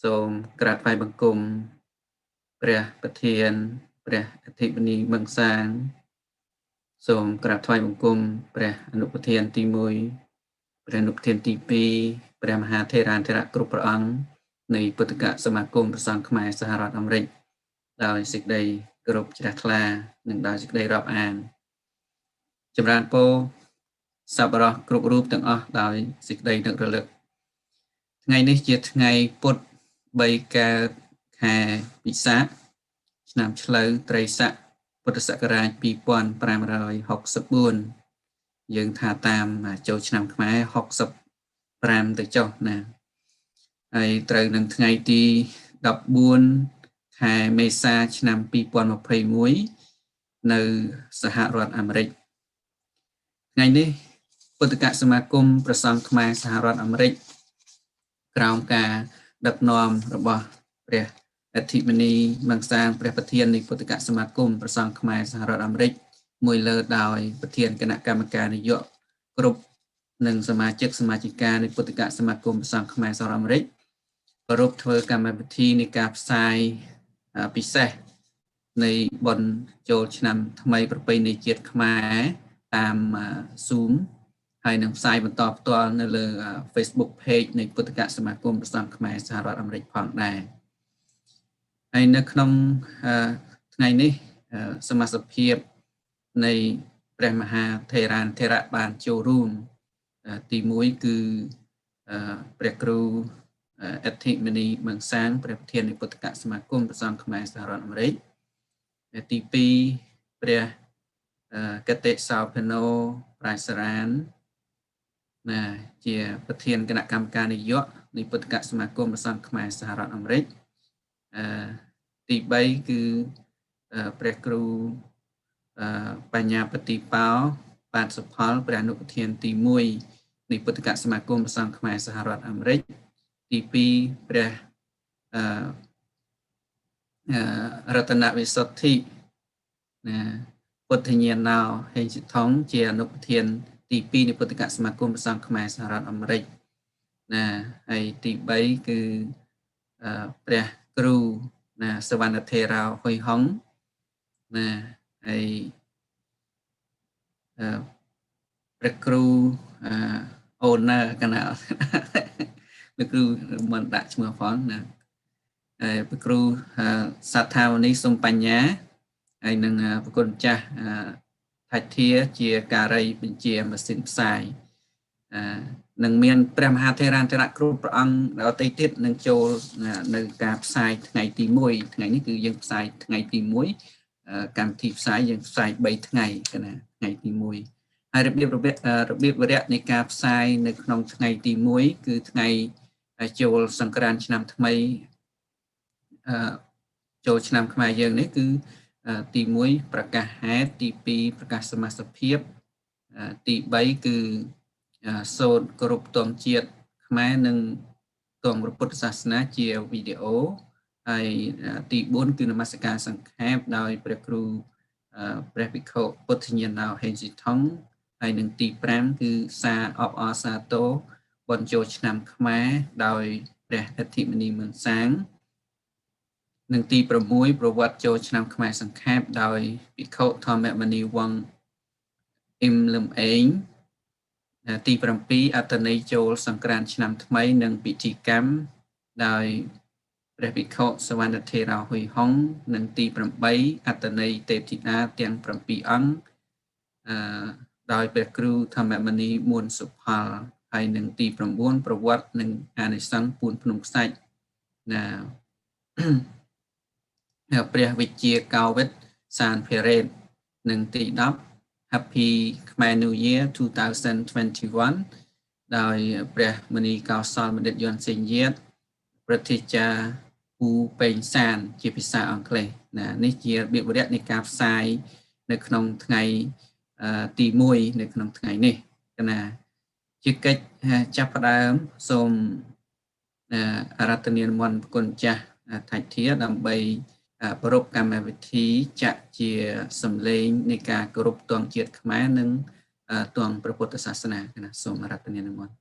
សូមក្រាបថ្វាយបង្គំព្រះប្រធានព្រះអធិបតីមង្សាងសូមក្រាបថ្វាយបង្គំព្រះអនុប្រធានទី1ព្រះអនុប្រធានទី2ព្រះមហាថេរាធិរៈគ្រប់ព្រះអង្គនៃពុទ្ធកសមាគមព្រះសង្ឃខ្មែរសហរដ្ឋអាមេរិកដោយសេចក្តីគោរពជ្រះថ្លានិងដោយសេចក្តីរាប់អានចម្រើនពរសប្បុរសគ្រប់រូបទាំងអស់ដោយសេចក្តីនឹករលឹកថ្ងៃនេះជាថ្ងៃពុទ្ធ3កើតខែពិសាខឆ្នាំឆ្លូវត្រីស័កពុទ្ធសករាជ2564យើងថាតាមចូលឆ្នាំខ្មែរ65ទៅចុះណាហើយត្រូវនឹងថ្ងៃទី14ខែមេសាឆ្នាំ2021នៅសហរដ្ឋអាមេរិកថ្ងៃនេះពុទ្ធកសមាគមព្រះសង្ឃខ្មែរសហរដ្ឋអាមេរិកក្រោមការដឹកនាំរបស់ព្រះអធិបតីមង្សាងព្រះប្រធាននៃពុទ្ធកសមាគមព្រះសង្ឃខ្មែរសហរដ្ឋអាមេរិកមួយលើដោយប្រធានគណៈកម្មការនយោបាយគ្រប់និងសមាជិកសមាជិកានៃពុទ្ធកសមាគមព្រះសង្ឃខ្មែរសហរដ្ឋអាមេរិកប្រពធ្វើកម្មវិធីនៃការផ្សាយពិសេសនៃបុណ្យចូលឆ្នាំថ្មីប្រពៃណីជាតិខ្មែរតាម Zoom ហើយនឹងផ្សាយបន្តផ្ទាល់នៅលើ Facebook Page នៃពុទ្ធកសមាគមព្រះសង្ឃខ្មែរសហរដ្ឋអាមេរិកផងដែរហើយនៅក្នុងថ្ងៃនេះសមាជិកភាពនៃព្រះមហាថេរាធិរៈបានចូលរួមទី1គឺព្រះគ្រូអធិបតីមង្សាងព្រះប្រធាននៃពុទ្ធកសមាគមព្រះសង្ឃខ្មែរសហរដ្ឋអាមេរិកទី2ព្រះកតេសោផេណូប្រាយសរានណាជាប្រធានគណៈកម្មការនយោបាយនៃពុទ្ធកសមាគមព្រះសង្ឃខ្មែរសហរដ្ឋអាមេរិកទី3គឺព្រះគ្រូបញ្ញាបតិបោបាទសុផលព្រះអនុប្រធានទី1នៃពុទ្ធកសមាគមព្រះសង្ឃខ្មែរសហរដ្ឋអាមេរិកទី2ព្រះរតនវិសុទ្ធិណាពុទ្ធញ្ញាណោហេងសិថងជាអនុប្រធានទី2នៃពុទ្ធកសមាគមព្រះសង្ឃខ្មែរសហរដ្ឋអាមេរិកណាហើយទី3គឺព្រះគ្រូណាសវណ្ណថេរោហុយហុងណាហើយព្រះគ្រូowner កណាព្រះគ្រូមិនដាក់ឈ្មោះផងណាហើយព្រះគ្រូសត្ថាវនីសុំបញ្ញាហើយនឹងប្រគុណចាស់ថៃធាជាការីបញ្ជាម៉ាស៊ីនផ្សាយនឹងមានព្រះមហាថេរាធិរៈគ្រប់ព្រះអង្គដទៃទៀតនឹងចូលនៅការផ្សាយថ្ងៃទី1ថ្ងៃនេះគឺយើងផ្សាយថ្ងៃទី1កម្មវិធីផ្សាយយើងផ្សាយ3ថ្ងៃណាថ្ងៃទី1ហើយរបៀបវរៈនៃការផ្សាយនៅក្នុងថ្ងៃទី1គឺថ្ងៃចូលសង្ក្រាន្តឆ្នាំថ្មីចូលឆ្នាំខ្មែរយើងនេះគឺទី1ប្រកាសហេតុទី2ប្រកាសសមាជិកភាពទី3គឺសូត្រគោរពទង់ជាតិខ្មែរនិងទង់ព្រះពុទ្ធសាសនាជាវីដេអូហើយទី4គឺនមស្ការសង្ខេបដោយព្រះគ្រូព្រះភិក្ខុពុទ្ធញ្ញាណោហេងស៊ីថងហើយនឹងទី5គឺសារអបអរសាទរបុណ្យចូលឆ្នាំខ្មែរដោយព្រះអធិបតីមន្សាងនិងទី6ប្រវត្តិចូលឆ្នាំខ្មែរសង្ខេបដោយភិក្ខុធម្មមនីវង្សអ៊ីមលឹមអេងទី7អត្តន័យចូលសង្ក្រាន្តឆ្នាំថ្មីនិងពិធីកម្មដោយព្រះភិក្ខុសវណ្ណថេរោហុយហុងនិងទី8អត្តន័យទេពធីតាទាំង7អង្គដោយព្រះគ្រូធម្មមនីមួនសុផលហើយនឹងទី9ប្រវត្តិនិងអានិសង្សពួនភ្នំខ្សាច់ណាព្រះវិជាកោវិតសានភេរ៉េតនិងទី10 Happy Khmer New Year 2021ដោយព្រះមនីកោសលបណ្ឌិតយន្តសេងយាតប្រតិចាពូពេងសានជាភាសាអង់គ្លេសណានេះជារបៀបវរៈនៃការផ្សាយនៅក្នុងថ្ងៃទី1នៅក្នុងថ្ងៃនេះណាជាកិច្ចចាប់ផ្ដើមសូមអារាធនានុមន្តប្រគុណចាស់ថៃធាដើម្បីប្រពកម្មវិធីចាក់ជាសម្លេងនៃការគោរពទង់ជាតិខ្មែរនិងទង់ព្រះពុទ្ធសាសនាណាសូមអារាធនានុមន្ត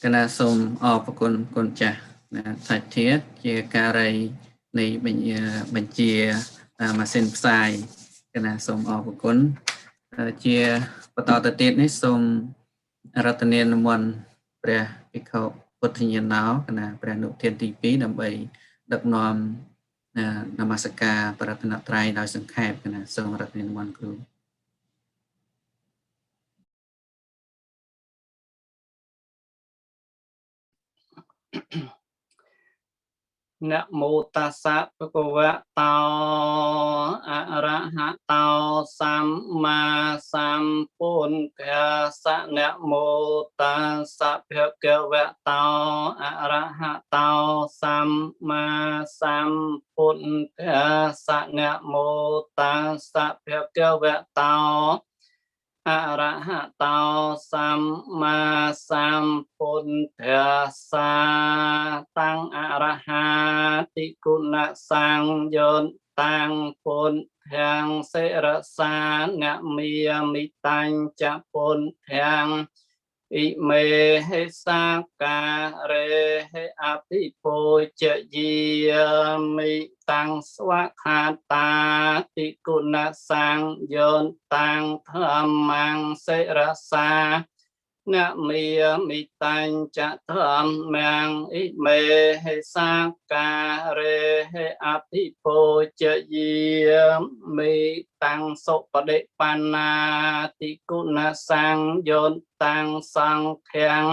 គណៈសូមអរគុណគុណចាស់ណាសាច់ធាតុជាការីនៃបញ្ជាម៉ាស៊ីនផ្សាយគណៈសូមអរគុណជាបន្តទៅទៀតនេះសូមរតនានុមន្តព្រះភិក្ខុពុទ្ធញ្ញាណោគណៈព្រះនុធានទី2ដើម្បីដឹកនាំនមស្ការប្ររតនត្រ័យដោយសង្ខេបគណៈសូមរតនានុមន្តគ្រូ นะโมตัสสะภะคะวะโตอะระหะโตสัมมาสัมพุทธัสสะนะโมตัสสะภะคะวะโตอะระหะโตสัมมาสัมพุทธัสสะนะโมตัสสะภะคะวะโตอะระหะโตสัมมาสัมพุทธัสสะตังอะระหะติกุณะสังโยนตังพุท ធាងសិរសានមីមិតាញ់ចពុនធាងអ៊ិមេហេសាការេហេអភិពោជយាមិតាំងស្វខាតាតិគុណសង្ឃយោនតាំងធម្មងសិរសានមីមិតាញ់ចធម្មងអ៊ិមេហេសាការេហេអភិពោជយាមិតាំងសុបដិបណ្ណាតិគុណសង្ឃយោនតាំងសង្ឃាំង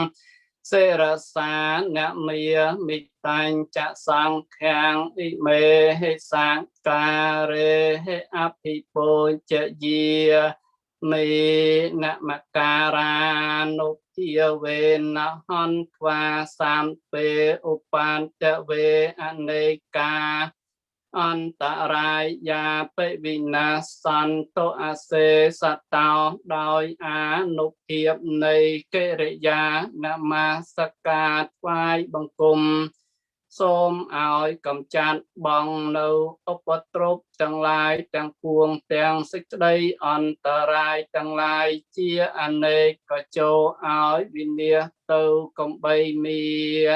សេរសានមីមិតាញ់ចសង្ឃាំងអ៊ិមេហេសាការេហេអភិពោជយាមេនមការានុភាវេនហន្ត្វាសាមពេឧបន្តវេអនេកាអន្តរាយាបិវិនាសន្តោអសេសតោដោយអានុភាពនៃកិរិយានមស្ការថ្វាយបង្គំសូមឲ្យកំចាត់បងនៅឧបទ្រពទាំងឡាយទាំងពួងទាំងសេចក្តីអន្តរាយទាំងឡាយជាអនេកក៏ចូលឲ្យវិនាសទៅកំបីមា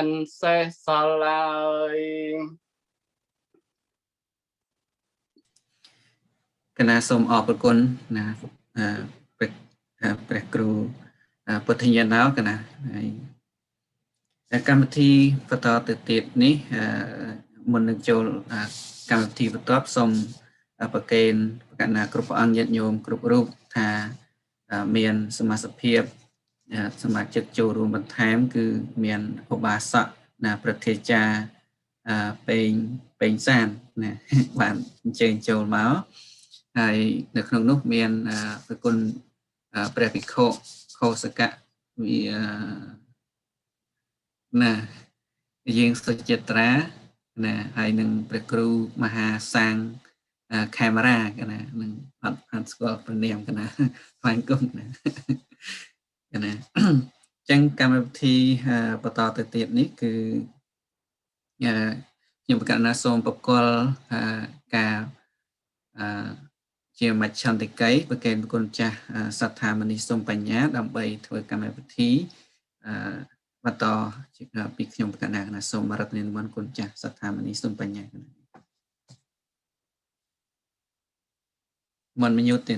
នសេះសល់ឡើយ គណៈសូមអរគុណណាព្រះគ្រូពុទ្ធញ្ញាណោគណៈហើយកម្មវិធីបន្តទៅទៀតនេះមុននឹងចូលកម្មវិធីបន្តសូមប្រកេនប្រកាសណាគ្រប់ព្រះអង្គញាតិញោមគ្រប់រូបថាមានសមាជិកភាពសមាជិកចូលរួមបន្ថែមគឺមានឧបាសកណាប្រធាចារ្យពេងសានណាបានអញ្ជើញចូលមកហើយនៅក្នុងនោះមានប្រគុណព្រះភិក្ខុខោសកៈវាណាយើងសុចិត្រាណាហើយនឹងព្រះគ្រូមហាសាងខេមរាកណានឹងអត់ស្គាល់ព្រះនាមកណាថ្លែងគុំណាកណាអញ្ចឹងកម្មវិធីបន្តទៅទៀតនេះគឺខ្ញុំប្រកាសណាសូមបកគលការជាមជ្ឈន្តិក័យប្រកេនគុណចាស់សត្ថាមនីសុំបញ្ញាដើម្បីធ្វើកម្មវិធីបន្តពីខ្ញុំប្រកាសណាសូមរដ្ឋនិមន្តគុណចាស់សត្ថាមនីសុំបញ្ញាមិនញូតទេ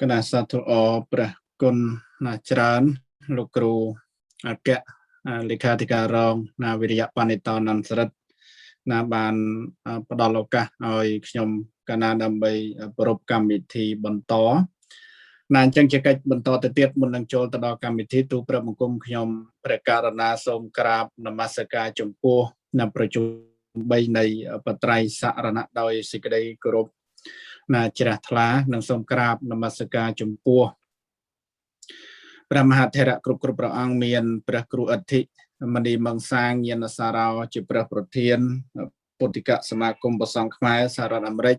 គណៈសាធុអព្រះគុណណាច្រើនលោកគ្រូអគ្គលេខាធិការរងណាវិរិយបណ្ឌិតនន្តរិទ្ធណាបានផ្ដល់ឱកាសឲ្យខ្ញុំកណាដើម្បីប្រពកម្មវិធីបន្តណាអញ្ចឹងជាកិច្ចបន្តទៅទៀតមុននឹងចូលទៅដល់កម្មវិធីទូព្រះបង្គំខ្ញុំព្រះករុណាសូមក្រាបនមស្ការចំពោះនៅប្រជុំ3នៃបត្រៃសរណៈដោយសេចក្តីគោរពណាជ្រះថ្លានិងសូមក្រាបនមស្ការចំពោះព្រះមហាថេរៈគ្រប់ព្រះអង្គមានព្រះគ្រូអធិមនីមង្សាងញាណសារោជាព្រះប្រធានពុទ្ធិកសមាគមព្រះសង្ឃខ្មែរសហរដ្ឋអាមេរិក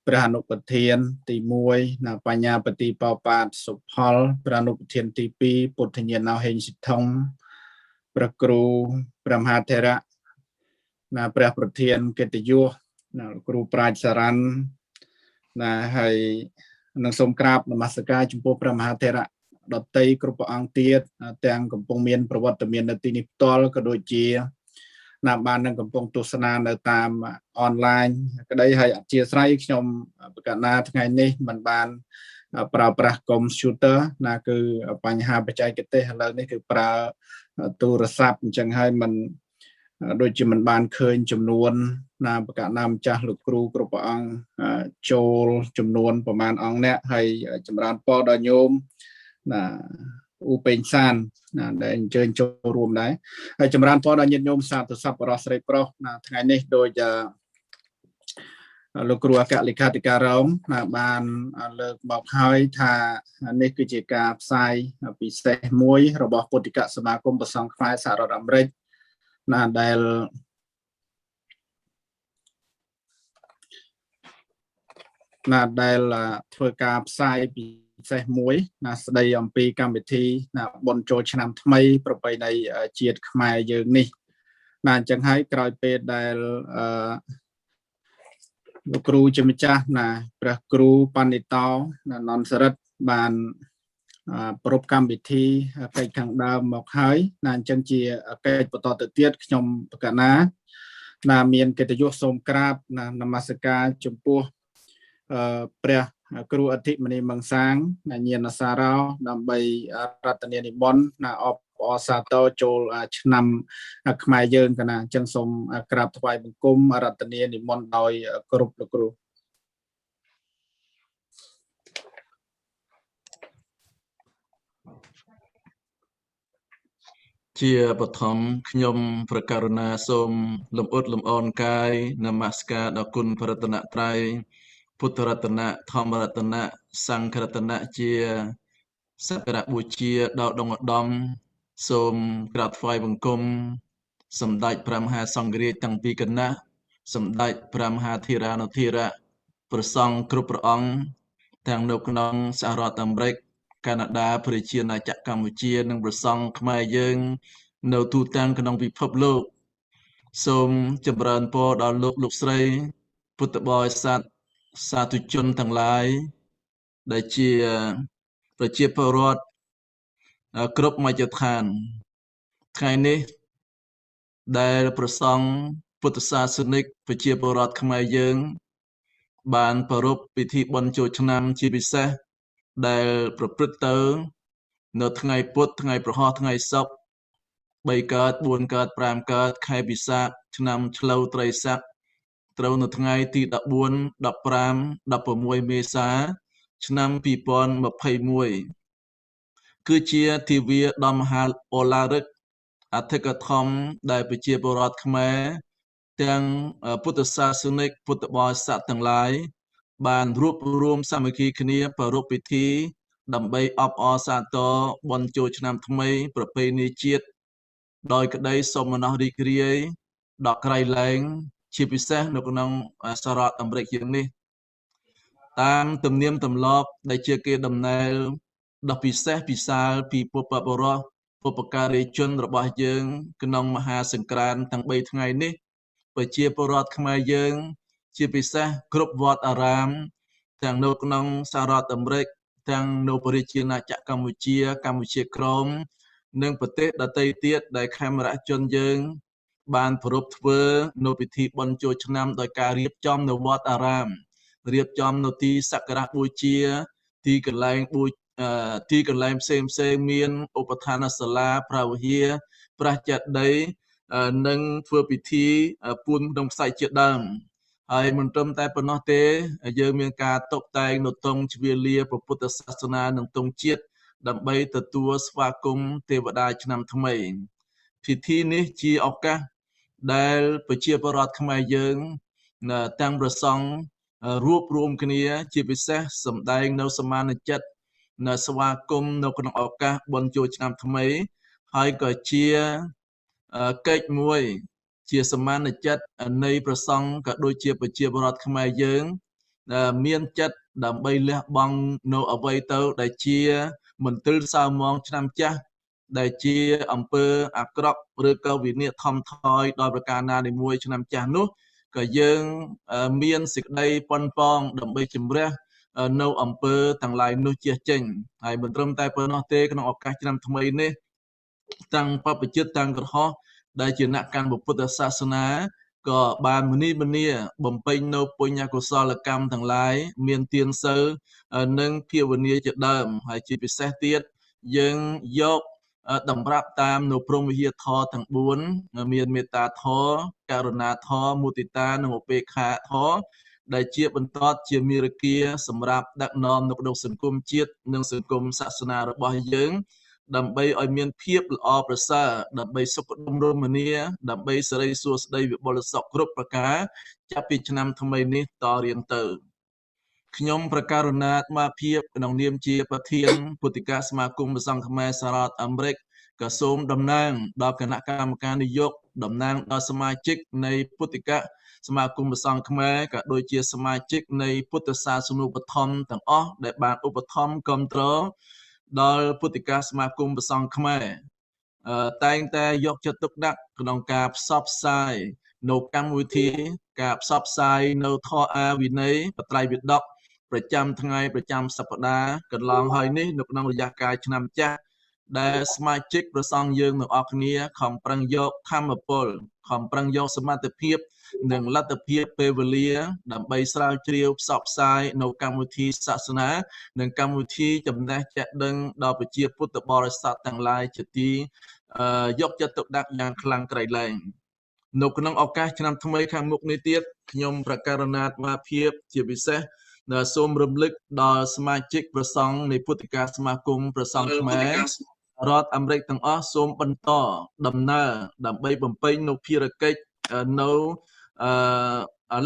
ព្រះអនុប្រធានទី1ណាបញ្ញាបតិបោបាទសុផលព្រះអនុប្រធានទី2ពុទ្ធញ្ញាណោហេងសិទ្ធំព្រះគ្រូព្រះមហាថេរៈណាព្រះប្រធានកិត្តិយសណាគ្រូប្រាជ្ញសារ៉ាន់ណាហើយនឹងសូមក្រាបនមស្ការចំពោះព្រះមហាថេរៈដតីគ្រប់ព្រះអង្គទៀតទាំងកំពុងមានប្រវត្តិមាននៅទីនេះផ្ទាល់ក៏ដូចជាណាបាននឹងកំពុងទស្សនានៅតាមអនឡាញក្តីហើយអធិស្ឋានខ្ញុំប្រកាសណាថ្ងៃនេះមិនបានប្រើប្រាស់កុំព្យូទ័រណាគឺបញ្ហាបច្ចេកទេសឥឡូវនេះគឺប្រើទូរស័ព្ទអញ្ចឹងហើយមិនដូចជាមិនបានឃើញចំនួនណាប្រកាសណាម្ចាស់លោកគ្រូគ្រប់ព្រះអង្គចូលចំនួនប្រមាណអង្គអ្នកហើយចម្រើនពរដល់ញោមណាឧបេងសានណាដែលអញ្ជើញចូលរួមដែរហើយចម្រើនពរដល់ញាតិញោមសាធុសប្បុរសស្រីប្រុសណាថ្ងៃនេះដូចលោកគ្រូអគ្គលេខាធិការរងណាបានលើកមកហើយថានេះគឺជាការផ្សាយពិសេសមួយរបស់ពុទ្ធិកសមាគមព្រះសង្ឃខ្មែរសហរដ្ឋអាមេរិកណាដែលធ្វើការផ្សាយពិ ពិសេសមួយណាស្ដីអំពីកម្មវិធីណាបុណ្យចូលឆ្នាំថ្មីប្រពៃណីជាតិខ្មែរយើងនេះណាអញ្ចឹងហើយក្រោយពេលដែលលោកគ្រូជាម្ចាស់ណាព្រះគ្រូបណ្ឌិតោណានន្តសរិទ្ធបានប្រពកម្មវិធីកិច្ចខាងដើមមកហើយណាអញ្ចឹងជាកិច្ចបន្តទៅទៀតខ្ញុំប្រកាសណាមានកិត្តិយសសូមក្រាបណានមស្ការចំពោះព្រះគ្រូអធិមនីមង្សាងណាញាណសារោដើម្បីរតនានិមន្តណាអបអសាទរចូលឆ្នាំខ្មែរយើងកណាអញ្ចឹងសូមក្រាបថ្វាយបង្គំរតនានិមន្តដោយគ្រប់លោកគ្រូជាបឋមខ្ញុំប្រកាសណាសូមលំអត់លំអរកាយនមស្ការដល់គុណព្រះរតនត្រ័យពុទ្ធរតនៈធម្មរតនៈសង្ឃរតនៈជាសក្ការៈបូជាដល់ដងឧត្តមសូមក្រាបថ្វាយបង្គំសម្ដេចព្រះមហាសង្ឃរាជទាំងពីរគណៈសម្ដេចព្រះមហាធិរានុធិរៈព្រះសង្ឃគ្រប់ព្រះអង្គទាំងនៅក្នុងសហរដ្ឋអាមេរិកកាណាដាប្រជាណាចក្រកម្ពុជានិងព្រះសង្ឃខ្មែរយើងនៅទូទាំងក្នុងពិភពលោកសូមចម្រើនពរដល់លោកស្រីពុទ្ធបរិស័ទសាធុជនទាំងឡាយដែលជាប្រជាពលរដ្ឋគ្រប់មជ្ឈដ្ឋានថ្ងៃនេះដែលព្រះសង្ឃពុទ្ធសាសនិកប្រជាពលរដ្ឋខ្មែរយើងបានប្រារព្ធពិធីបុណ្យចូលឆ្នាំជាពិសេសដែលប្រព្រឹត្តទៅនៅថ្ងៃពុធថ្ងៃប្រហោះថ្ងៃសុក្រ3កើត4កើត5កើតខែពិសាខឆ្នាំឆ្លូវត្រីស័កត្រូវនៅថ្ងៃទី14 15 16មេសាឆ្នាំ2021គឺជាទិវាដ៏មហាអូឡារិកអធិកធមដែលប្រជាពលរដ្ឋខ្មែរទាំងពុទ្ធសាសនិកពុទ្ធបរិស័ទទាំងឡាយបានរួបរวมសាមគ្គីគ្នាប្រារព្ធពិធីដើម្បីអបអរសាទរបុណ្យចូលឆ្នាំថ្មីប្រពៃណីជាតិដោយក្តីសោមនស្សរីករាយដល់ក្រៃលែងជាពិសេសនៅក្នុងសហរដ្ឋអាមេរិកយើងនេះតាមទំនៀមទម្លាប់ដែលជាគេដំណើរដ៏ពិសេសពិសាលពីពុទ្ធបរិស័ទបុព្វការីជនរបស់យើងក្នុងមហាសង្ក្រាន្តទាំង3ថ្ងៃនេះប្រជាពលរដ្ឋខ្មែរយើងជាពិសេសគ្រប់វត្តអារាមទាំងនៅក្នុងសហរដ្ឋអាមេរិកទាំងនៅប្រជាណាចក្រកម្ពុជាក្រោមនិងប្រទេសដទៃទៀតដែលខេមរៈជនយើងបានប្រារព្ធធ្វើនៅពិធីបុណ្យចូលឆ្នាំដោយការរៀបចំនៅវត្តអារាមរៀបចំនៅទីសក្ការៈបូជាទីកន្លែងផ្សេងមានឧបដ្ឋានសាលាព្រះវិហារព្រះចេតិយនិងធ្វើពិធីពូនក្នុងខ្សាច់ជាដើមហើយមិនត្រឹមតែប៉ុណ្ណោះទេយើងមានការតុបតែងនៅទង់ជ្វាលាព្រះពុទ្ធសាសនានិងទង់ជាតិដើម្បីទទួលស្វាគមន៍ទេវតាឆ្នាំថ្មីពិធីនេះជាឱកាសដែលប្រជាពលរដ្ឋខ្មែរយើងទាំងព្រះសង្ឃរួបរวมគ្នាជាពិសេសសម្ដែងនៅសមានចិត្តនៅស្វាគមន៍នៅក្នុងឱកាសបុណ្យចូលឆ្នាំថ្មីហើយក៏ជាកិច្ចមួយជាសមានចិត្តនៃព្រះសង្ឃក៏ដូចជាប្រជាពលរដ្ឋខ្មែរយើងមានចិត្តដើម្បីលះបង់នៅអ្វីទៅដែលជាមន្ទិលសៅហ្មងឆ្នាំចាស់ដែលជាអំពើអាក្រក់ឬក៏វិនាសថមថយដោយប្រការណាមួយឆ្នាំចាស់នោះក៏យើងមានសេចក្តីប៉ុនប៉ងដើម្បីជំរះនៅអំពើទាំងឡាយនោះជះចេញហើយមិនត្រឹមតែប៉ុណ្ណោះទេក្នុងឱកាសឆ្នាំថ្មីនេះទាំងបព្វជិតទាំងក្រហមដែលជាអ្នកកាន់ពុទ្ធសាសនាក៏បានមនីបំពេញនៅពុញ្ញកុសលកម្មទាំងឡាយមានទានសិលនិងភាវនាជាដើមហើយជាពិសេសទៀតយើងយកតម្រាប់តាមនៅព្រហ្មវិហារធម៌ទាំង4មានមេត្តាធម៌ករុណាធម៌មុទិតានិងឧបេក្ខាធម៌ដែលជាបន្តជាមារគាសម្រាប់ដឹកនាំនៅក្នុងសង្គមជាតិនិងសង្គមសាសនារបស់យើងដើម្បីឲ្យមានភាពល្អប្រសើរដើម្បីសុខដុមរមនាដើម្បីសិរីសួស្តីវិបុលសុខគ្រប់ប្រការចាប់ពីឆ្នាំថ្មីនេះតរៀងទៅខ្ញុំប្រកាសរណាអាត្មាភាពក្នុងនាមជាប្រធានពុទ្ធិកសមាគមព្រះសង្ឃខ្មែរសហរដ្ឋអាមេរិក ក៏សូមតំណាងដល់គណៈកម្មការនយោបាយតំណាងដល់សមាជិកនៃពុទ្ធិកសមាគមព្រះសង្ឃខ្មែរក៏ដូចជាសមាជិកនៃពុទ្ធសាសនូបត្ថម្ភទាំងអស់ដែលបានឧបត្ថម្ភគាំទ្រដល់ពុទ្ធិកសមាគមព្រះសង្ឃខ្មែរតែងតែយកចិត្តទុកដាក់ក្នុងការផ្សព្វផ្សាយនៅកម្មវិធីការផ្សព្វផ្សាយនៅធម៌អាវិន័យបត្រៃវិដកប្រចាំថ្ងៃប្រចាំសប្តាហ៍កន្លងហើយនេះនៅក្នុងរយៈកាលឆ្នាំចាស់ដែលសមាជិកព្រះសង្ឃយើងទាំងអស់គ្នាខំប្រឹងយកធម្មពលខំប្រឹងយកសមត្ថភាពនិងលទ្ធភាពពេលវេលាដើម្បីស្រាវជ្រាវផ្សព្វផ្សាយនៅកម្មវិធីសាសនានិងកម្មវិធីចំណេះចេះដឹងដល់ប្រជាពុទ្ធបរិស័ទទាំងឡាយជាទីយកចិត្តទុកដាក់យ៉ាងខ្លាំងក្រៃលែងនៅក្នុងឱកាសឆ្នាំថ្មីខាងមុខនេះទៀតខ្ញុំប្រកាសណាត្មាភាពជាពិសេសសូមរំលឹកដល់សមាជិកព្រះសង្ឃនៃពុទ្ធិកាសមាគមព្រះសង្ឃខ្មែររដ្ឋអាមេរិកទាំងអស់សូមបន្តដំណើរដើម្បីបំពេញនូវភារកិច្ចនៅ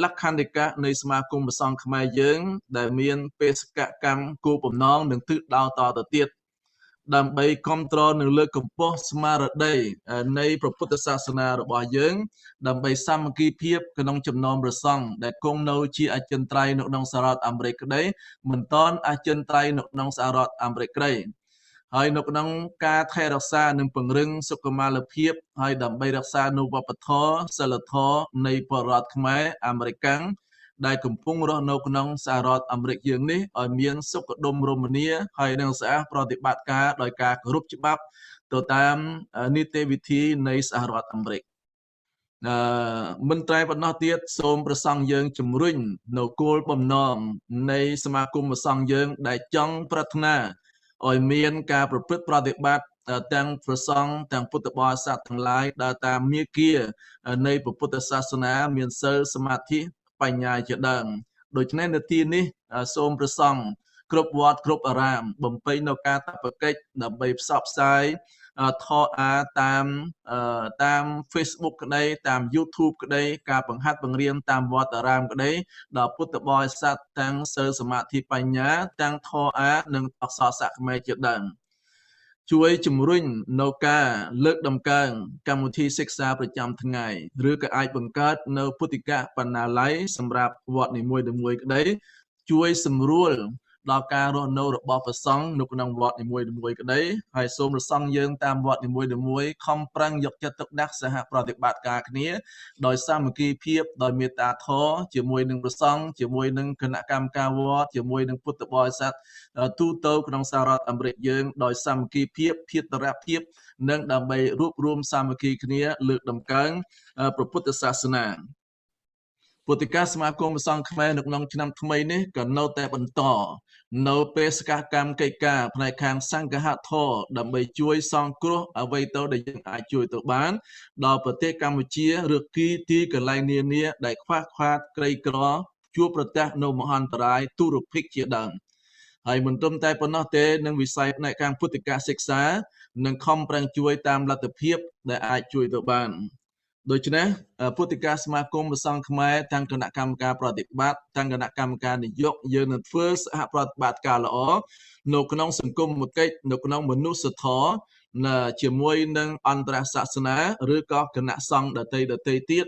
លក្ខន្តិកៈនៃសមាគមព្រះសង្ឃខ្មែរយើងដែលមានបេសកកម្មគោលបំណងនិងទិសដៅតទៅទៀតដើម្បីគ្រប់គ្រងនិងលើកកម្ពស់ស្មារតីនៃព្រះពុទ្ធសាសនារបស់យើងដើម្បីសាមគ្គីភាពក្នុងចំណោមព្រះសង្ឃដែលគង់នៅជាអចិន្ត្រៃយ៍នៅក្នុងសហរដ្ឋអាមេរិកក្តីមិនតាន់អចិន្ត្រៃយ៍នៅក្នុងសហរដ្ឋអាមេរិកក្តីហើយនៅក្នុងការថែរក្សានិងពង្រឹងសុខុមាលភាពហើយដើម្បីរក្សានូវវប្បធម៌សិលធម៌នៃពលរដ្ឋខ្មែរអាមេរិកាំងដែលកំពុងរស់នៅក្នុងសហរដ្ឋអាមេរិកយើងនេះឲ្យមានសុខដុមរមនាហើយនឹងស្អាតប្រតិបត្តិការដោយការគោរពច្បាប់ទៅតាមនីតិវិធីនៃសហរដ្ឋអាមេរិកមិនតែប៉ុណ្ណោះទៀតសូមព្រះសង្ឃយើងជំរុញនៅគោលបំណងនៃសមាគមព្រះសង្ឃយើងដែលចង់ប្រាថ្នាឲ្យមានការប្រព្រឹត្តប្រតិបត្តិទាំងព្រះសង្ឃទាំងពុទ្ធបរិស័ទទាំងឡាយដើរតាមមាគ៌ានៃពុទ្ធសាសនាមានសិលសមាធិបញ្ញាជាដើមដូច្នេះនាទីនេះសូមព្រះសង្ឃគ្រប់វត្តគ្រប់អារាមបំពេញនៅការតបកិច្ចដើម្បីផ្សព្វផ្សាយធម៌អាតាម Facebook ក្តីតាម YouTube ក្តីការបង្ហាត់បង្រៀនតាមវត្តអារាមក្តីដល់ពុទ្ធបរិស័ទទាំងសិលសមាធិបញ្ញាទាំងធម៌អានិងអក្សរសាស្ត្រខ្មែរជាដើមជួយជំរុញនៅការលើកតម្កើងកម្មវិធីសិក្សាប្រចាំថ្ងៃឬក៏អាចបង្កើតនៅពុទ្ធិកបណ្ណាល័យសម្រាប់វត្តនីមួយៗក្តីជួយសម្រួលដល់ការរស់នៅរបស់ព្រះសង្ឃនៅក្នុងវត្តនីមួយៗក្តីហើយសូមព្រះសង្ឃយើងតាមវត្តនីមួយៗខំប្រឹងយកចិត្តទុកដាក់សហប្រតិបត្តិការគ្នាដោយសាមគ្គីភាពដោយមេត្តាធម៌ជាមួយនឹងព្រះសង្ឃជាមួយនឹងគណៈកម្មការវត្តជាមួយនឹងពុទ្ធបរិស័ទទូទៅក្នុងសហរដ្ឋអាមេរិកយើងដោយសាមគ្គីភាពភាតរភាពនិងដើម្បីរួបរวมសាមគ្គីគ្នាលើកតម្កើងព្រះពុទ្ធសាសនាពុទ្ធិកសមាគមព្រះសង្ឃខ្មែរនៅក្នុងឆ្នាំថ្មីនេះក៏នៅតែបន្តនៅបេសកកម្មកិច្ចការផ្នែកខាងសង្ឃហធម៌ដើម្បីជួយសង្គ្រោះអ្វីទៅដែលយើងអាចជួយទៅបានដល់ប្រទេសកម្ពុជាឬទីកន្លែងនានាដែលខ្វះខាតក្រីក្រជួបប្រទះនៅមហន្តរាយទុរភិក្សជាដើមហើយមិនត្រឹមតែប៉ុណ្ណោះទេនឹងវិស័យផ្នែកខាងពុទ្ធិកសិក្សានឹងខំប្រឹងជួយតាមលទ្ធភាពដែលអាចជួយទៅបានដូច្នេះពុទ្ធិកសមាគមព្រះសង្ឃខ្មែរទាំងគណៈកម្មការប្រតិបត្តិទាំងគណៈកម្មការនយោបាយយើងនឹងធ្វើសហប្រតិបត្តិការល្អនៅក្នុងសង្គមកិច្ចនៅក្នុងមនុស្សធម៌ជាមួយនឹងអន្តរសាសនាឬក៏គណៈសង្ឃដទៃទៀត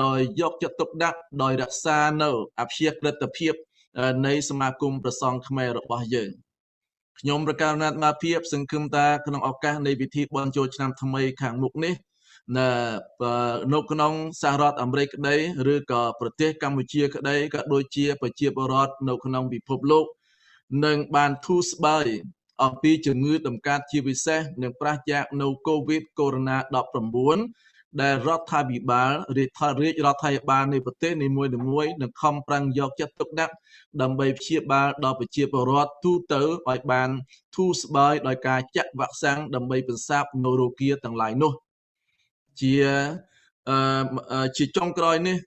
ដោយយកចិត្តទុកដាក់ដោយរក្សានៅអព្យាក្រឹតភាពនៃសមាគមព្រះសង្ឃខ្មែររបស់យើងខ្ញុំប្រកាសណាត់អាភិបសង្ឃឹមថាក្នុងឱកាសនៃពិធីបុណ្យចូលឆ្នាំថ្មីខាងមុខនេះនៅក្នុងសហរដ្ឋអាមេរិកក្តីឬក៏ប្រទេសកម្ពុជាក្តីក៏ដូចជាប្រជាពលរដ្ឋនៅក្នុងពិភពលោកនឹងបានធូរស្បើយអំពីជំងឺតម្កាត់ជាពិសេសនឹងប្រឆាំងនៅកូវីដកូវីដ -19 ដែលរដ្ឋាភិបាលរាជរដ្ឋាភិបាលនៃប្រទេសនីមួយៗនឹងខំប្រឹងយកចិត្តទុកដាក់ដើម្បីព្យាបាលដល់ប្រជាពលរដ្ឋទូទៅឲ្យបានធូរស្បើយដោយការចាក់វ៉ាក់សាំងដើម្បីបន្សាបនៅរោគាទាំងឡាយនោះជាចុងក្រោយនេះ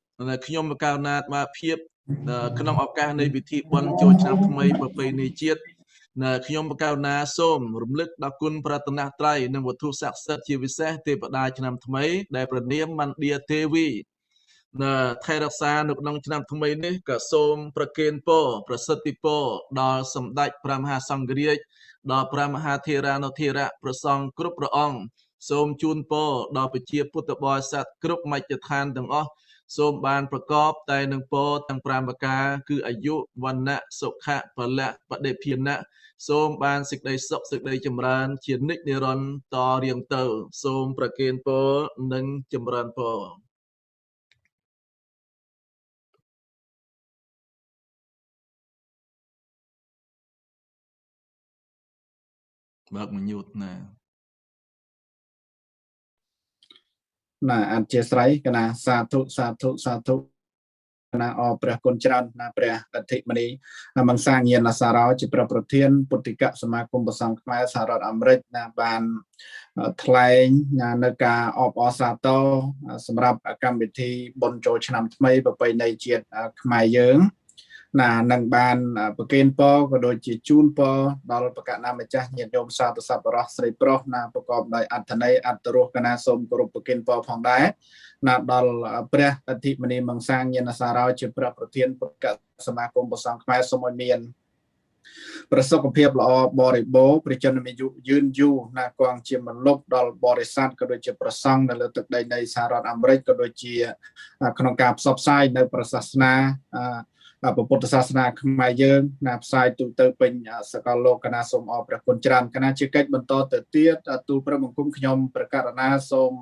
ខ្ញុំករុណាអាត្មាភាពក្នុងឱកាសនៃពិធីបុណ្យចូលឆ្នាំថ្មីប្រពៃណីជាតិខ្ញុំករុណាសូមរំលឹកដល់គុណប្រតនត្រ័យនិងវត្ថុស័ក្តិសិទ្ធិជាពិសេសទេវតាឆ្នាំថ្មីដែលព្រះនាមមណ្ឌាទេវីថែរក្សានៅក្នុងឆ្នាំថ្មីនេះក៏សូមប្រគេនពរប្រសិទ្ធិពរដល់សម្ដេចព្រះមហាសង្ឃរាជ ដល់ព្រះមហាធេរានុធេរៈព្រះសង្ឃគ្រប់ព្រះអង្គសូមជូនពរដល់ប្រជាពុទ្ធបរិស័ទគ្រប់មជ្ឈដ្ឋានទាំងអស់សូមបានប្រកបតែនឹងពរទាំង5ប្រការគឺអាយុវណ្ណៈសុខៈពលៈបដិភាណៈសូមបានសេចក្តីសុខសេចក្តីចម្រើនជានិច្ចនិរន្តរ៍តរៀងទៅសូមប្រគេនពរនិងចម្រើនពរបើកមញូតណាណាអធិស្ឋានកណាសាធុសាធុសាធុណាអរព្រះគុណច្រើនណាព្រះអធិមនីមង្សាញាណសារោជាព្រះប្រធានពុទ្ធិកសមាគមប្រសង្ឃខ្មែរសហរដ្ឋអាមេរិកណាបានថ្លែងនៅការអបអរសាទរសម្រាប់កម្មវិធីបុណ្យចូលឆ្នាំថ្មីប្រពៃណីជាតិខ្មែរយើងណានឹងបានប្រគេនពរក៏ដូចជាជូនពរដល់បកណាម្ចាស់ញាតិញោមសាធុសប្បុរសស្រីប្រុសណាប្រកបដោយអត្ថន័យអត្ថរសកណាសូមគោរពប្រគេនពរផងដែរណាដល់ព្រះអធិមនីមង្សាញាណសារោជាព្រះប្រធានពុទ្ធិកសមាគមប្រសង្ឃខ្មែរសូមឲ្យមានប្រសុខភាពល្អបរិបូរណ៍ប្រជញ្ញមាយុយឺនយូរណាគង់ជាមនុស្សដល់បរិស័ទក៏ដូចជាប្រសង់នៅលើទឹកដីនៃសហរដ្ឋអាមេរិកក៏ដូចជាក្នុងការផ្សព្វផ្សាយនៅព្រះសាសនាពុទ្ធសាសនាខ្មែរយើងណាផ្សាយទូទៅពេញសកលលោកកណាសូមអរព្រះគុណច្រើនកណាជាកិច្ចបន្តទៅទៀតទូលព្រះបង្គំខ្ញុំប្រកាសណាសូម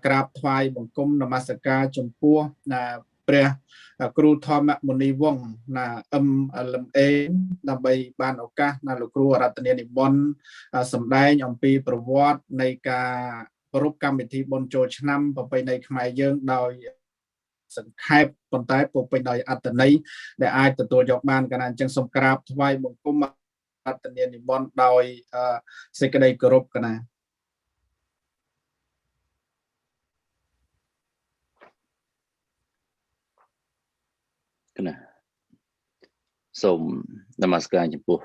ក្រាបថ្វាយបង្គំនមស្ការចំពោះណាព្រះគ្រូធម្មមុនីវង្សណាលំអេងដើម្បីបានឱកាសណាលោកគ្រូអរតនានិមន្តសម្ដែងអំពីប្រវត្តិនៃការប្រពៃកម្មវិធីបុណ្យចូលឆ្នាំប្រពៃណីខ្មែរយើងដោយសង្ខេបប៉ុន្តែពុពេញដោយអត្តន័យដែលអាចទទួលយកបានកណាអញ្ចឹងសូមក្រាបថ្វាយបង្គំអរតនានិមន្តដោយសេចក្តីគោរពកណាសូមនមស្ការចំពោះ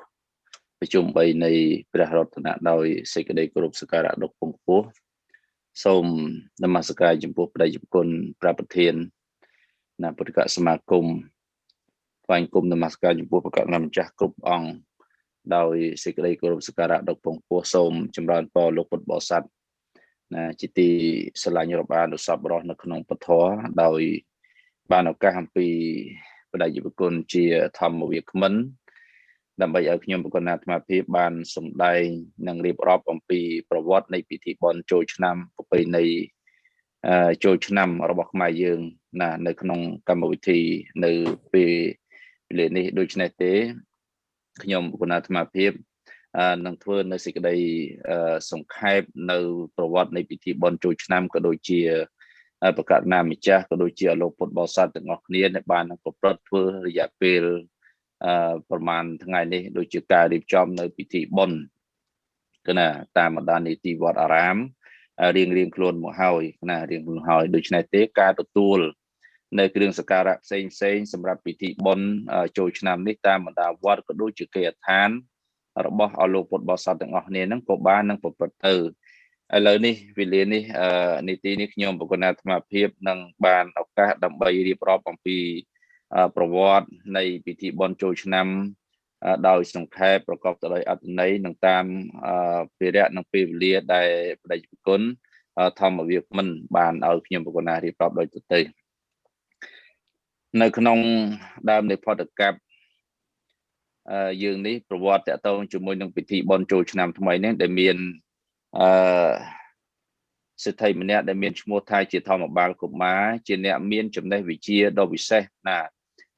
ប្រជុំ3នៃព្រះរតនៈដោយសេចក្តីគោរពសក្ការៈដ៏ខ្ពង់ខ្ពស់សូមនមស្ការចំពោះព្រះជគុណព្រះប្រធានណាពុទ្ធិកសមាគមថ្វាយគុំនមស្ការចំពោះព្រះករុណាម្ចាស់គ្រប់អង្គដោយសេចក្តីគោរពសក្ការៈដ៏ខ្ពង់ខ្ពស់សូមចម្រើនពរលោកពុទ្ធបរិស័ទណាជាទីស្រឡាញ់របស់អនុសពរស់នៅក្នុងពធដោយបានឱកាសអំពីបដិយុគុណជាធម្មវាគ្មិនដើម្បីឲ្យខ្ញុំប្រកណាអាត្មាភាពបានសម្ដែងនិងរៀបរាប់អំពីប្រវត្តិនៃពិធីបុណ្យចូលឆ្នាំប្រពៃណីចូលឆ្នាំរបស់ខ្មែរយើងណានៅក្នុងកម្មវិធីនៅពេលវេលានេះដូច្នេះទេខ្ញុំប្រកណាអាត្មាភាពនឹងធ្វើនៅសេចក្តីសង្ខេបនៅប្រវត្តិនៃពិធីបុណ្យចូលឆ្នាំក៏ដូចជាប្រកាសណាម្ចាស់ក៏ដូចជាលោកពុទ្ធបរិស័ទទាំងអស់គ្នាដែលបានប្រព្រឹត្តធ្វើរយៈពេលប្រហែលថ្ងៃនេះដូចជាការរៀបចំនៅពិធីបុណ្យគឺណាតាមបណ្ដានីតិវត្តអារាមរៀងខ្លួនមកហើយណារៀងខ្លួនហើយដូច្នេះទេការទទួលនៅគ្រឿងសក្ការៈផ្សេងសម្រាប់ពិធីបុណ្យចូលឆ្នាំនេះតាមបណ្ដាវត្តក៏ដូចជាគេអដ្ឋានរបស់អស់លោកពុទ្ធបរិស័ទទាំងអស់គ្នាហ្នឹងក៏បាននឹងប្រព្រឹត្តទៅឥឡូវនេះវេលានេះនីតិនេះខ្ញុំប្រកណាអាត្មាភាពនឹងបានឱកាសដើម្បីរៀបរាប់អំពីប្រវត្តិនៃពិធីបុណ្យចូលឆ្នាំដោយសង្ខេបប្រកបទៅដោយអត្ថន័យនិងតាមភារៈនិងពេលវេលាដែលបដិជនគុណធម្មវាគ្មិនបានឲ្យខ្ញុំប្រកណារៀបរាប់ដោយទៅនៅក្នុងដើមនៃផតកັບយើងនេះប្រវត្តិតទៅជាមួយនឹងពិធីបុណ្យចូលឆ្នាំថ្មីនេះដែលមានសិទ្ធិម្នាក់ដែលមានឈ្មោះថាជាធម្មបាលកុមារជាអ្នកមានចំណេះវិជ្ជាដ៏វិសេសណា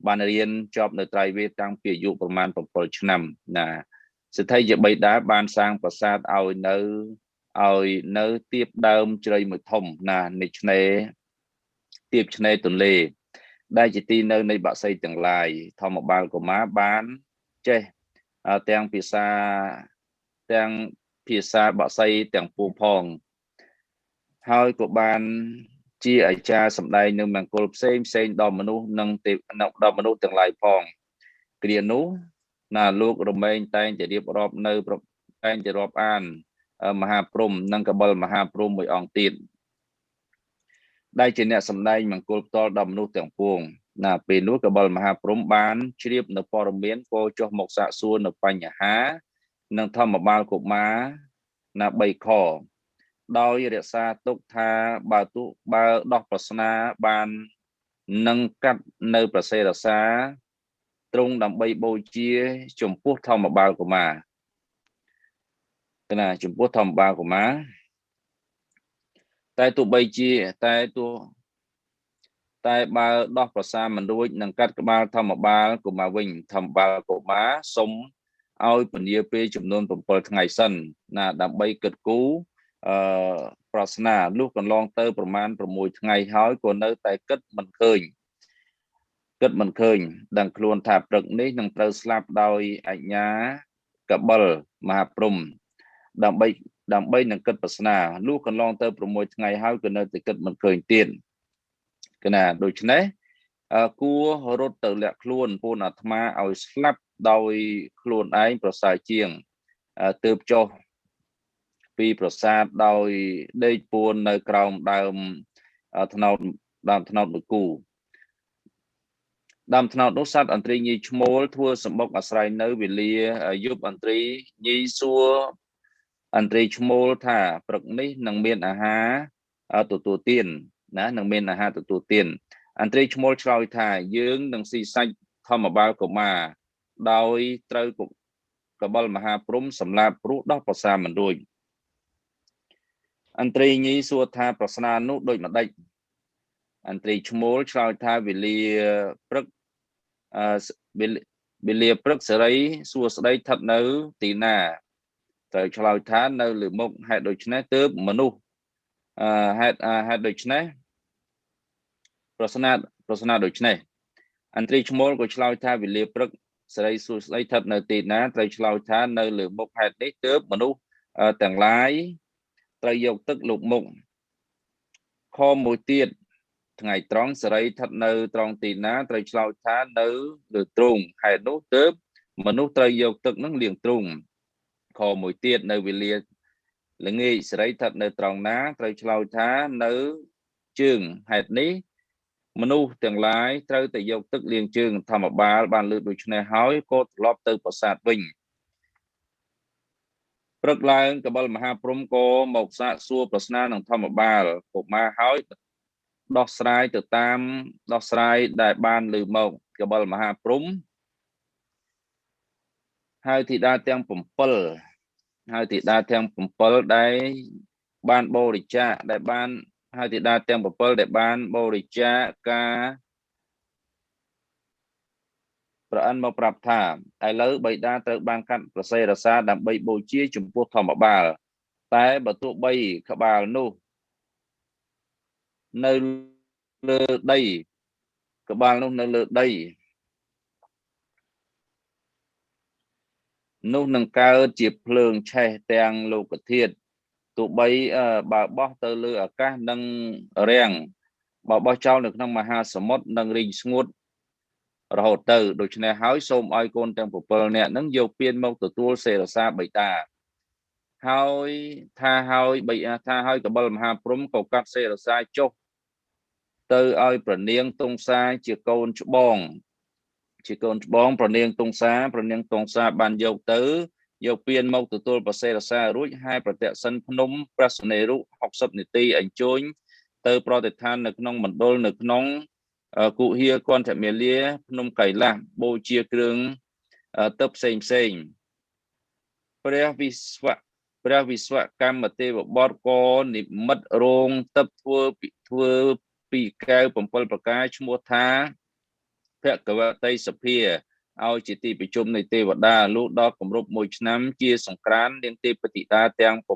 បានរៀនចប់នៅត្រៃវេទតាំងពីអាយុប្រមាណ7ឆ្នាំណាសិទ្ធិជាបិតាបានសាងប្រាសាទឲ្យនៅទៀបដើមជ្រៃមួយធំណានៃឆ្នេរទៀបឆ្នេរទន្លេដែលជាទីនៅនៃបក្សីទាំងឡាយធម្មបាលកុមារបានចេះទាំងភាសាបក្សីទាំងពួងផងហើយក៏បានជាអាចារ្យសម្ដែងនៅមង្គលផ្សេងដល់មនុស្សនិងដល់មនុស្សទាំងឡាយផងគ្រានោះណាលោករមែងតែងតែរៀបរាប់នៅតែងតែរាប់អានមហាព្រហ្មនិងកបិលមហាព្រហ្មមួយអង្គទៀតដែលជាអ្នកសម្ដែងមង្គលផ្ទាល់ដល់មនុស្សទាំងពួងណាពេលនោះកបិលមហាព្រហ្មបានជ្រាបនៅព័ត៌មានក៏ចុះមកសាកសួរនៅបញ្ហា និងធម្មបាលកុមារណា3ខដោយរក្សាទុកថាបើដោះប្រស្នាបាននឹងកាត់នៅប្រសេរសាទ្រង់ដើម្បីបូជាចំពោះធម្មបាលកុមារចំពោះធម្មបាលកុមារតែទោះបីជាតែបើដោះប្រសាមិនរួចនឹងកាត់ក្បាលធម្មបាលកុមារវិញធម្មបាលកុមារសុំឲ្យពន្យាពេលចំនួន7ថ្ងៃសិនណាដើម្បីគិតគូរប្រស្នាលុះកន្លងទៅប្រមាណ6ថ្ងៃហើយក៏នៅតែគិតមិនឃើញដឹងខ្លួនថាព្រឹកនេះនឹងត្រូវស្លាប់ដោយអញ្ញាកបិលមហាព្រំដើម្បីនឹងគិតប្រស្នាលុះកន្លងទៅ6ថ្ងៃហើយក៏នៅតែគិតមិនឃើញទៀតដូច្នេះគួររត់ទៅលាក់ខ្លួនពូនអាត្មាឲ្យស្លាប់ដោយខ្លួនឯងប្រសើរជាងទើបចុះពីប្រាសាទដោយដេកពួននៅក្រោមដើមថ្នោតមួយគូដើមថ្នោតនោះសត្វអន្ត្រីញីឈ្មោលធ្វើសម្បុកអាស្រ័យនៅវេលាយប់អន្ត្រីញីសួរអន្ត្រីឈ្មោលថាព្រឹកនេះនឹងមានអាហារទទួលទាននឹងមានអាហារទទួលទានអន្ត្រីឈ្មោលឆ្លើយថាយើងនឹងស៊ីសាច់ធម្មបាលកុមារដោយត្រូវកបិលមហាព្រំសម្លាប់ព្រោះដោះប្រសាមិនរួចអន្ត្រីញីសួរថាប្រស្នានោះដូចម្ដេចអន្ត្រីឈ្មោលឆ្លើយថាវេលាព្រឹកសេរីសួស្ដីស្ថិតនៅទីណាត្រូវឆ្លើយថានៅលើមុខហេតុដូច្នេះទើបមនុស្សហេតុដូច្នេះប្រស្នាដូច្នេះអន្ត្រីឈ្មោលក៏ឆ្លើយថាវេលាព្រឹកសេរីសួស្ដីស្ថិតនៅទីណាត្រូវឆ្លើយថានៅលើមុខហេតុនេះទើបមនុស្សទាំងឡាយត្រូវយកទឹកលុបមុខខមួយទៀតថ្ងៃត្រង់សេរីស្ថិតនៅត្រង់ទីណាត្រូវឆ្លើយថានៅលើទ្រូងហេតុនោះទើបមនុស្សត្រូវយកទឹកនឹងលាងទ្រូងខមួយទៀតនៅវេលាល្ងាចសេរីស្ថិតនៅត្រង់ណាត្រូវឆ្លើយថានៅជើងហេតុនេះមនុស្សទាំងឡាយត្រូវតែយកទឹកលាងជើងធម្មបាលបានលើដូច្នេះហើយក៏ត្រឡប់ទៅប្រាសាទវិញព្រឹកឡើងកបិលមហាព្រំក៏មកសាកសួរប្រស្នានឹងធម្មបាលកុមារហើយដោះស្រាយដែលបានលើមកកបិលមហាព្រំហើយធីតាទាំង7ដែលបានបរិច្ចាគដែលបានហើយធីតាទាំង7ដែលបានបរិច្ចាគការប្រអិនមកប្រាប់ថាឥឡូវបិតាត្រូវបានកាត់ប្រសេរសាដើម្បីបូជាចំពោះធម្មបាលតែបើទោះបីក្បាលនោះនៅលើដីនោះនឹងកើតជាភ្លើងឆេះទាំងលោកធាតុទោះបីបើបោះទៅលើអាកាសនឹងរាំងបើបោះចោលនៅក្នុងមហាសមុទ្រនឹងរីងស្ងួតរហូតទៅដូច្នេះហើយសូមឲ្យកូនទាំង7នាក់នឹងយកពានមកទទួលសេរសាបិតាហើយកបិលមហាព្រំក៏កាត់សេរសាចុះទៅឲ្យប្រនាងទងសាជាកូនច្បងប្រនាងទងសាបានយកពានមកទទួលប្រសេរសារួចហើយប្រតិសិនភ្នំព្រះសុនេរុ60នាទីអញ្ជើញទៅប្រតិឋាននៅក្នុងមណ្ឌលនៅក្នុងគុហាគន្ធមាលាភ្នំកៃឡាសបូជាគ្រឿងទឹកផ្សេងព្រះវិស្វកម្មទេវបុត្រក៏និមិត្តរោងទឹកធ្វើពីកែវ7ប្រការឈ្មោះថាភគវតីសភាឲ្យជាទីប្រជុំនៃទេវតាលុះដល់គម្រប់1ឆ្នាំជាសង្ក្រាន្តនាងទេពធីតាទាំង7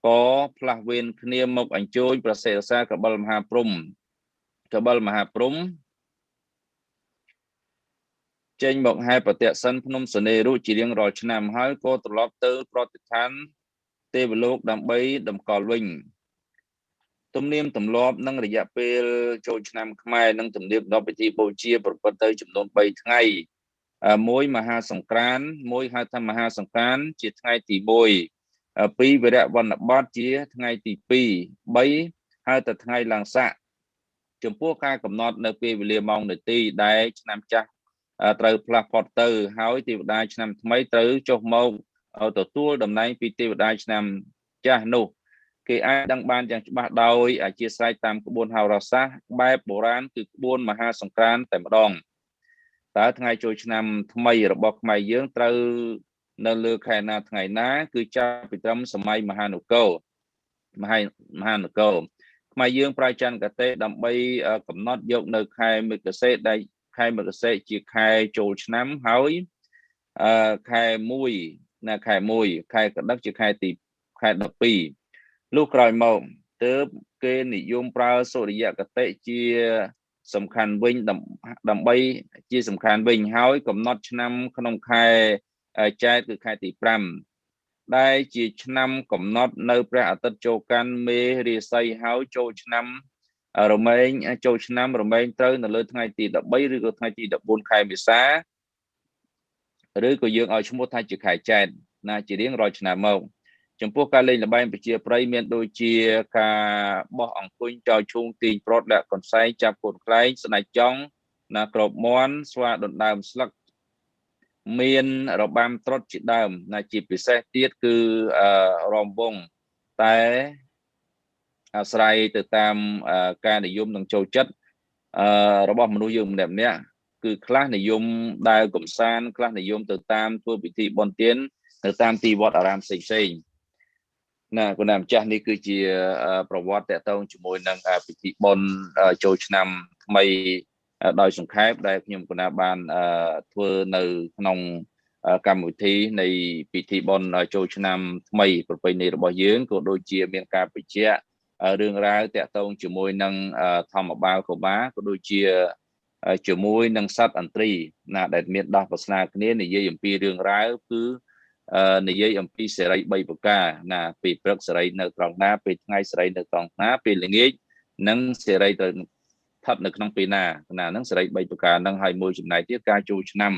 ក៏ផ្លាស់វេនគ្នាមកអញ្ជើញប្រសេរសាកបិលមហាព្រំចេញមកហែប្រតិសិនភ្នំសនេរុជារៀងរាល់ឆ្នាំហើយក៏ត្រឡប់ទៅប្រតិឋានទេវលោកដើម្បីតម្កល់វិញទំនៀមទម្លាប់និងរយៈពេលចូលឆ្នាំខ្មែរនិងទំនៀមទម្លាប់ពិធីបូជាប្រព្រឹត្តទៅចំនួន3ថ្ងៃមួយមហាសង្ក្រាន្តមួយហៅថាមហាសង្ក្រាន្តជាថ្ងៃទី1 ពីរវិរៈវណ្ណបតជាថ្ងៃទី2 3ហៅថាថ្ងៃឡើងស័កចំពោះការកំណត់នៅពេលវេលាម៉ោងនាទីដែលឆ្នាំចាស់ត្រូវផ្លាស់ផុតទៅហើយទេវតាឆ្នាំថ្មីត្រូវចុះមក ទទួលតំណែងពីទេវតាឆ្នាំចាស់នោះគេអាចដឹងបានយ៉ាងច្បាស់ដោយអធិស្ឋានតាមក្បួនហោរាសាស្ត្របែបបុរាណគឺក្បួនមហាសង្ក្រាន្តតែម្ដងតើថ្ងៃចូលឆ្នាំថ្មីរបស់ខ្មែរយើងត្រូវនៅលើខែណាថ្ងៃណាគឺចាប់ពីត្រឹមសម័យមហានគរខ្មែរយើងប្រើច័ន្ទកតេដើម្បីកំណត់យកនៅខែមករាដែលខែមករាជាខែចូលឆ្នាំហើយខែ1ខែកដឹកជាខែ12លុះក្រោយមកទើបគេនិយមប្រើសុរិយកតេជាសំខាន់វិញដើម្បីជាសំខាន់វិញហើយកំណត់ឆ្នាំក្នុងខែចែកគឺខែទី5ដែលជាឆ្នាំកំណត់នៅព្រះអាទិត្យចូលកាន់មេរាសីហើយចូលឆ្នាំរមែងត្រូវនៅលើថ្ងៃទី13ឬក៏ថ្ងៃទី14ខែមេសាឬក៏យើងឲ្យឈ្មោះថាជាខែចែកណាជារៀងរាល់ឆ្នាំមកចំពោះការលេងល្បែងប្រជាប្រិយមានដូចជាការបោះអង្គុញចោលឈូងទាញប្រត់លាក់កន្សែងចាប់កូនខ្លែងស្ដេចចង់ណាក្របមាន់ស្វាដណ្ដើមស្លឹកមានរបាំត្រុដិជាដើមណាជាពិសេសទៀតគឺរំវងតែអាស្រ័យទៅតាមការនិយមនឹងចូលចិត្តរបស់មនុស្សយើងម្នាក់ៗគឺខ្លះនិយមដើរកំសាន្តខ្លះនិយមទៅតាមធ្វើពិធីបុណ្យទានទៅតាមទីវត្តអារាមផ្សេងណាគណៈម្ចាស់នេះគឺជាប្រវត្តិតកតងជាមួយនឹងពិធីបុណ្យចូលឆ្នាំថ្មីដោយសង្ខេបដែលខ្ញុំគណៈបានធ្វើនៅក្នុងកម្មវិធីនៃពិធីបុណ្យចូលឆ្នាំថ្មីប្រពៃណីរបស់យើងក៏ដូចជាមានការបញ្ជាក់រឿងរ៉ាវតកតងជាមួយនឹងធម្មបាលកុមារក៏ដូចជាជាមួយនឹងសត្វអន្ត្រីណាដែលមានដោះប្រស្នាគ្នានិយាយអំពីរឿងរ៉ាវគឺនិយាយអំពីសេរី3ប្រការណាពេលព្រឹកសេរីនៅត្រង់ណាពេលថ្ងៃសេរីនៅត្រង់ណាពេលល្ងាចនិងសេរីទៅស្ថិតនៅក្នុងពេលណាហ្នឹងសេរី3ប្រការហ្នឹងហើយមួយចំណែកទៀតការចូលឆ្នាំ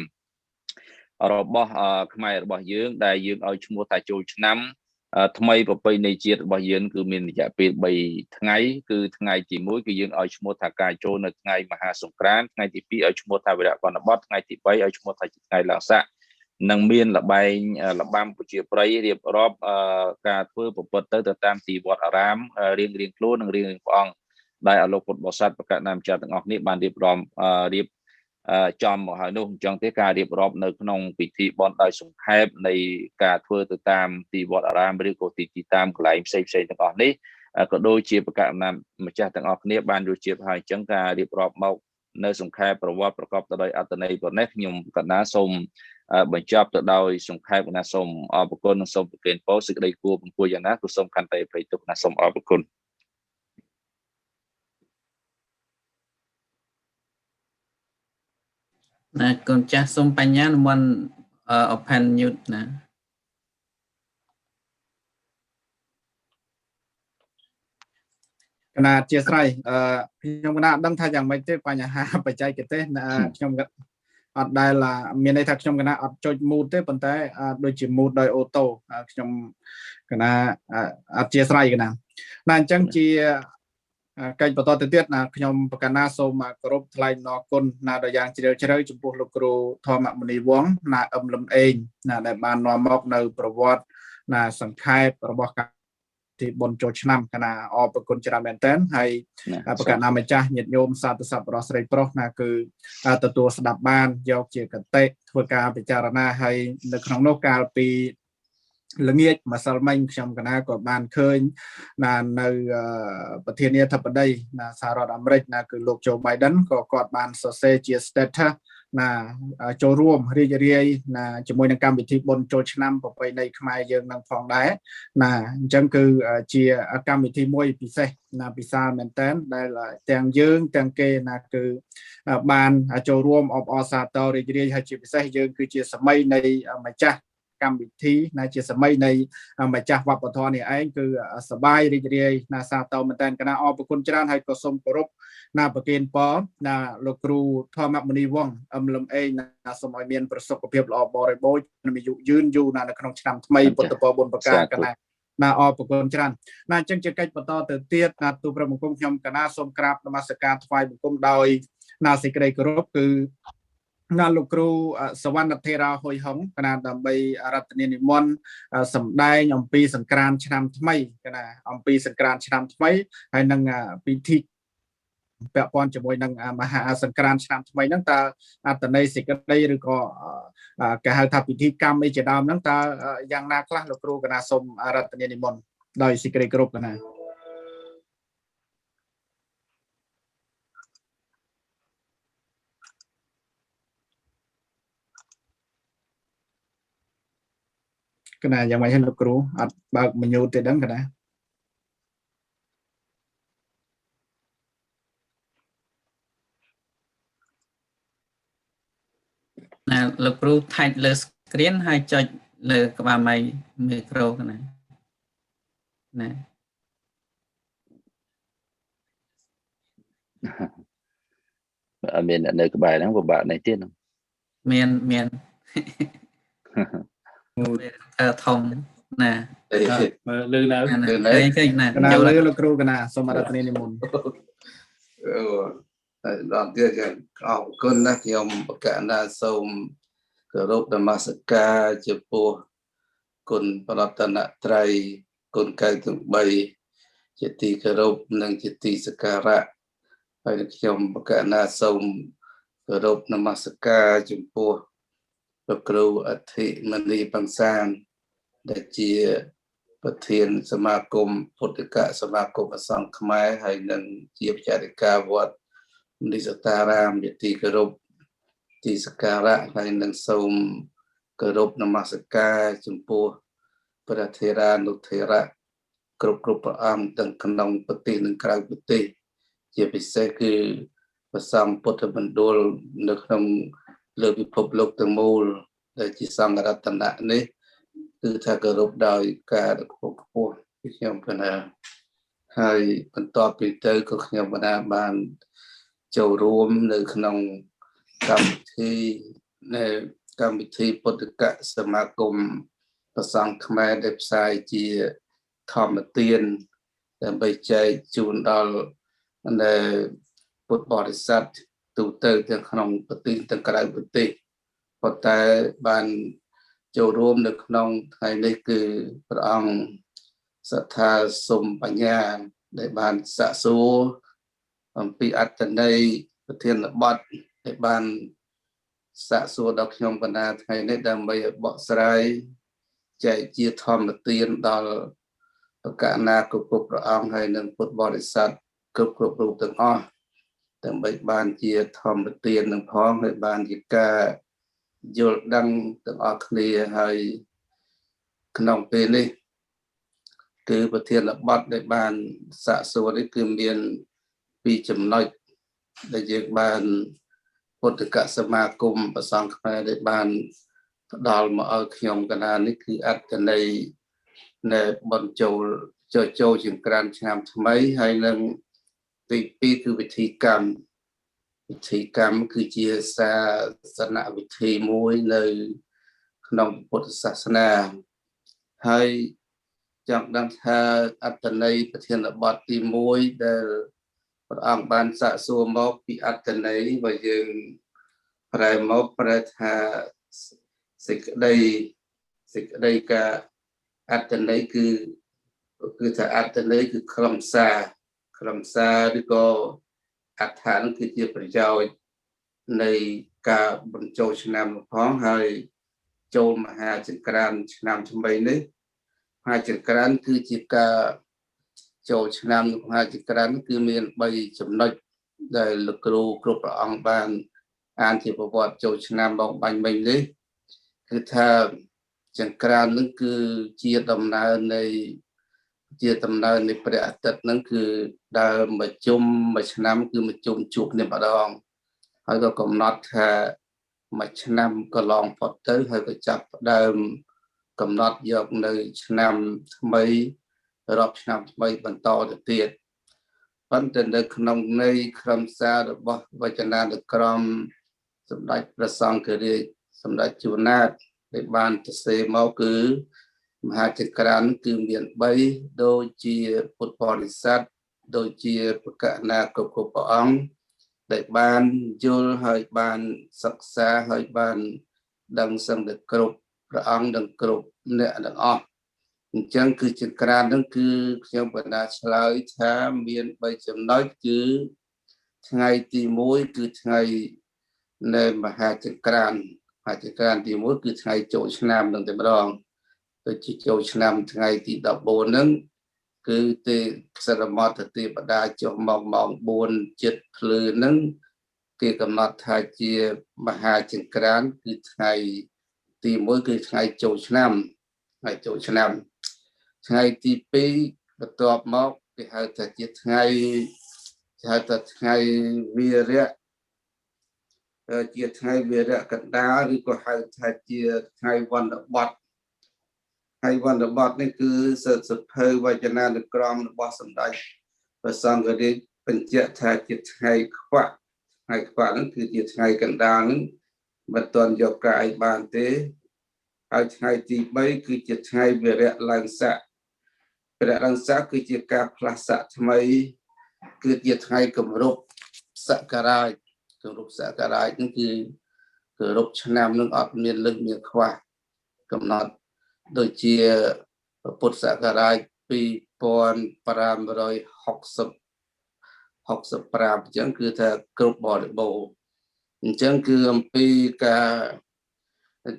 របស់ខ្មែររបស់យើងដែលយើងឲ្យឈ្មោះថាចូលឆ្នាំថ្មីប្រពៃណីជាតិរបស់យើងគឺមានរយៈពេល3ថ្ងៃគឺថ្ងៃទី1គឺយើងឲ្យឈ្មោះថាការចូលនៅថ្ងៃមហាសង្ក្រាន្តថ្ងៃទី2ឲ្យឈ្មោះថាវិរៈកណ្ដបទថ្ងៃទី3ឲ្យឈ្មោះថាថ្ងៃឡើងស័កនឹងមានលបែងលបាំប្រជាប្រិយរៀបរាប់ការធ្វើប្រព្រឹត្តទៅតាមទីវត្តអារាមរៀងខ្លួននិងរៀងព្រះអង្គដែលអលោកពុទ្ធបរិស័ទប្រកាសណាមចាស់ទាំងអស់នេះបានរៀបចំមកហើយនោះអញ្ចឹងទេការរៀបរាប់នៅក្នុងពិធីបុណ្យដោយសង្ខេបនៃការធ្វើទៅតាមទីវត្តអារាមឬក៏ទីតាមកន្លែងផ្សេងទាំងអស់នេះក៏ដូចជាប្រកាសណាមម្ចាស់ទាំងអស់គ្នាបានយល់ជាហើយអញ្ចឹងការរៀបរាប់មកនៅសង្ខេបប្រវត្តិប្រកបទៅដោយអត្ថន័យប៉ុណ្ណេះខ្ញុំកណ្ណាសូមបញ្ចប់ទៅដោយសង្ខេបណាសូមអរគុណនិងសូមប្រគេនពរសេចក្តីគួរបង្គាប់យ៉ាងណាក៏សូមខន្តីអភ័យទោសណាសូមអរគុណណាកូនចាស់សូមបញ្ញានិមន្តopen mute ណាគណៈអធិស្ឋានខ្ញុំគណៈអត់ដឹងថាយ៉ាងម៉េចទេបញ្ហាបច្ចេកទេសខ្ញុំអត់ដែលមានន័យថាខ្ញុំគណៈអត់ចុច mute ទេប៉ុន្តែដូចជា mute ដោយអូតូខ្ញុំគណៈអធិស្ឋានគណៈណាអញ្ចឹងជាកិច្ចបន្តទៅទៀតណាខ្ញុំប្រកាសណាសូមគោរពថ្លែងអំណរគុណណាដល់យ៉ាងជ្រាលជ្រៅចំពោះលោកគ្រូធម្មមុនីវង្សណាអឹមលំអេងណាដែលបាននាំមកនៅប្រវត្តិណាសង្ខេបរបស់ទីបុណ្យចូលឆ្នាំគណៈអរគុណច្រើនមែនទែនហើយប្រកាសណាម្ចាស់ញាតិញោមសាធុសប្បុរសស្រីប្រុសណាគឺទទួលស្ដាប់បានយកជាកតិធ្វើការពិចារណាហើយនៅក្នុងនោះកាលពីល្ងាចម្សិលមិញខ្ញុំកណាក៏បានឃើញណានៅប្រធានាធិបតីណាសហរដ្ឋអាមេរិកណាគឺលោក Joe Biden ក៏គាត់បានសរសេរជា status ណាចូលរួមរីករាយណាជាមួយនឹងកម្មវិធីបុណ្យចូលឆ្នាំប្រពៃណីខ្មែរយើងនឹងផងដែរណាអញ្ចឹងគឺជាកម្មវិធីមួយពិសេសណាពិសាមែនតើដែលទាំងយើងទាំងគេណាគឺបានចូលរួមអបអរសាទររីករាយហើយជាពិសេសយើងគឺជាសម័យនៃម្ចាស់កម្មវិធីណាជាសម័យនៃម្ចាស់វប្បធម៌នេះឯងគឺសប្បាយរីករាយណាសាទរមែនតើគណៈអរគុណច្រើនហើយក៏សូមគោរពណាប្រគេនពរណាលោកគ្រូធម្មមុនីវង្សអឹមលំអេងណាសូមឲ្យមានប្រសុខភាពល្អបរិបូរណ៍មានអាយុយឺនយូរណានៅក្នុងឆ្នាំថ្មីពុទ្ធពរ4ប្រការគណៈណាអរគុណច្រើនណាអញ្ចឹងជាកិច្ចបន្តទៅទៀតណាទូព្រះបង្គំខ្ញុំគណៈសូមក្រាបនមស្ការថ្វាយបង្គំដោយណាសេចក្តីគោរពគឺ ណាលោកគ្រូសវណ្ណធេរាហុយហុងកណាដើម្បីរតនានិមន្តសម្ដែងអំពីសង្ក្រានต์ឆ្នាំថ្មីកណាអំពីសង្ក្រានต์ឆ្នាំថ្មីហើយនឹងពិធីពាក់ព័ន្ធជាមួយនឹងមហាសង្ក្រានต์ឆ្នាំថ្មីហ្នឹងតើអត្តន័យសេចក្តីឬក៏គេហៅថាពិធីកម្មអីជាដើមហ្នឹងតើយ៉ាងណាខ្លះលោកគ្រូកណាសូមរតនានិមន្តដោយសេចក្តីគោរពកណាកណាយ៉ាងម៉េចលោកគ្រូអត់បើកបញ្ញូទេដឹងកណាណាលោកគ្រូថែកលើ screen ហើយចុចលើក្បាលម៉ៃមីក្រូកណាណា អត់មាននៅក្បែរហ្នឹងពិបាកនេះទៀតមាន ធំណាលឺនៅឃើញណា កណាលើលោកគ្រូកណាសូមរតនានិមន្តដល់ទៀតអរគុណណាស់ខ្ញុំបកណាសូមគោរពនមស្ការចំពោះគុណបរតនត្រ័យគុណកៅទាំង3ជាទីគោរពនិងជាទីសក្ការៈហើយខ្ញុំបកណាសូមគោរពនមស្ការចំពោះលោកគ្រូអធិមនីបង្សានដែលជាប្រធានសមាគមពុទ្ធិកសមាគមអសង្ឃខ្មែរហើយនិងជាបច្ចារិកាវត្តនិសតារាមជាទីគោរពទីសក្ការៈហើយនឹងសូមគោរពនមស្ការចំពោះព្រះធេរានុធេរៈគ្រប់ព្រះអង្គទាំងក្នុងប្រទេសនិងក្រៅប្រទេសជាពិសេសគឺព្រះសង្ឃពុទ្ធមណ្ឌលនៅក្នុងលើពិភពលោកទាំងមូលដែលជាសង្ឃរតនៈនេះគឺថាគោរពដោយការខ្ពស់ពីខ្ញុំកណាហើយបន្ទាប់ពីទៅក៏ខ្ញុំកណាបានចូលរួមនៅក្នុងកម្មវិធីពុទ្ធិកសមាគមព្រះសង្ឃខ្មែរដែលផ្សាយជាធម្មទានដើម្បីចែកជូនដល់នៅពុទ្ធបរិស័ទទូទៅទាំងក្នុងប្រទេសទាំងក្រៅប្រទេសប៉ុន្តែបានចូលរួមនៅក្នុងថ្ងៃនេះគឺព្រះអង្គសទ្ធាសុំបញ្ញាដែលបានសាកសួរអំពីអត្តន័យប្រធានបទដែលបានសាកសួរដល់ខ្ញុំបណ្ដាថ្ងៃនេះដើម្បីបកស្រាយចែកជាធម្មទានដល់បកណាគ្រប់ព្រះអង្គហើយនិងពុទ្ធបរិស័ទគ្រប់រូបទាំងអស់ដើម្បីបានជាធម្មទាននឹងផងហើយបានជាការយល់ដឹងទាំងអស់គ្នាហើយក្នុងពេលនេះគឺប្រធានបទដែលបានសាកសួរនេះគឺមាន2ចំណុចដែលយើងបានពុទ្ធិកសមាគមព្រះសង្ឃខ្មែរដែលបានផ្ដល់មកឲ្យខ្ញុំកណានេះគឺអត្តន័យនៃបញ្ចូលចង្ក្រានឆ្នាំថ្មីហើយនឹងទី2គឺវិធីកម្មគឺជាសាសនវិធីមួយនៅក្នុងពុទ្ធសាសនាហើយចង់ដឹងថាអត្តន័យប្រធានបទទី1ដែលព្រះអង្គបានសាកសួរមកពីអត្តន័យបើយើងប្រែមកប្រែថាសេចក្តីការអត្តន័យគឺថាអត្តន័យគឺខ្លឹមសារឬក៏អត្ថន័យគឺជាប្រយោជន៍នៃការបញ្ចូលឆ្នាំផងហើយចូលមហាចង្ក្រានឆ្នាំថ្មីនេះមហាចង្ក្រានគឺជាការចូលឆ្នាំមហាចង្ក្រានគឺមាន3ចំណុចដែលលោកគ្រូគ្រប់ព្រះអង្គបានអានជាប្រវត្តិចូលឆ្នាំមកបាញ់មិញនេះគឺថាចង្ក្រាននឹងគឺជាដំណើរនៃព្រះអាទិត្យនឹងគឺដើរមួយជុំមួយឆ្នាំគឺមួយជុំជួបគ្នាម្ដងហើយក៏កំណត់ថាមួយឆ្នាំកន្លងផុតទៅហើយក៏ចាប់ផ្ដើមកំណត់យកនៅឆ្នាំថ្មីរាប់ឆ្នាំថ្មីបន្តទៅទៀតប៉ុន្តែនៅក្នុងន័យខ្លឹមសាររបស់វចនានុក្រមសម្ដេចព្រះសង្ឃរាជសម្ដេចជួនណាតដែលបានសរសេរមកគឺមហាចង្ក្រានគឺមាន3ដូចជាពុទ្ធបរិស័ទដូចជាបកណាគ្រប់ព្រះអង្គ ដែលបានយល់ហើយបានសិក្សាហើយបានដឹងសឹងតែគ្រប់ព្រះអង្គនិងគ្រប់អ្នកទាំងអស់អញ្ចឹងគឺចង្ក្រានហ្នឹងគឺខ្ញុំបណ្ដាឆ្លើយថាមាន3ចំណុចគឺថ្ងៃទី1គឺថ្ងៃនៃមហាចង្ក្រានទី1គឺថ្ងៃចូលឆ្នាំនឹងតែម្ដងទៅជាចូលឆ្នាំថ្ងៃទី14ហ្នឹងគឺទេសរមត្តទេបតាចុះមកម៉ោង4ចិត្តភ្លឺហ្នឹងគេកំណត់ថាជាមហាចង្ក្រានគឺថ្ងៃទី1គឺថ្ងៃចូលឆ្នាំថ្ងៃទី2បន្ទាប់មកគេហៅថាជាថ្ងៃវារៈជាថ្ងៃវារៈកណ្ដាលឬក៏ហៅថាជាថ្ងៃវណ្ណបតនេះគឺសភៅវចនានុក្រមរបស់សម្ដេចព្រះសង្ឃរាជបញ្ជាក់ថាជាថ្ងៃខ្វាក់ហ្នឹងគឺជាថ្ងៃកណ្ដាលហ្នឹងមិនទាន់យកកាយបានទេហើយថ្ងៃទី3គឺជាថ្ងៃវិរៈឡើងស័កគឺជាការផ្លាស់ស័កថ្មីគឺជាថ្ងៃគម្រប់សក្ការៈហ្នឹងគឺគម្រប់ឆ្នាំនឹងអត់មានលើសមានខ្វះកំណត់ដូចជាពុទ្ធសករាជ2565អញ្ចឹងគឺថាគ្រប់បរិបូរណ៍អញ្ចឹងគឺអំពីការ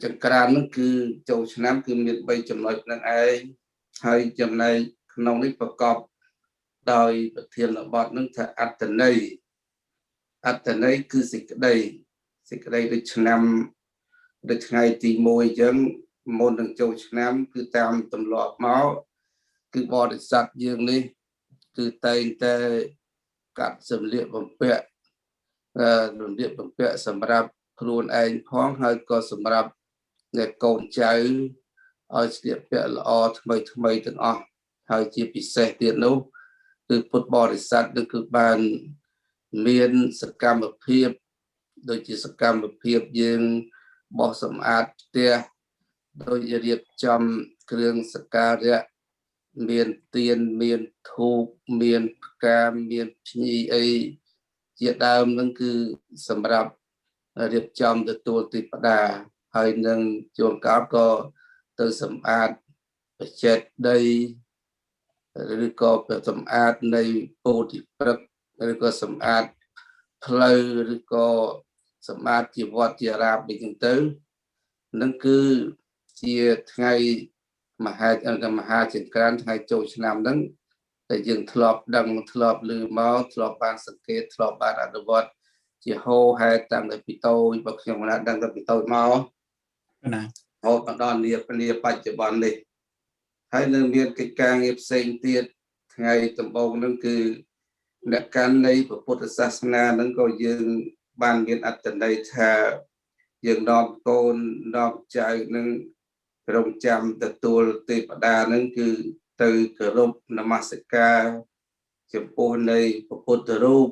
ចង្ក្រានហ្នឹងគឺចូលឆ្នាំគឺមាន3ចំណុចហ្នឹងឯងហើយចំណែកក្នុងនេះប្រកបដោយប្រធានបទហ្នឹងថាអត្តន័យគឺសេចក្តីដូចឆ្នាំដូចថ្ងៃទី1អញ្ចឹងមុននឹងចូលឆ្នាំគឺតាមទម្លាប់មកគឺបរិស័ទយើងនេះគឺតែងតែកាត់សម្លៀកបំពាក់សម្រាប់ខ្លួនឯងផងហើយក៏សម្រាប់អ្នកកូនចៅឲ្យស្លៀកពាក់ល្អថ្មីទាំងអស់ហើយជាពិសេសទៀតនោះគឺពុទ្ធបរិស័ទនឹងគឺបានមានសកម្មភាពដូចជាសកម្មភាពយើងបោសសម្អាតផ្ទះដោយរៀបចំគ្រឿងសក្ការៈមានទៀនមានធូបមានផ្កាមានភ្ញីអីជាដើមនឹងគឺសម្រាប់រៀបចំទទួលទេវតាហើយនឹងជួនកាលក៏ទៅសម្អាតបច្ចេកដីឬក៏សម្អាតនៃពោធិព្រឹក្សឬក៏សម្អាតផ្លូវឬក៏សម្អាតជាវត្តជាអារាមដូចហ្នឹងទៅនឹងគឺជាថ្ងៃមហាចង្ក្រានថ្ងៃចូលឆ្នាំហ្នឹងតែយើងធ្លាប់ដឹងធ្លាប់ឮមកធ្លាប់បានសង្កេតធ្លាប់បានអនុវត្តជាហោហែតាំងតែពីតូចបើខ្ញុំមិនដឹងតែពីតូចមកណាហូតមកដល់នាពេលបច្ចុប្បន្ននេះហើយនៅមានកិច្ចការងារផ្សេងទៀតថ្ងៃដំបូងហ្នឹងគឺអ្នកកាន់នៃពុទ្ធសាសនាហ្នឹងក៏យើងបានមានអត្តន័យថាយើងនាំកូននាំចៅនឹងរងចាំទទួលទេវតាហ្នឹងគឺទៅគោរពនមស្ការចំពោះនៃពុទ្ធរូប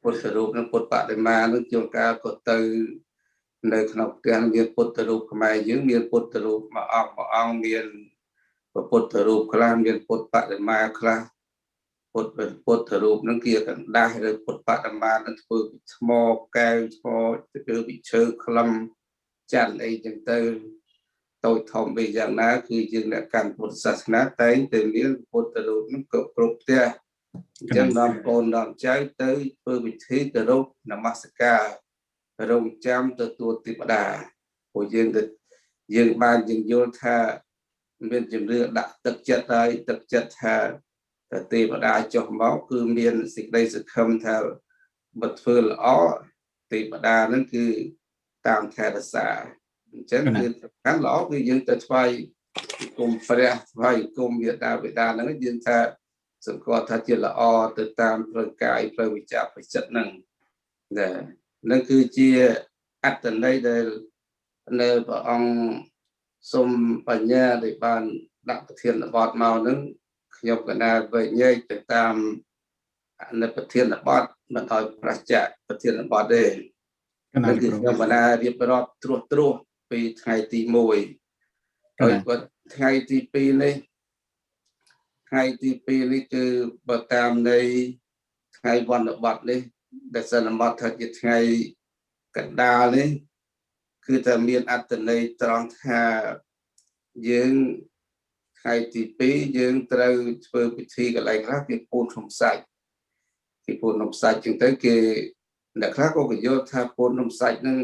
ពុទ្ធរូបនិងពុទ្ធបដិមានឹងជួនកាលក៏ទៅនៅក្នុងផ្ទះមានពុទ្ធរូបខ្មែរយើងមានពុទ្ធរូបមួយអង្គមានពុទ្ធរូបខ្លះមានពុទ្ធបដិមាខ្លះពុទ្ធរូបនឹងគេកណ្ដាស់ឬពុទ្ធបដិមានឹងធ្វើពីថ្មកែវថ្មធ្វើពីឈើខ្លឹមចាន់អីចឹងទៅតូចធំបីយ៉ាងណាគឺយើងអ្នកកាន់ពុទ្ធសាសនាតែងតែមានពុទ្ធរូបនឹងគ្រប់ផ្ទះអញ្ចឹងនាំកូននាំចៅទៅធ្វើពិធីគោរពនមស្ការរងចាំទទួលទេវតាព្រោះយើងបានយល់ថាមានជំនឿដាក់ទឹកចិត្តហើយទឹកចិត្តថាទេវតាចុះមកគឺមានសេចក្តីសង្ឃឹមថាបើធ្វើល្អទេវតានឹងគឺតាមថែរក្សាអញ្ចឹងគឺសំខាន់ល្អគឺយើងទៅថ្វាយគុំព្រះថ្វាយគុំមេតាបិតាហ្នឹងយើងថាសង្កត់ថាជាល្អទៅតាមផ្លូវកាយផ្លូវវិជ្ជាប្រសិទ្ធហ្នឹងនឹងគឺជាអត្តន័យដែលនៅព្រះអង្គសូមបញ្ញាដែលបានដាក់ប្រធានបទមកហ្នឹងខ្ញុំកណាវិញ្ញេទៅតាមនៅប្រធានបទមិនឲ្យប្រឆាចប្រធានបទទេគឺខ្ញុំកណារៀបរាប់ត្រួសពីថ្ងៃទី1ហើយគាត់ថ្ងៃទី2នេះគឺបើតាមនៃថ្ងៃវណ្ណបទនេះ ដែលសន្មតថាជាថ្ងៃកណ្ដាលនេះគឺតែមានអត្តន័យត្រង់ថាយើងថ្ងៃទី2យើងត្រូវធ្វើពិធីកន្លែងខ្លះគេពូនភ្នំសាច់គេពូនភ្នំសាច់ចឹងទៅគេអ្នកខ្លះក៏យល់ថាពូនភ្នំសាច់នឹង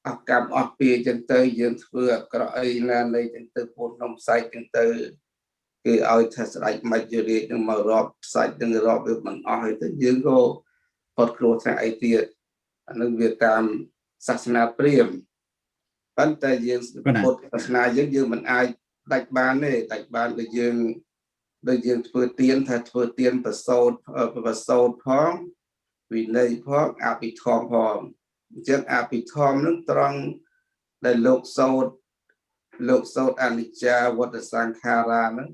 អកម្មអស់ពីចឹងទៅយើងធ្វើអាក្រក់អីណានៃចឹងទៅពូនភ្នំសាច់ចឹងទៅគេឲ្យថាស្ដេចមច្ចរាជនឹងមករាប់សាច់នឹងរាប់វាមិនអស់ហើយទៅយើងក៏ផុតគ្រោះថ្នាក់អីទៀតអានឹងវាតាមសាសនាព្រាហ្មណ៍ប៉ុន្តែយើងពុទ្ធសាសនាយើងមិនអាចដាច់បានទេដាច់បានដូចយើងធ្វើទានថាធ្វើទានប្រសូតផងវិន័យផងអភិធម្មផងអញ្ចឹងអភិធម្មនឹងត្រង់ដែលលោកសូត្រអនិច្ចាវត្តសង្ខារានឹង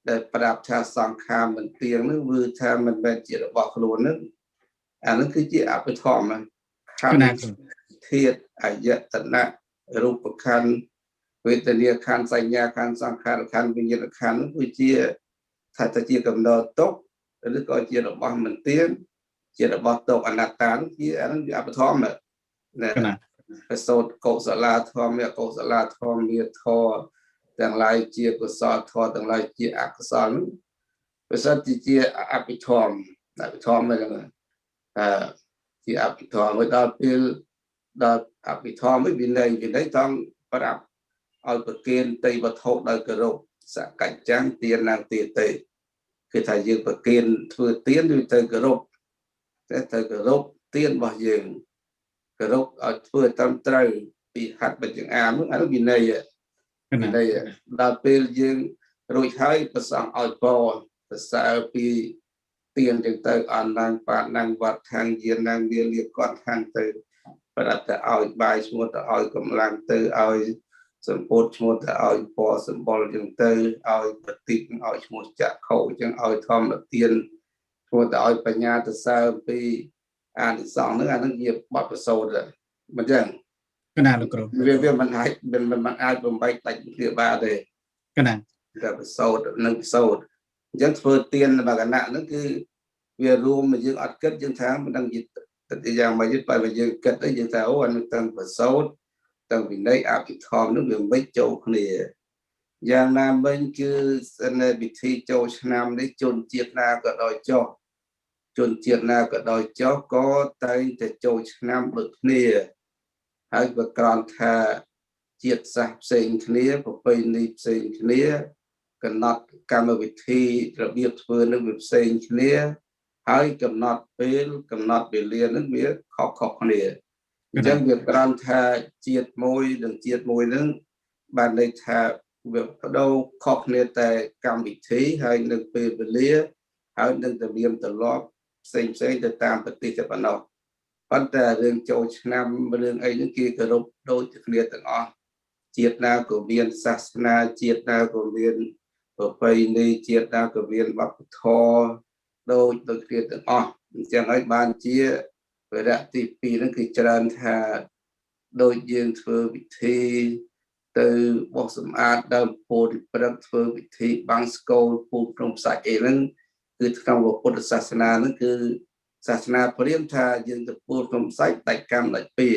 ដែលប្រាប់ថាសង្ខារមិនទៀងនឹងគឺថាមិនមែនជារបស់ខ្លួននឹងអានឹងគឺជាអភិធម្មខណ្ឌធាតុអយតនៈរូបខណ្ឌវេទនាខណ្ឌសញ្ញាខណ្ឌសង្ខារខណ្ឌវិញ្ញាណខណ្ឌនោះគឺជាថាទៅជាកំណត់ទុកឬក៏ជារបស់មិនទៀងជារបស់ទុកអនត្តានោះជាអានឹងវាអភិធម្មណាប្រសូតកុសលាធម៌អកុសលាធម៌មានធម៌ទាំងឡាយជាកុសលធម៌ទាំងឡាយជាអកុសលប្រសិទ្ធជាអភិធម្មហ្នឹងជាអភិធម្មហើយដល់ពេលដល់អភិធម្មវិន័យត្រង់ប្រាប់ឲ្យប្រគិនតីវត្ថុដោយគោរពសកច្ចាំទាននាងទាទេគឺថាយើងប្រគិនធ្វើទានឬទៅគោរពតែទៅគោរពទានរបស់យើងគោរពឲ្យធ្វើត្រឹមត្រូវពីហត្ថបញ្ញអានោះអានោះវិន័យដល់ពេលយើងរួចហើយប្រសងឲ្យពរសរសើរពីទានចឹងទៅអនឡាញបាតណាំងវត្តខាងយានណាំងវាលៀបគាត់ខាងទៅប្រដៅឲ្យបាយឈ្មោះទៅឲ្យកម្លាំងទៅឲ្យសម្ពោធឈ្មោះទៅឲ្យពណ៌សម្បុរចឹងទៅឲ្យប្រតិកឲ្យឈ្មោះចក្ខុចឹងឲ្យធម្មទានឈ្មោះទៅឲ្យបញ្ញាទៅសើពីអានិសង្សហ្នឹងអានឹងជាបទប្រសូតមិនចឹងកណាលោកគ្រូវាមិនអាចបំបែកដាច់គ្នាបានទេកណាតែប្រសូតនឹងប្រសូតអញ្ចឹងធ្វើទានរបស់គណៈហ្នឹងគឺវារួមមកយើងអត់គិតយើងថាមិនដឹងទៅយ៉ាងម៉េចទេបើយើងគិតទៅយើងថាអូអានឹងទាំងប្រសូតទាំងវិន័យអភិធម្មនោះវាមិនចូលគ្នាយ៉ាងណាមិញគឺនៅពិធីចូលឆ្នាំនេះជនជាតិណាក៏ដោយចុះក៏តែងតែចូលឆ្នាំដូចគ្នាហើយបើក្រំថាជាតិសាសន៍ផ្សេងគ្នាប្រពៃណីផ្សេងគ្នាកំណត់កម្មវិធីរបៀបធ្វើនឹងវាផ្សេងគ្នាហើយកំណត់ពេលកំណត់វេលានឹងវាខុសគ្នាអញ្ចឹងវាក្រំថាជាតិមួយនិងជាតិមួយនឹងបានន័យថាវាបដូរខុសគ្នាតែកម្មវិធីហើយនឹងពេលវេលាហើយនឹងទំនៀមទម្លាប់ផ្សេងទៅតាមប្រទេសតែប៉ុណ្ណោះប៉ុន្តែរឿងចូលឆ្នាំរឿងអីនេះគេគោរពដូចគ្នាទាំងអស់ជាតិណាក៏មានសាសនាជាតិណាក៏មានប្រពៃណីជាតិណាក៏មានវប្បធម៌ដូចគ្នាទាំងអស់អញ្ចឹងហើយបានជាវរៈទី2ហ្នឹងគឺច្រើនថាដូចយើងធ្វើពិធីទៅបោះសម្អាតដើមពោធិព្រឹកធ្វើពិធីបាំងស្កូលពូជក្នុងផ្សាច់អីហ្នឹងគឺក្នុងពុទ្ធសាសនាហ្នឹងគឺសាសនាព្រាហ្មណ៍ថាយើងទៅពូជក្នុងផ្សាច់ដាច់កម្មដាច់ពៀ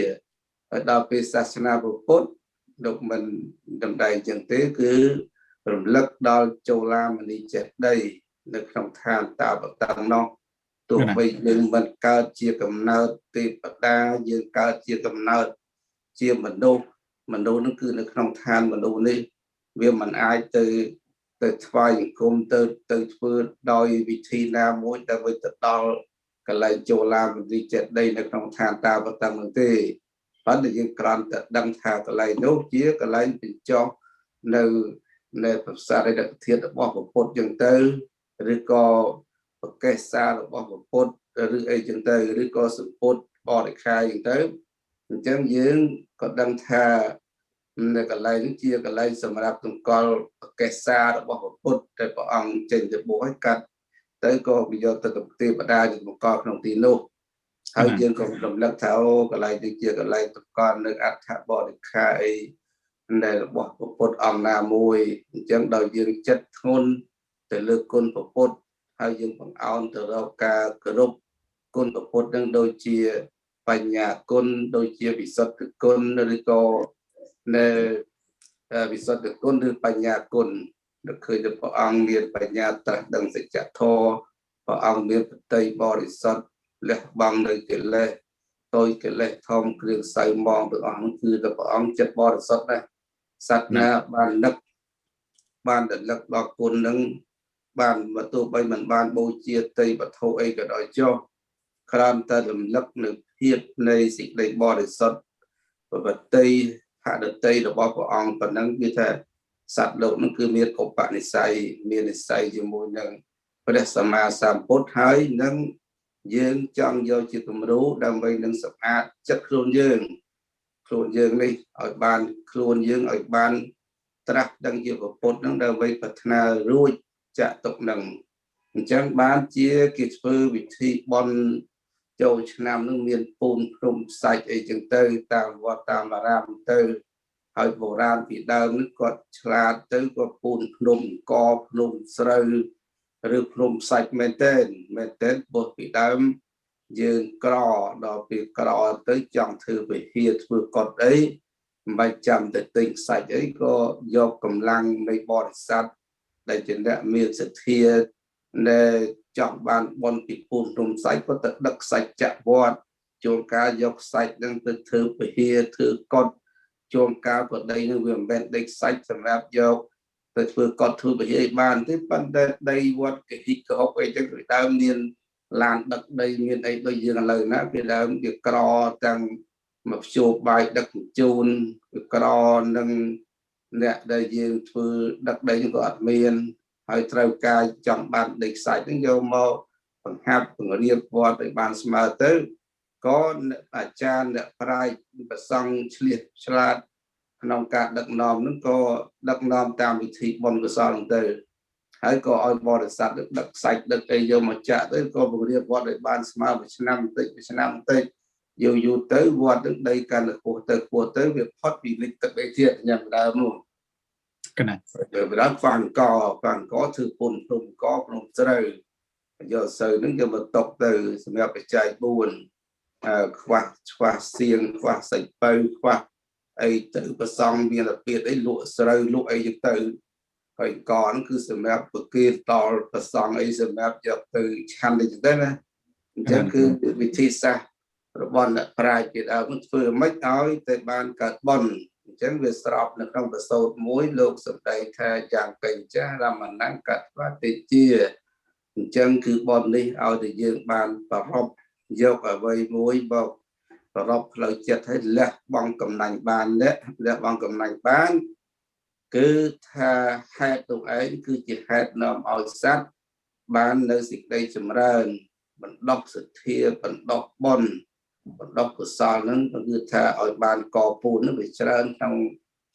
ហើយដល់ពេលសាសនាពុទ្ធលោកមិនដំដៃចឹងទេគឺរំលឹកដល់ចូលាមនីចេតិយនៅក្នុងឋានតាបតੰនោះទោះបីយើងមិនកើតជាកំណើតទេវតាយើងកើតជាកំណើតជាមនុស្សនោះគឺនៅក្នុងឋានមនុស្សនេះវាមិនអាចទៅថ្វាយបង្គំទៅធ្វើដោយវិធីណាមួយដើម្បីទៅដល់កន្លែងចូលាមនីចេតិយនៅក្នុងឋានតាបតੰនោះទេប៉ុន្តែយើងគ្រាន់តែដឹងថាកន្លែងនោះជាកន្លែងបញ្ចុះនៅប្រសាទនៃធាតុរបស់ពុទ្ធចឹងទៅឬក៏ប្រកេសសាររបស់ពុទ្ធឬអីចឹងទៅឬក៏សម្ពុទ្ធបរិខាយចឹងទៅអញ្ចឹងយើងក៏ដឹងថានៅកន្លែងនេះជាកន្លែងសម្រាប់តម្កល់ប្រកេសសាររបស់ពុទ្ធដែលព្រះអង្គចេញទៅបួសឲ្យកាត់ទៅក៏យកទៅទេវតាទៅបង្កល់ក្នុងទីនោះហើយយើងក៏រំលឹកថាអូកន្លែងនេះជាកន្លែងតម្កល់នៅអដ្ឋបរិខាអីដែលរបស់ពុទ្ធអង្គណាមួយអញ្ចឹងដោយយើងចិត្តធ្ងន់ទៅលើគុណពុទ្ធហើយយើងបង្អោនទៅរកការគោរព គុណពុទ្ធនឹងដូចជាបញ្ញាគុណដូចជាវិសុទ្ធគុណឬក៏នៅវិសុទ្ធគុណឬបញ្ញាគុណដែលឃើញថាព្រះអង្គមានបញ្ញាត្រាស់ដឹងសច្ចធម៌ព្រះអង្គមានបតីបរិសុទ្ធលះបង់នៅកិលេសតូចកិលេសធំគ្រឿងសៅមងទាំងអស់នោះគឺតែព្រះអង្គចិត្តបរិសុទ្ធដែរសត្វណាបាននឹកបានរលឹកដល់គុណនឹងបានបើទោះបីមិនបានបូជាតីវត្ថុអីក៏ដោយចុះគ្រាន់តែរំលឹកនៅភាពនៃសេចក្តីបរិសុទ្ធបតីហឫទ័យរបស់ព្រះអង្គប៉ុណ្ណឹងគឺថាសត្វលោកនឹងគឺមានឧបនិស្ស័យមាននិស្ស័យជាមួយនឹងព្រះសម្មាសម្ពុទ្ធហើយនឹងយើងចង់យកជាគំរូដើម្បីនឹងសម្អាតចិត្តខ្លួនយើងនេះឲ្យបានខ្លួនយើងឲ្យបានត្រាស់ដឹងជាពុទ្ធនឹងដើម្បីប្រាថ្នារួចចាក់ទុកនឹងអញ្ចឹងបានជាគេធ្វើវិធីបន់ចូលឆ្នាំនឹងមានពូនភ្នំខ្សាច់អីចឹងទៅតាមវត្តតាមអារាមទៅហើយបុរាណពីដើមនេះគាត់ឆ្លាតទៅគាត់ពូនភ្នំកភ្នំស្រូវឬភ្នំខ្សាច់មែនទេបុស្ពីដើមយើងក្រដល់ពេលក្រទៅចង់ធ្វើវិហារធ្វើកត់អីមិនបាច់ចាំទៅទិញខ្សាច់អីក៏យកកម្លាំងនៃបរិស័ទដែលជាអ្នកមានសទ្ធាដែលចង់បានបនពីពូនភ្នំខ្សាច់ក៏ទៅដឹកខ្សាច់ចាក់វត្តជួនកាលយកខ្សាច់នឹងទៅធ្វើវិហារធ្វើកត់ជួនកាលក៏ដីនឹងវាមិនមែនដីខ្សាច់សម្រាប់យកទៅធ្វើកត់ធ្វើវិហារបានទេប៉ុន្តែដីវត្តកហិកហុកអីចឹងគឺដើមមានឡានដឹកដីមានអីដូចយើងឥឡូវណាពីដើមវាក្រទាំងមកភ្ជួរបាយដឹកជញ្ជូនវាក្រនឹងអ្នកដែលយើងធ្វើដឹកដីក៏អត់មានហើយត្រូវការចង់បានដីខ្សាច់ហ្នឹងយកមកបង្ហាត់បង្រៀនវត្តឲ្យបានស្មើទៅក៏អាចារ្យអ្នកប្រាជ្ញប្រសង់ឆ្លៀសឆ្លាតក្នុងការដឹកនាំហ្នឹងក៏ដឹកនាំតាមវិធីបុណ្យកុសលហ្នឹងទៅហើយក៏ឲ្យបរិស័ទដឹកខ្សាច់ដឹកអីយកមកចាក់ទៅក៏បង្រៀនវត្តឲ្យបានស្មើមួយឆ្នាំបន្តិចយូរទៅវត្តនឹងដីកាន់តែខ្ពស់ទៅវាផុតពីលិចទឹកអីទៀតញ៉ាំដើមនោះកណាវាដល់ខ្វាំងកធ្វើពុនភ្នំកភ្នំស្រូវយកស្រូវនឹងយកមកຕົកទៅសម្រាប់បច្ច័យ4ខ្វះសៀងខ្វះសាច់បើខ្វះអីទៅប្រសងមានអាពាធអីលក់ស្រូវលក់អីទៅហើយកហ្នឹងគឺសម្រាប់ប្រគេនតលប្រសងអីសម្រាប់យកទៅឆាន់អីចឹងទៅណាអញ្ចឹងគឺវិធីសាស្ត្ររបស់អ្នកប្រាជ្ញគេដើមធ្វើមិនឲ្យតែបានកើតបុណ្យអញ្ចឹងវាស្របនៅក្នុងប្រសូតមួយលោកសម្ដែងថាយ៉ាងកេញចាស់រមណង្កតវតិជាអញ្ចឹងគឺបុណ្យនេះឲ្យតែយើងបានប្ររពយកអ្វីមួយមកប្ររពផ្លូវចិត្តឲ្យលះបង់កំណាញ់បានលះបង់កំណាញ់បានគឺថាហេតុនោះឯងគឺជាហេតុនាំឲ្យសត្វបាននៅសេចក្តីចម្រើនបណ្ដុះសទ្ធាបណ្ដុះបុណ្យបណ្ដុះកុសលហ្នឹងគឺថាឲ្យបានកពូននឹងវាច្រើនក្នុង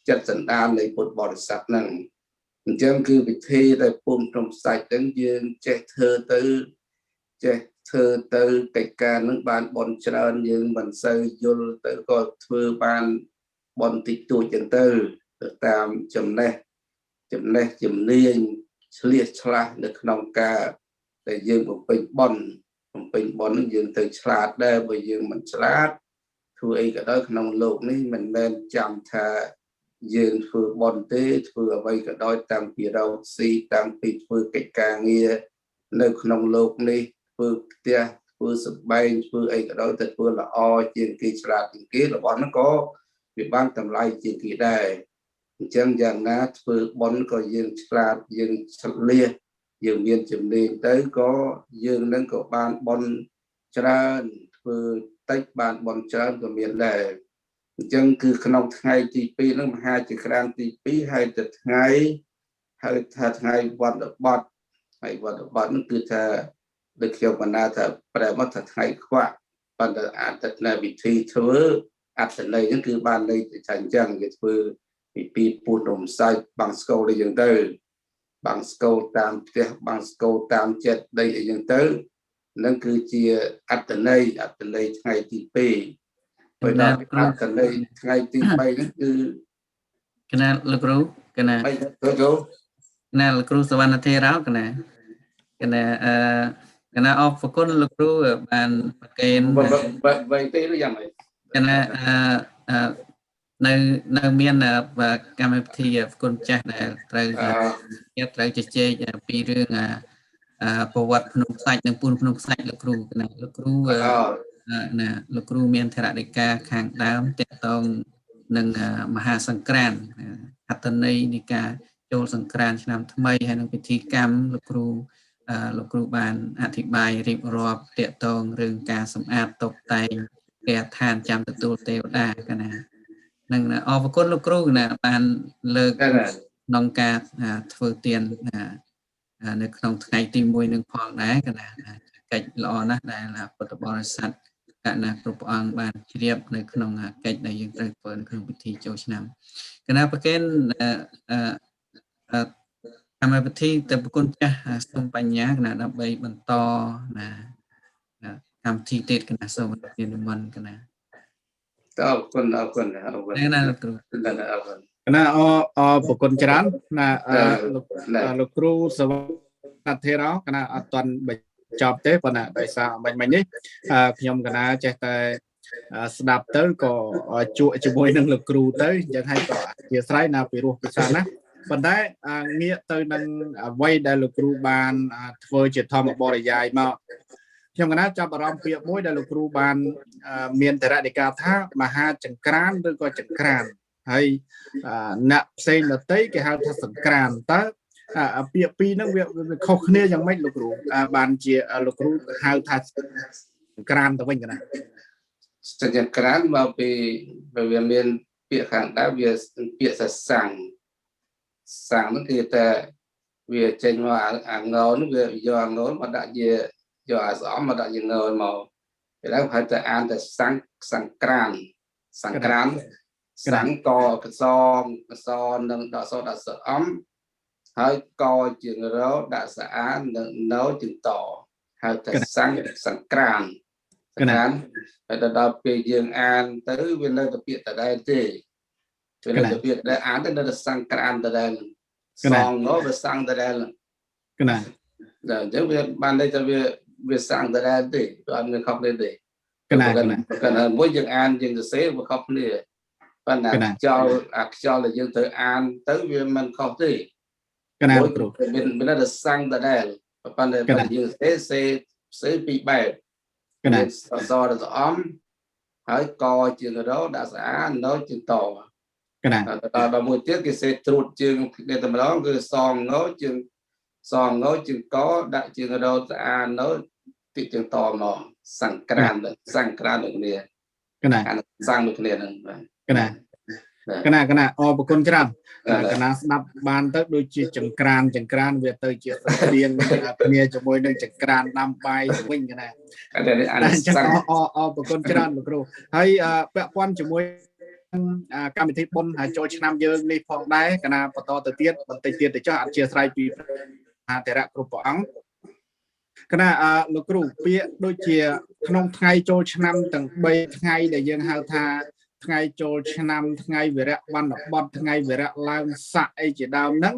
ចិត្តសន្តាននៃពុទ្ធបរិស័ទហ្នឹងអញ្ចឹងគឺវិធីដែលពូនក្នុងខ្សាច់ហ្នឹងយើងចេះធ្វើទៅកិច្ចការនឹងបានបន់ច្រើនយើងមិនសូវយល់ទៅក៏ធ្វើបានបន់តិចតួចចឹងទៅតាមចំណេះជំនាញឆ្លៀសឆ្លាស់នៅក្នុងការដែលយើងបំពេញបន់នឹងយើងទៅឆ្លាតដែរបើយើងមិនឆ្លាតធ្វើអីក៏ដោយក្នុងโลกនេះមិនមែនចាំថាយើងធ្វើបន់ទេធ្វើអ្វីក៏ដោយតាំងពីរកស៊ីតាំងពីធ្វើកិច្ចការងារនៅក្នុងโลกនេះធ្វើផ្ទះធ្វើសម្បែងធ្វើអីក៏ដោយតែធ្វើល្អជាងគេឆ្លាតជាងគេរបស់ហ្នឹងក៏វាបានតម្លៃជាងគេដែរអញ្ចឹងយ៉ាងណាធ្វើបុណ្យក៏យើងឆ្លាតយើងឆ្លៀសយើងមានជំនាញទៅក៏យើងនឹងក៏បានបុណ្យច្រើនធ្វើតិចបានបុណ្យច្រើនក៏មានដែរអញ្ចឹងគឺក្នុងថ្ងៃទី2ហ្នឹងមហាចក្រានទី2ហើយទៅថ្ងៃហៅថាថ្ងៃវត្តបត់ហើយវត្តបត់ហ្នឹងគឺថាដូចខ្ញុំបណ្ណាថាប្រែមកថាថ្ងៃខ្វាក់ប៉ុន្តែអត្តនវិធីធ្វើអត្តន័យហ្នឹងគឺបានន័យថាអញ្ចឹងគេធ្វើពីពូនរំសាច់បាំងស្គរអីចឹងទៅបាំងស្គរតាមផ្ទះបាំងស្គរតាមចិត្តដីអីចឹងទៅនឹងគឺជាអត្តន័យថ្ងៃទី2ពេលដល់អត្តន័យថ្ងៃទី3ហ្នឹងគឺកណាលោកគ្រូកណាលោកគ្រូសវណ្ណធេរោកណា កណាអរគុណលោកគ្រូបានប្រកេន vậy thế nó giảm này កណានៅមានកម្មវិធីគុណចាស់ដែលត្រូវត្រូវជជែកពីរឿងប្រវត្តិភ្នំខ្សាច់និងពួនភ្នំខ្សាច់លោកគ្រូកណាលោកគ្រូណាលោកគ្រូមានធរណីកាខាងដើមតកតងនឹងមហាសង្ក្រាន្តអត្តន័យនៃការចូលសង្ក្រាន្តឆ្នាំថ្មីហើយនឹងពិធីកម្មលោកគ្រូបានអធិប្បាយរៀបរាប់តកតងរឿងការសម្អាតតុបតែងព្រះឋានចាំទទួលទេវតាកណានឹងអរគុណលោកគ្រូណាបានលើកក្នុងការធ្វើទាននៅក្នុងថ្ងៃទី1នឹងផងដែរកណាកិច្ចល្អណាស់ដែលពុទ្ធបរិស័ទកណាគ្រប់ព្រះអង្គបានជ្រាបនៅក្នុងកិច្ចដែលយើងត្រូវធ្វើនៅក្នុងពិធីចូលឆ្នាំកណាប្រកេនកម្មវិធីទៅប្រគុណចាស់សូមបញ្ញាកណាដើម្បីបន្តកម្មវិធីទៀតកណាសូមនិមន្តកណាអរគុណណាលោកគ្រូកណាប្រគុណច្រើនណាលោកគ្រូសវត្ថិរោកណាអត់ទាន់បញ្ចប់ទេប៉ុន្តែដោយសារមិញនេះខ្ញុំកណាចេះតែស្ដាប់ទៅក៏ជួជាមួយនឹងលោកគ្រូទៅអញ្ចឹងហើយក៏អធិស្ឋានណាពីរោះពិសាណាប៉ុន្តែងាកទៅនឹងអ្វីដែលលោកគ្រូបានធ្វើជាធម្មបរិយាយមកខ្ញុំកណាចាប់អារម្មណ៍ពាក្យមួយដែលលោកគ្រូបានមានតរណិកាថាមហាចង្ក្រានឬក៏ចង្ក្រានហើយអ្នកផ្សេងដទៃគេហៅថាសង្ក្រានតើពាក្យពីរហ្នឹងវាខុសគ្នាយ៉ាងម៉េចលោកគ្រូបានជាលោកគ្រូហៅថាសង្ក្រានទៅវិញកណាសង្ក្រានមកពីវាមានពាក្យខាងដើមវាពាក្យសាំងហ្នឹងគឺតែវាចេញមកអាងនោះវាយកអាងមកដាក់ជាយកអាស្អំមកដាក់ជាងមកគេហៅតែអានតែសង្ក្រានសង្កកកសនឹងដាក់សដាក់ស្អំហើយកជាងរោដាក់ស្អាននឹងណោជាងតហៅតែសង្ក្រានហើយដល់ពេលយើងអានទៅវានៅតែពាក្យតដែលទេវានៅតែពាក្យដែលអានទៅនៅតែសង្ក្រានតដែលសងនោះវាសង្តដែលកណាដល់អញ្ចឹងវាបានន័យថាវាសង្តដែលទេអត់មានខុសគ្នាទេកណាមួយយើងអានយើងសរសេរវាខុសគ្នាប៉ុន្តែខ្យល់ដែលយើងត្រូវអានទៅវាមិនខុសទេកណាគ្រូមានតែសង្តដែលប៉ុន្តែយើងសរសេរពីរបែបកណាសរដល់ស្អំហើយកជាងរោដាក់ស្អានណោជាងតកណាដល់មួយទៀតគេសេត្រួតជើងគ្នាតែម្ដងគឺសងណោជាងកដាក់ជើងរោស្អានណោទីជើងតមកសង្ក្រានដូចគ្នាកណាសង្ឃដូចគ្នាហ្នឹងកណាអរគុណច្រើនកណាស្ដាប់បានទៅដូចជាចង្ក្រានវាទៅជាស្តៀងគ្នាជាមួយនឹងចង្ក្រានដាំបាយទៅវិញកណាអរគុណច្រើនលោកគ្រូហើយពាក់ព័ន្ធជាមួយកម្មវិធីបុណ្យចូលឆ្នាំយើងនេះផងដែរកណាបន្តទៅទៀតបន្តិចទៀតទៅចុះអធិស្ឋានពីមហាធរៈគ្រប់ព្រះអង្គកណាលោកគ្រូពាក្យដូចជាក្នុងថ្ងៃចូលឆ្នាំទាំង3ថ្ងៃដែលយើងហៅថាថ្ងៃចូលឆ្នាំថ្ងៃវិរៈវណ្ណបតថ្ងៃវិរៈឡើងស័កអីជាដើមហ្នឹង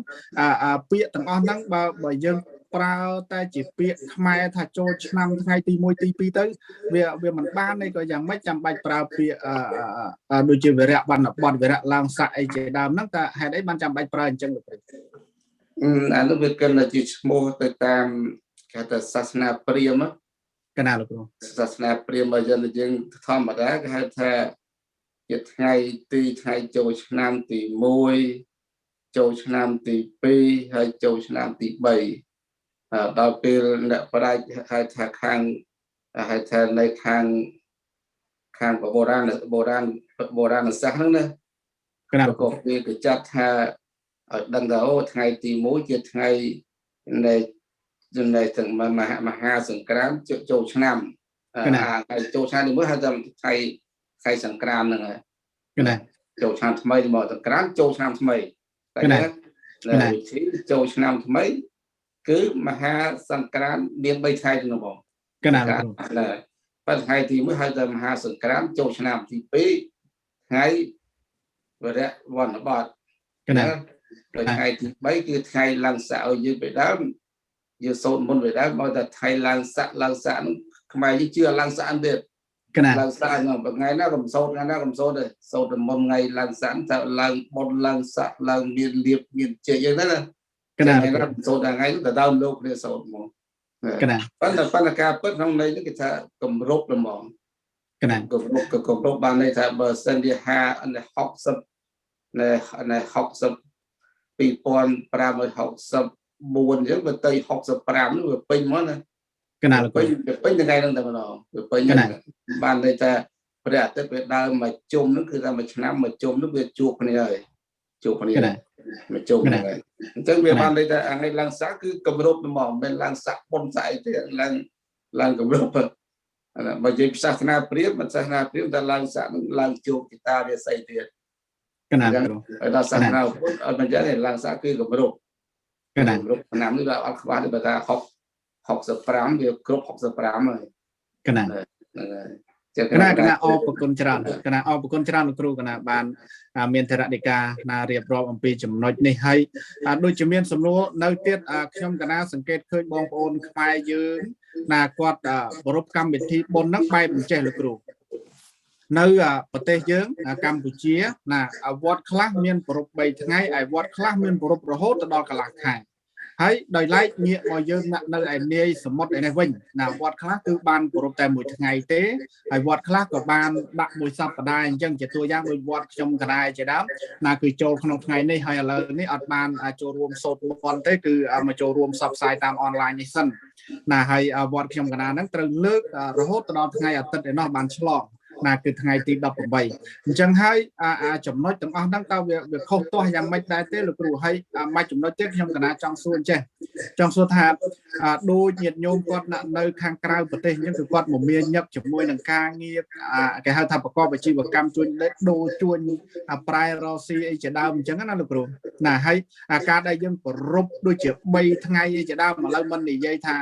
ពាក្យទាំងអស់ហ្នឹងបើយើងប្រើតែជាពាក្យខ្មែរថាចូលឆ្នាំថ្ងៃទី1ទី2ទៅវាមិនបានទេក៏យ៉ាងម៉េចចាំបាច់ប្រើពាក្យដូចជាវិរៈវណ្ណបតវិរៈឡើងស័កអីជាដើមហ្នឹងតើហេតុអីបានចាំបាច់ប្រើអញ្ចឹងលោកគ្រូអានោះវាគិតជាឈ្មោះទៅតាមគេថាសាសនាព្រាហ្មណ៍កណាលោកគ្រូសាសនាព្រាហ្មណ៍យើងធម្មតាគេហៅថាជាថ្ងៃចូលឆ្នាំទី1ចូលឆ្នាំទី2ហើយចូលឆ្នាំទី3ដល់ពេលអ្នកប្រាជ្ញហៅថាហៅថានៅខាងបុរាណសាសហ្នឹងណាកណាក៏គេចាត់ថាឲ្យដឹងថាអូថ្ងៃទី1ជាថ្ងៃនៃទាំងមហាសង្ក្រាន្តចូលឆ្នាំហើយចូលឆ្នាំទី1ហៅថាថ្ងៃសង្ក្រាន្តហ្នឹងហើយណាចូលឆ្នាំថ្មីមកសង្ក្រាន្តចូលឆ្នាំថ្មីតែវិធីចូលឆ្នាំថ្មីគឺមហាសង្ក្រាន្តមាន3ថ្ងៃហ្នឹងបងកណាប៉ុន្តែថ្ងៃទី1ហៅថាមហាសង្ក្រាន្តចូលឆ្នាំទី2ថ្ងៃវិរៈវណ្ណបតកណាថ្ងៃទី3គឺថ្ងៃឡើងស័កឲ្យយើងពីដើម យើងសូត្រមុនវាដែរមកតែថៃឡើងស័កហ្នឹងខ្មែរយើងជឿឡើងស័កទៀត កណា ឡើងស័កហ្នឹងថ្ងៃណាក៏សូត្រថ្ងៃណាក៏សូត្រដែរសូត្រមុនថ្ងៃឡើងស័កតែឡើងបុណ្យឡើងស័កឡើងមានលៀបមានជ័យអីហ្នឹងណា កណា ថ្ងៃណាសូត្រថ្ងៃទៅដើមលោកគ្នាសូត្រមក កណា ប៉ុន្តែការពិតក្នុងន័យនេះគេថាគម្រប់ល្មង កណា គម្រប់បានន័យថាបើសិនជា60 នៅ60 2564 អញ្ចឹងបើទៅ65នោះវាពេញមកណា កណាលោកគ្រូ ពេញថ្ងៃហ្នឹងតែម្ដងវាពេញបានន័យថាព្រះអាទិត្យវាដើរមកជុំហ្នឹងគឺថាមួយឆ្នាំមកជុំនោះវាជួបគ្នាហើយជួបគ្នាមកជុំហ្នឹងហើយអញ្ចឹងវាបានន័យថាថ្ងៃឡើងស័កគឺគម្រប់ហ្មងមិនឡើងស័កប៉ុនស្អីទេឡើងគម្រប់បើនិយាយសាសនាព្រាហ្មណ៍មិនសាសនាព្រាហ្មណ៍តែឡើងស័កហ្នឹងឡើងជួបចិត្តវាស្អីទៀត កណាគ្រូ ហើយដល់សាសនាពុទ្ធអត់មិនចឹងទេឡើងស័កគឺគម្រប់ កណា គម្រប់ឆ្នាំនេះវាអត់ខ្វះទេបើថា65វាគ្រប់65ហើយក ណា ហ្នឹងហើយក ណាអរគុណច្រើនកណាអរគុណច្រើនលោកគ្រូកណាបានមានធរណីកាណារៀបរាប់អំពីចំណុចនេះហើយដូចជាមានសំណួរនៅទៀតខ្ញុំកណាសង្កេតឃើញបងប្អូនខ្មែរយើងណាគាត់ប្រពកម្មវិធីបុណ្យហ្នឹងបែបអញ្ចេះលោកគ្រូនៅប្រទេសយើងកម្ពុជាណាវត្តខ្លះមានប្រព3ថ្ងៃឯវត្តខ្លះមានប្រពរហូតដល់កន្លះខែ ហើយដោយឡែកងាកមកយើងនៅឯនាយសមុទ្រឯនេះវិញណាវត្តខ្លះគឺបានប្រពតែមួយថ្ងៃទេហើយវត្តខ្លះក៏បានដាក់មួយសប្តាហ៍អញ្ចឹងជាតួយ៉ាងដូចវត្តខ្ញុំកណាជាដើមណាគឺចូលក្នុងថ្ងៃនេះហើយឥឡូវនេះអត់បានចូលរួមសូត្រមន្តទេគឺមកចូលរួមផ្សព្វផ្សាយតាមអនឡាញនេះសិនណាហើយវត្តខ្ញុំកណាហ្នឹងត្រូវលើករហូតដល់ថ្ងៃអាទិត្យឯនោះបានឆ្លង ណាគឺថ្ងៃទី 18 អញ្ចឹងហើយចំណុចទាំងអស់ហ្នឹងតើវាខុសទាស់យ៉ាងម៉េចដែរទេលោកគ្រូហើយមួយចំណុចទៀតខ្ញុំកណាចង់សួរអញ្ចេះចង់សួរថាដូចញាតិញោមគាត់នៅខាងក្រៅប្រទេសអញ្ចឹងគឺគាត់មកមានញឹកជាមួយនឹងការងារគេហៅថាប្រកបអាជីវកម្មជួញដូរជួញប្រែរស៊ីអីជាដើមអញ្ចឹងណាលោកគ្រូណាហើយការដែលយើងប្រពដូចជា3ថ្ងៃអីជាដើមឥឡូវមិននិយាយថា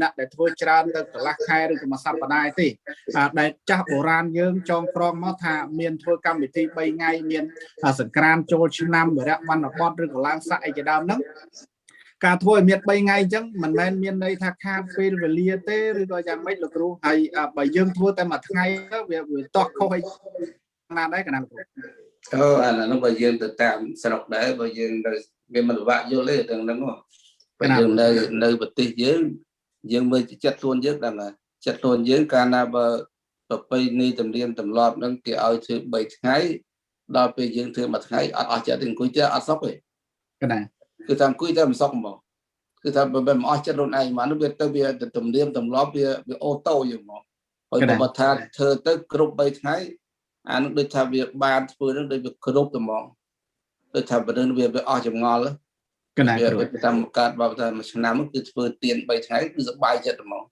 អ្នកដែលធ្វើច្រើនទៅកន្លះខែឬក៏មួយសប្តាហ៍ទេដែលចាស់បុរាណ យើងចងក្រងមកថាមានធ្វើកម្មវិធី 3 ថ្ងៃមានសង្ក្រានចូលឆ្នាំវរៈវណ្ណបតឬក៏ឡើងស័កអីជាដើមហ្នឹងការធ្វើឲ្យមាន 3 ថ្ងៃអញ្ចឹងមិនមែនមានន័យថាខាតពេលវេលាទេឬក៏យ៉ាងម៉េចលោកគ្រូហើយបើយើងធ្វើតែមួយថ្ងៃទៅវាតោះខុសអីណាដែរកណាលោកគ្រូអានោះបើយើងទៅតាមស្រុកដែរបើយើងនៅវាមិនពិបាកយល់ទេទាំងហ្នឹងបើយើងនៅប្រទេសយើងមើលចិត្តខ្លួនយើងដឹងថាចិត្តខ្លួនយើងកាលណាបើប្រពៃណីទំនៀមទម្លាប់ហ្នឹងគេឲ្យធ្វើ 3 ថ្ងៃដល់ពេលយើងធ្វើមួយថ្ងៃអត់អស់ចិត្តទេអង្គុយទៀតអត់សុខទេ ណា គឺថាអង្គុយតែមិនសុខហ្មងគឺថាបើមិនអស់ចិត្តខ្លួនឯងមកនោះវាទៅវាទំនៀមទម្លាប់វាអូតូយើងមកហើយបើថាធ្វើទៅគ្រប់ 3 ថ្ងៃអានោះដូចថាវាបានធ្វើនឹងដូចវាគ្រប់តែហ្មងដូចថាបើនឹងវាអស់ចម្ងល់កណាវាតាមកាត់បើថាមួយឆ្នាំគឺធ្វើទៀន 3 ថ្ងៃគឺសប្បាយចិត្តហ្មង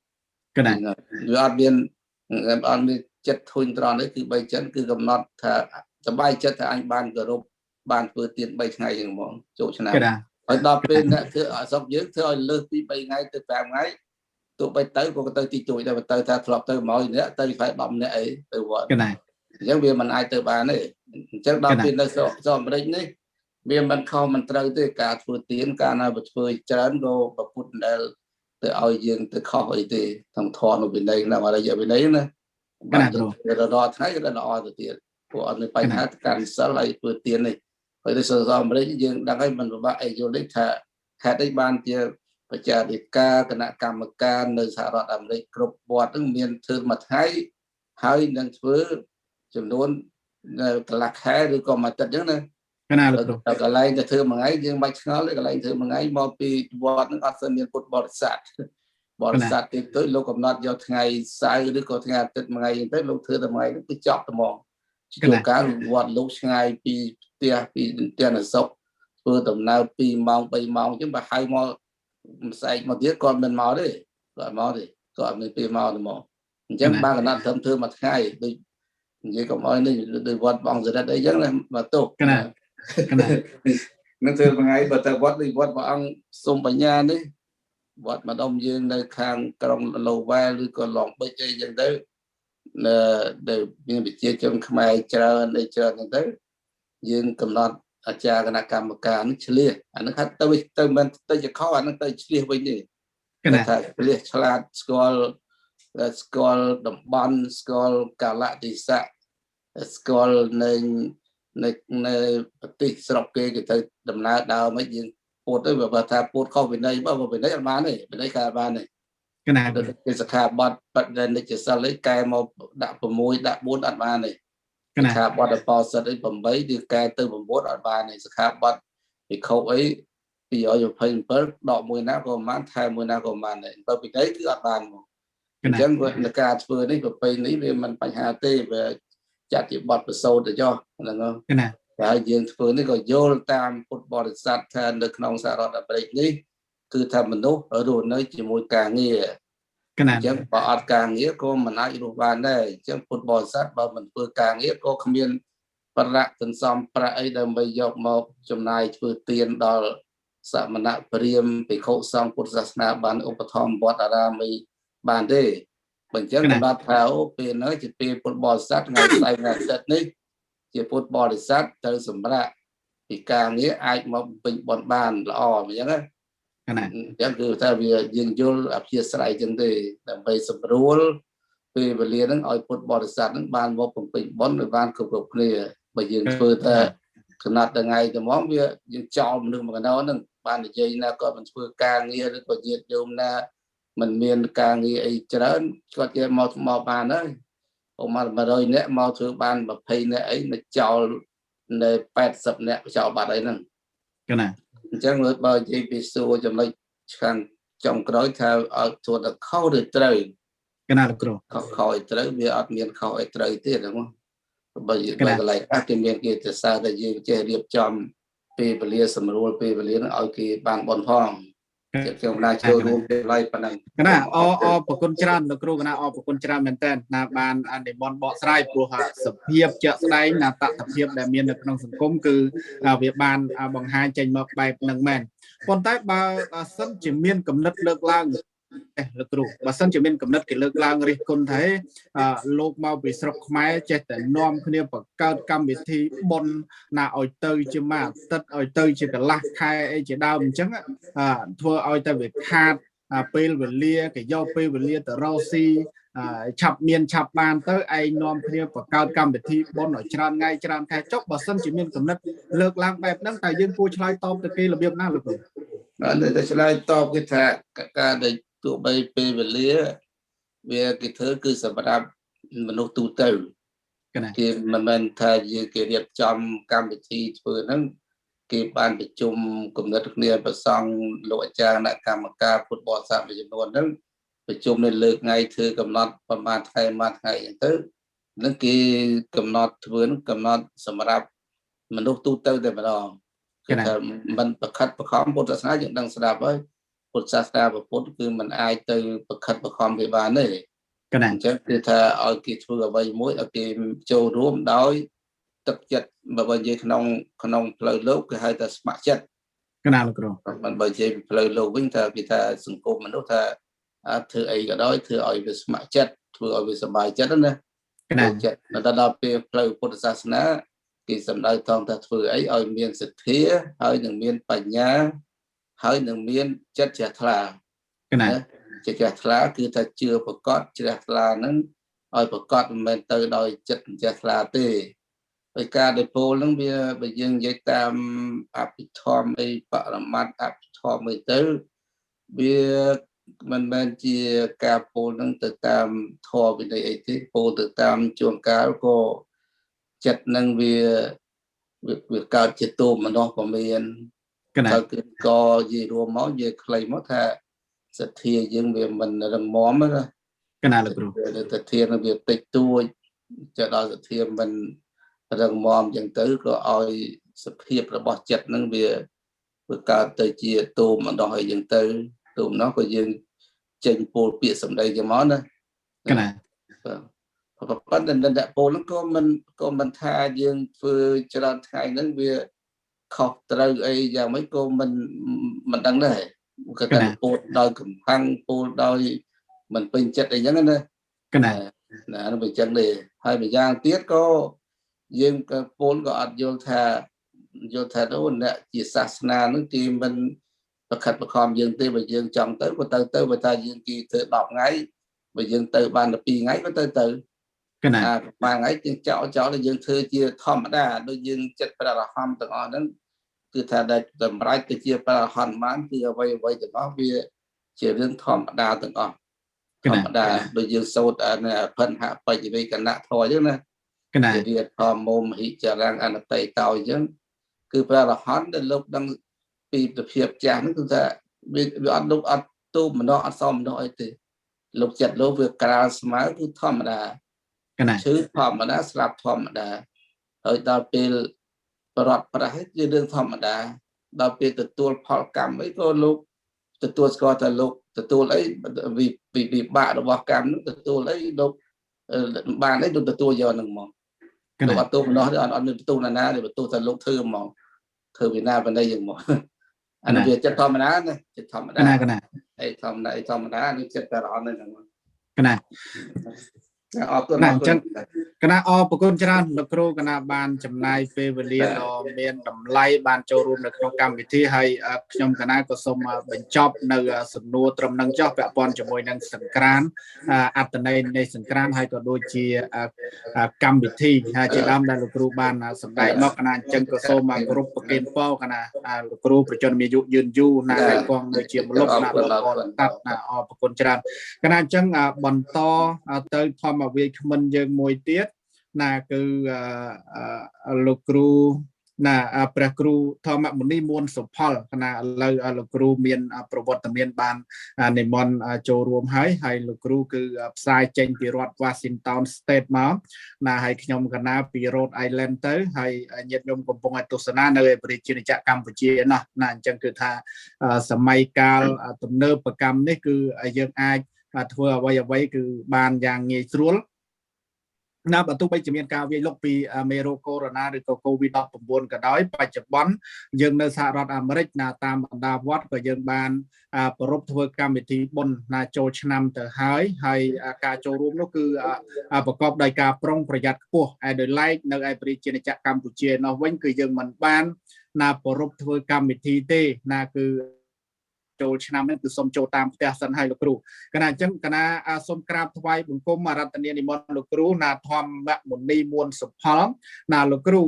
កណាវាអត់មានចិត្តធុញត្រង់នេះគឺ3ចិត្តគឺកំណត់ថាសប្បាយចិត្តថាអញបានគោរពបានធ្វើទៀន 3 ថ្ងៃហ្នឹងហ្មងចូលឆ្នាំហើយដល់ពេលអ្នកធ្វើអសពយើងធ្វើឲ្យលើសពី 3 ថ្ងៃទៅ 5 ថ្ងៃទោះបីទៅក៏ទៅទីទួយដែរទៅថាធ្លាប់ទៅ100 នាក់ទៅខ្លាយ10នាក់អីទៅវត្តណាអញ្ចឹងវាមិនអាចទៅបានទេអញ្ចឹងដល់ពេលនៅស្រុកអាមេរិកនេះវាមិនខុសមិនត្រូវទេការធ្វើទៀនការណាបើធ្វើច្រើនក៏ប្រពុតដែលទៅឲ្យយើងទៅខុសអីទេទាំងធនវិន័យណារយៈវិន័យណាបាទដល់ថ្ងៃក៏ល្អទៅទៀតព្រោះអត់មានបញ្ហាការសិលហើយធ្វើទៀននេះហើយនៅស្រុកអាមេរិកយើងដឹងហើយមិនពិបាកអីយល់ទេថាហេតុអីបានជាប្រជាធិការគណៈកម្មការនៅសហរដ្ឋអាមេរិកគ្រប់វត្តនឹងមានធ្វើមួយថ្ងៃហើយនឹងធ្វើចំនួនកន្លះខែឬក៏មួយអាទិត្យអញ្ចឹងណាកណាលោកគ្រូកន្លែងទៅធ្វើមួយថ្ងៃយើងមិនឆ្ងល់ទេកន្លែងធ្វើមួយថ្ងៃមកពីវត្តនឹងអត់ស្មានមានពុទ្ធបរិស័ទទីទៅលោកកំណត់យកថ្ងៃសៅរ៍ឬក៏ថ្ងៃអាទិត្យមួយថ្ងៃអញ្ចឹងទៅលោកធ្វើតែមួយថ្ងៃគឺចប់តែហ្មងជួនកាលវត្តលោកឆ្ងាយពីផ្ទះពីផ្ទះនៅស្រុកធ្វើដំណើរ2ម៉ោង3ម៉ោងអញ្ចឹងបើហៅមកម្សែកមកទៀតគាត់មិនមកទេគាត់មកទេគាត់មានពេលមកតែមកអញ្ចឹងបានកំណត់ត្រឹមធ្វើមួយថ្ងៃដូចនិយាយកុំឲ្យនេះដូចវត្តបងសរិទ្ធអីចឹងណាមកទុកណានឹងធ្វើមួយថ្ងៃបើទៅវត្តដូចវត្តព្រះអង្គសុំបញ្ញានេះវត្តម្ដុំយើងនៅខាងក្រុងឡូវែលឬក៏ឡងបិចអីចឹងទៅដែលមានប្រជាជនខ្មែរច្រើនអីច្រើនហ្នឹងទៅយើងកំណត់អាចារ្យគណៈកម្មការនេះឆ្លៀសអាហ្នឹងថាទៅមិនទៅជាខុសអាហ្នឹងទៅឆ្លៀសវិញទេ ថាព្រះឆ្លាតស្គាល់តំបន់ស្គាល់កាលៈទេសៈស្គាល់នៅប្រទេសស្រុកគេទៅដំណើរដើមមិនយើងពោតទៅបើថាពោតខុសវិន័យបើវិន័យអត់បានទេវិន័យខាបានទេគេសិក្ខាបទបដិនិច្ចសិលឯកែមកដាក់6ដាក់4អត់បានទេសិក្ខាបទអបោសិតឯ8គឺកែទៅ9អត់បានទេសិក្ខាបទភិក្ខុអី227ដកមួយណាក៏បានថែមមួយណាក៏បានដែរបើវិន័យគឺអត់បានមកអញ្ចឹងនៅការធ្វើនេះប្រពៃនេះវាមិនបញ្ហាទេវាចាត់ជាបទប្រសូតទៅចុះហ្នឹងណាហើយយើងធ្វើនេះក៏យល់តាមពុទ្ធបរិស័ទថានៅក្នុងសហរដ្ឋអាមេរិកនេះគឺថាមនុស្សរស់នៅជាមួយការងារអញ្ចឹងបើអត់ការងារក៏មិនអាចរស់បានដែរអញ្ចឹងពុទ្ធបរិស័ទបើមិនធ្វើការងារក៏គ្មានប្រាក់សន្សំប្រាក់អីដើម្បីយកមកចំណាយធ្វើទានដល់សមណៈព្រាហ្មណ៍ភិក្ខុសង្ឃពុទ្ធសាសនាបានឧបត្ថម្ភវត្តអារាមបានទេបើអញ្ចឹងកំណត់ថាពេលហ្នឹងជាពេលពុទ្ធបរិស័ទថ្ងៃស្អែកថ្ងៃអាទិត្យនេះជាពុទ្ធបរិស័ទទៅសម្រាប់ពីការងារអាចមកពេញបន់បានល្អអញ្ចឹងណាអញ្ចឹងគឺថាវាយើងយល់អព្យាស្រ័យអញ្ចឹងទេដើម្បីសម្រួលពេលវេលាហ្នឹងឲ្យពុទ្ធបរិស័ទហ្នឹងបានមកបំពេញបុណ្យឲ្យបានគ្រប់គ្នាបើយើងធ្វើតែកណត់ថ្ងៃទៅមកវាយើងចោលមនុស្សមកកណ្ដោហ្នឹងបាននិយាយណាក៏មិនធ្វើការងារឬក៏ញាតិញោមណាមិនមានការងារអីច្រើនគាត់គេមកបានហើយមក100នាក់មកធ្វើបាន20នាក់អីមកចោលនៅ80នាក់ចោលបាត់អីហ្នឹងណាអញ្ចឹងបើនិយាយពីសួរចំណុចខាងចុងក្រោយថាឲ្យធ្វើដល់ខុសឬត្រូវកណាលោកគ្រូខុសឲ្យត្រូវវាអត់មានខុសឲ្យត្រូវទេហ្នឹងបើកន្លែងគេមានគេទៅសារតែយើងចេះរៀបចំពេលវេលាសម្រួលពេលវេលាហ្នឹងឲ្យគេបានបន់ផងខ្ញុំណាចូលរួមពេលឡៃប៉ុណ្ណឹងកណាប្រគុណច្រើនលោកគ្រូកណាប្រគុណច្រើនមែនតើណាបាននិមន្តបកស្រាយព្រោះសភាពជាក់ស្ដែងណាតថភាពដែលមាននៅក្នុងសង្គមគឺវាបានបង្ហាញចេញមកបែបហ្នឹងមែនប៉ុន្តែបើសិនជាមានកំណត់លើកឡើងលោកគ្រូបើសិនជាមានកំណត់គេលើកឡើងរិះគន់ថាលោកមកពីស្រុកខ្មែរចេះតែនាំគ្នាបង្កើតកម្មវិធីបុណ្យណាឲ្យទៅជាមួយអាទិត្យឲ្យទៅជាកន្លះខែអីជាដើមអញ្ចឹងធ្វើឲ្យតែវាខាតពេលវេលាគេយកពេលវេលាទៅរកស៊ីឆាប់មានឆាប់បានទៅឯងនាំគ្នាបង្កើតកម្មវិធីបុណ្យឲ្យច្រើនថ្ងៃច្រើនខែចុះបើសិនជាមានកំណត់លើកឡើងបែបហ្នឹងតែយើងគួរឆ្លើយតបទៅគេរបៀបណាលោកគ្រូតែឆ្លើយតបគឺថាការដែលទោះបីពេលវេលាវាគេធ្វើគឺសម្រាប់មនុស្សទូទៅគេមិនមែនថាយើងគេរៀបចំកម្មវិធីធ្វើហ្នឹងគេបានប្រជុំគំនិតគ្នាប្រសង់លោកអាចារ្យគណៈកម្មការពុទ្ធបរិស័ទមួយចំនួនហ្នឹងប្រជុំនៅលើថ្ងៃធ្វើកំណត់ប្រហែលថ្ងៃមួយថ្ងៃអញ្ចឹងទៅនឹងគេកំណត់ធ្វើនឹងកំណត់សម្រាប់មនុស្សទូទៅតែម្ដងគឺថាមិនប្រខិតប្រខំពុទ្ធសាសនាយើងដឹងស្ដាប់ហើយពុទ្ធសាសនាពុទ្ធគឺมันអាចទៅប្រខិតប្រខំវាបានទេអញ្ចឹងគឺថាឲ្យគេធ្វើអ្វីមួយឲ្យគេចូលរួមដោយទឹកចិត្តបើនិយាយក្នុងផ្លូវលោកគេហៅថាស្ម័គ្រចិត្តកណាលោកគ្រូមិនបើនិយាយពីផ្លូវលោកវិញថាគេថាសង្គមមនុស្សថាធ្វើអីក៏ដោយធ្វើឲ្យវាស្ម័គ្រចិត្តធ្វើឲ្យវាសប្បាយចិត្តណាកណាចិត្តដល់ពេលផ្លូវពុទ្ធសាសនាគេសម្ដៅថងថាធ្វើអីឲ្យមានសទ្ធាហើយនឹងមានបញ្ញាហើយនឹងមានចិត្តជ្រះថ្លាកណាចិត្តជ្រះថ្លាគឺថាជឿប្រកបជ្រះថ្លាហ្នឹងឲ្យប្រកបមិនមែនទៅដោយចិត្តជ្រះថ្លាទេដោយការដែលពោលហ្នឹងវាបើយើងនិយាយតាមអភិធម្មអីបរមត្តអភិធម្មអីទៅវាមិនមែនជាការពោលហ្នឹងទៅតាមធម៌វិន័យអីទេពោលទៅតាមជួនកាលក៏ចិត្តហ្នឹងវាកើតជាទូមនោះក៏មានកណាគឺក៏និយាយរួមមកនិយាយខ្លីមកថាសទ្ធាយើងវាមិនរឹងមាំណាកណាលោកគ្រូសទ្ធានឹងវាតិចតួចចដល់សទ្ធាមិនរឹងមាំអញ្ចឹងទៅក៏ឲ្យសភាពរបស់ចិត្តនឹងវាកើតទៅជាទូមម្ដងអីចឹងទៅទូមនោះក៏យើងចេញពោលពាក្យសម្ដីចឹងមកណាកណាប៉ុន្តែអ្នកពោលហ្នឹងក៏មិនថាយើងធ្វើច្រើនថ្ងៃហ្នឹងវាខុសត្រូវអីយ៉ាងម៉េចក៏មិនដឹងដែរគាត់តែពោលដោយកំផាំងពោលដោយមិនពេញចិត្តអីចឹងណាកណានោះវាចឹងទេហើយម្យ៉ាងទៀតក៏យើងក៏ពោលក៏អត់យល់ថានោះអ្នកជាសាសនាហ្នឹងគេមិន ប្រខិតប្រខំយើងទេបើយើងចង់ទៅបើទៅបើថាយើងគីធ្វើ10ថ្ងៃបើយើងទៅបាន12ថ្ងៃក៏ទៅកណា បានថ្ងៃយើងចោលយើងធ្វើជាធម្មតាដូចយើងចិត្តព្រះរហន្តទាំងអស់ហ្នឹងគឺថាដែលសម្រាប់ទៅជាព្រះរហន្តបានគឺអ្វីទាំងអស់វាជារឿងធម្មតាទាំងអស់ធម្មតាដូចយើងសូត្រផិនហបច្ចវេកណៈធម៌អញ្ចឹងណា កណា ជារៀបធម្មមហិចរាំងអនតីតោអញ្ចឹងគឺព្រះរហន្តដែលលោកដឹងពីប្រភាពចាស់ហ្នឹងគឺថាវាអត់លោកអត់ទូម្ដងអត់សមម្ដងអីទេលោកចិត្តលោកវាក្រាលស្មើគឺធម្មតា កណា ឈឺធម្មតាស្លាប់ធម្មតាហើយដល់ពេលប្រត់ប្រាស់ជារឿងធម្មតាដល់ពេលទទួលផលកម្មអីក៏លោកទទួលស្គាល់ថាលោកទទួលអីវិបាករបស់កម្មនោះទទួលអីលោកបានអីលោកទទួលយកនឹងមកលោកអត់ទូម្ដងទេអត់មានបន្ទូលណាទេបន្ទូលថាលោកធ្វើហ្មងធ្វើវិណាបណ្ដៃយ៉ាងមកអានេះវាចិត្តធម្មតាណាចិត្តធម្មតា កណា អីធម្មតានេះចិត្តតែរហ័សហ្នឹង កណា អរគុណ ណាអញ្ចឹងគណៈអរគុណច្រើនលោកគ្រូគណៈបានចំណាយពេលវេលាដ៏មានតម្លៃបានចូលរួមនៅក្នុងកម្មវិធីហើយខ្ញុំគណៈក៏សូមបញ្ចប់នៅសំណួរត្រឹមនឹងចុះពាក់ព័ន្ធជាមួយនឹងសង្ក្រាន្តអត្តន័យនៃសង្ក្រាន្តហើយក៏ដូចជាកម្មវិធីហើយជាដើមដែលលោកគ្រូបានសម្ដែងមកគណៈអញ្ចឹងក៏សូមគោរពប្រគេនពរគណៈលោកគ្រូប្រជជនមានអាយុយឺនយូរណាស់ហើយគង់ដូចជាមលុបណាស់លោកអរតាត់ណាអរគុណច្រើនគណៈអញ្ចឹងបន្តទៅធម្មវិក្មិនយើងមួយទៀតណាគឺលោកគ្រូណាព្រះគ្រូធម្មមុនីមួនសុផលណាឥឡូវលោកគ្រូមានប្រវត្តិមានបាននិមន្តចូលរួមហើយលោកគ្រូគឺផ្សាយចេញពីរដ្ឋ Washington State មកណាហើយខ្ញុំកណាពី Rhode Island ទៅហើយញាតិញោមកំពុងទស្សនានៅប្រជាជាតិកម្ពុជាណោះណាអញ្ចឹងគឺថាសម័យកាលទំនើបកម្មនេះគឺយើងអាចធ្វើអ្វីគឺបានយ៉ាងងាយស្រួលណាបើទោះបីជាមានការវាយលុកពីមេរោគកូវីដ -19 ឬក៏ COVID-19 ក៏ដោយបច្ចុប្បន្នយើងនៅសហរដ្ឋអាមេរិកណាតាមបណ្ដាវត្តក៏យើងបានប្រពៃធ្វើកម្មវិធីបុណ្យណាចូលឆ្នាំទៅហើយការចូលរួមនោះគឺប្រកបដោយការប្រុងប្រយ័ត្នខ្ពស់ហើយដោយឡែកនៅឯប្រជាជាតិកម្ពុជានោះវិញគឺយើងមិនបានណាប្រពៃធ្វើកម្មវិធីទេណាគឺចូលឆ្នាំនេះគឺសូមចូលតាមផ្ទះសិនឲ្យលោកគ្រូគណៈអញ្ចឹងគណៈសូមក្រាបថ្វាយបង្គំអរតនានិមន្តលោកគ្រូណាធម្មមុនីមួនសុផលណាលោកគ្រូ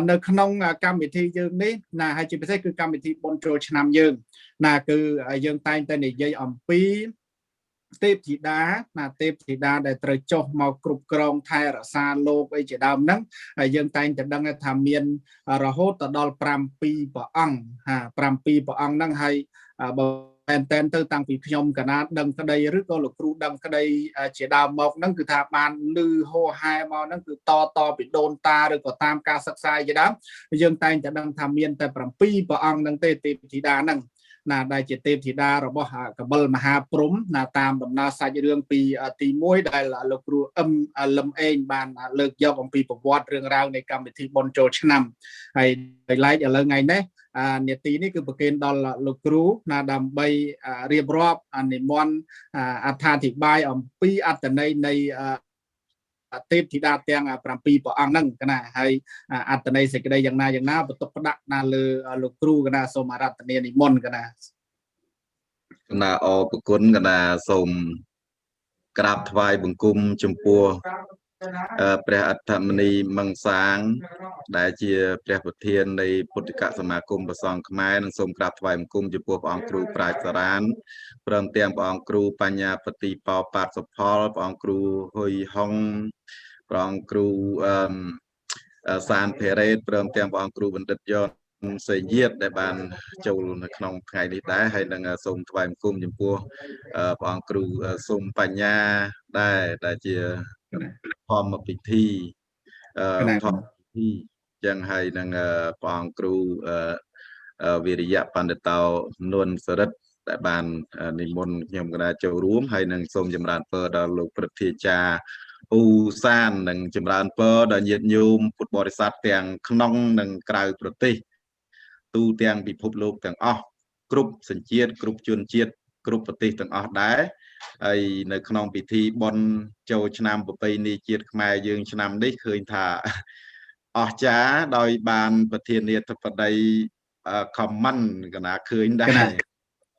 នៅក្នុងកម្មវិធីយើងនេះណាហើយជាពិសេសគឺកម្មវិធីបុណ្យចូលឆ្នាំយើងណាគឺយើងតែងតែនិយាយអំពីទេពធីតាណាទេពធីតាដែលត្រូវចុះមកគ្រប់គ្រងថែរក្សាលោកអីជាដើមហ្នឹងហើយយើងតែងតែដឹងថាមានរហូតដល់7ព្រះអង្គ7ព្រះអង្គហ្នឹងហើយបើមែនតែនទៅតាំងពីខ្ញុំកណាដឹងក្តីឬក៏លោកគ្រូដឹងក្តីជាដើមមកហ្នឹងគឺថាបានលឺហោហែមកហ្នឹងគឺតពីដូនតាឬក៏តាមការសិក្សាជាដើមយើងតែងតែដឹងថាមានតែ7ព្រះអង្គហ្នឹងទេទេពធីតាហ្នឹងណាដែលជាទេពធីតារបស់កបិលមហាព្រហ្មណាតាមដំណើរសាច់រឿងពីទី1ដែលលោកគ្រូលឹមអេងបានលើកយកអំពីប្រវត្តិរឿងរ៉ាវនៃកម្មវិធីបុណ្យចូលឆ្នាំហើយដោយឡែកឥឡូវថ្ងៃនេះនាទីនេះគឺប្រគេនដល់លោកគ្រូណាដើម្បីរៀបរាប់និមន្តអត្ថាធិប្បាយអំពីអត្ថន័យនៃទេពធីតាទាំង7ព្រះអង្គហ្នឹងកណាហើយអត្ថន័យសេចក្តីយ៉ាងណាបន្ទុកផ្ដាក់ណាលើលោកគ្រូកណាសូមអរតនានិមន្តកណាអរគុណកណាសូមក្រាបថ្វាយបង្គំចំពោះព្រះអត្តមនីមង្សាងដែលជាព្រះប្រធាននៃពុទ្ធិកសមាគមព្រះសង្ឃខ្មែរនិងសូមក្រាបថ្វាយបង្គំចំពោះព្រះអង្គគ្រូប្រាជ្ញសារានព្រមទាំងព្រះអង្គគ្រូបញ្ញាបតិបោបាតសុផលព្រះអង្គគ្រូហ៊ុយហុងព្រះអង្គគ្រូសានភេរ៉េតព្រមទាំងព្រះអង្គគ្រូបណ្ឌិតយ៉នសេញាតដែលបានចូលនៅក្នុងថ្ងៃនេះដែរហើយនឹងសូមថ្វាយបង្គំចំពោះព្រះអង្គគ្រូសូមបញ្ញាដែលជាធម្មពិធីចឹងហើយនឹងព្រះអង្គគ្រូវិរិយបណ្ឌិតោនួនសរិទ្ធដែលបាននិមន្តខ្ញុំកណាចូលរួមហើយនឹងសូមចម្រើនពរដល់លោកព្រឹទ្ធាចារ្យអ៊ូសាននិងចម្រើនពរដល់ញាតិញោមពុទ្ធបរិស័ទទាំងក្នុងនិងក្រៅប្រទេសទូទាំងពិភពលោកទាំងអស់គ្រប់សញ្ជាតិគ្រប់ជនជាតិគ្រប់ប្រទេសទាំងអស់ដែរហើយនៅក្នុងពិធីបុណ្យចូលឆ្នាំប្រពៃណីជាតិខ្មែរយើងឆ្នាំនេះឃើញថាអស្ចារ្យដោយបានប្រធានាធិបតី comment កណាឃើញដែរ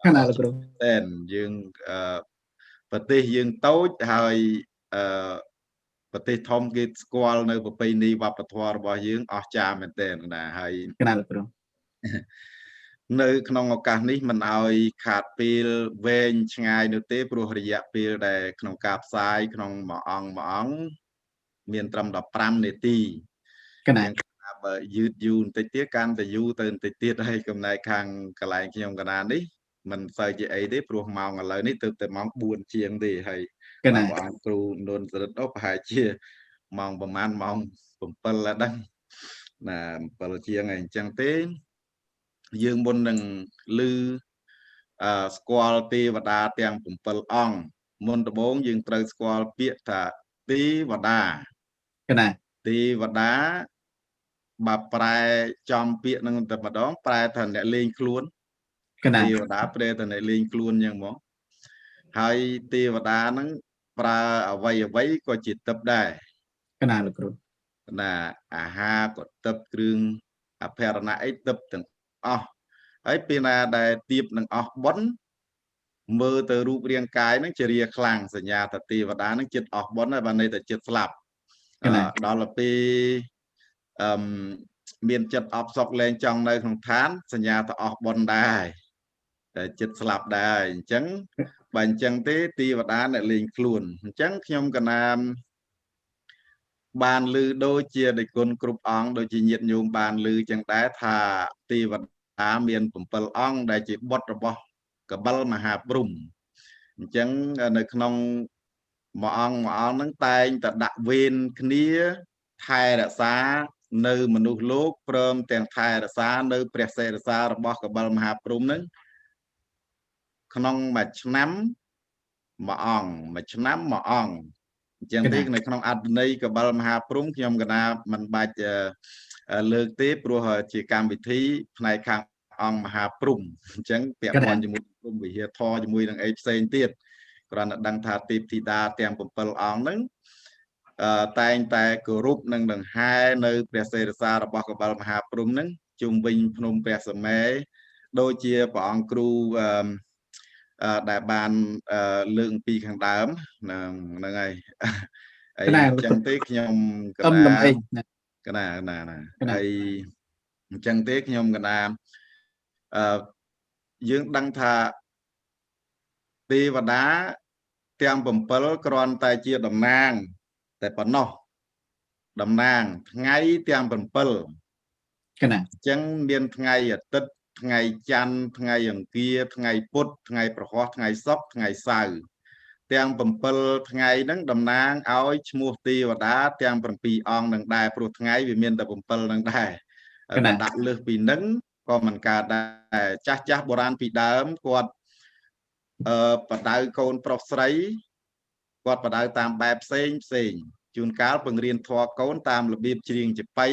កណាលោកគ្រូ តែយើងប្រទេសយើងតូចហើយប្រទេសធំគេស្គាល់នៅប្រពៃណីវប្បធម៌របស់យើងអស្ចារ្យមែនទែនណាហើយក ណាលោកគ្រូ នៅក្នុងឱកាសនេះមិនឲ្យខាតពេលវែងឆ្ងាយនោះទេព្រោះរយៈពេលដែលក្នុងការផ្សាយក្នុងមួយអង្គមានត្រឹម15នាទី កណា បើយឺតយូរបន្តិចទៀតកាន់តែយូរទៅបន្តិចទៀតហើយកំណែខាងកន្លែងខ្ញុំកណានេះមិនសូវជាអីទេព្រោះម៉ោងឥឡូវនេះទៅតែម៉ោង4ជាងទេហើយក ណា បងអង្គគ្រូនួនសរិទ្ធប្រហែលជាម៉ោងប្រហែលម៉ោង7ហើយដែរណា7ជាងហើយអញ្ចឹងទេយើងមុននឹងឮស្គាល់ទេវតាទាំង7អង្គមុនដំបូងយើងត្រូវស្គាល់ពាក្យថាទេវតា កណា ទេវតាបើប្រែចំពាក្យនឹងតែម្ដងប្រែថាអ្នកលេងខ្លួនក ណា ទេវតាប្រែថាអ្នកលេងខ្លួនអញ្ចឹងមកហើយទេវតាហ្នឹងប្រើអ្វីក៏ជាទឹកដែរ កណាលោកគ្រូ ណាអាហារក៏ទឹកគ្រឿងអភរណៈអីទឹកទាំងអស់ហើយពេលណាដែលទៀបនឹងអស់បុណ្យមើលទៅរូបរាងកាយហ្នឹងជារាខ្លាំងសញ្ញាថាទេវតាហ្នឹងចិត្តអស់បុណ្យហើយបានន័យថាចិត្តស្លាប់ដល់ពេលមានចិត្តអបសុកលែងចង់នៅក្នុងឋានសញ្ញាថាអស់បុណ្យដែរតែចិត្តស្លាប់ដែរអញ្ចឹងបើអញ្ចឹងទេទេវតាអ្នកលេងខ្លួនអញ្ចឹងខ្ញុំកណាមបានឮដូចជាដេគុណគ្រប់អង្គដូចជាញាតិញោមបានឮចឹងដែរថាទេវតាមាន7អង្គដែលជាបុត្ររបស់កបិលមហាព្រំអញ្ចឹងនៅក្នុងមួយអង្គហ្នឹងតែងតែដាក់វេនគ្នាថែរក្សានៅមនុស្សលោកព្រមទាំងថែរក្សានៅព្រះសេរសារបស់កបិលមហាព្រំហ្នឹងក្នុងមួយឆ្នាំមួយអង្គមួយឆ្នាំមួយអង្គអញ្ចឹងទេនៅក្នុងអត្តន័យកបិលមហាព្រំខ្ញុំកណាមិនបាច់លើកទេព្រោះជាកម្មវិធីផ្នែកខាងអង្គមហាព្រំអញ្ចឹងពាក់ព័ន្ធជាមួយព្រំវិហារធរជាមួយនឹងអីផ្សេងទៀតគ្រាន់តែដឹងថាទេពធីតាទាំង7អង្គហ្នឹងតែងតែគោរពនិងដង្ហែនៅព្រះសេរសារបស់កបិលមហាព្រំហ្នឹងជុំវិញភ្នំព្រះសមេដូចជាព្រះអង្គគ្រូដែលបានលើកអំពីខាងដើមហ្នឹងហើយអញ្ចឹងទេខ្ញុំកណាហើយអញ្ចឹងទេខ្ញុំកណាយើងដឹងថាទេវតាទាំង7គ្រាន់តែជាតំណាងតែប៉ុណ្ណោះតំណាងថ្ងៃទាំង7កណាអញ្ចឹងមានថ្ងៃអាទិត្យថ្ងៃច័ន្ទថ្ងៃអង្គារថ្ងៃពុធថ្ងៃប្រហ័សថ្ងៃសុក្រថ្ងៃសៅរ៍ទាំង7ថ្ងៃហ្នឹងតំណាងឲ្យឈ្មោះទេវតាទាំង7អង្គនឹងដែរព្រោះថ្ងៃវាមានតែ7នឹងដែរតែដាក់លើសពីហ្នឹងក៏មិនកើតដែរចាស់បុរាណពីដើមគាត់បដៅកូនប្រុសស្រីគាត់បដៅតាមបែបផ្សេងជួនកាលបង្រៀនធម៌កូនតាមរបៀបច្រៀងចបៃ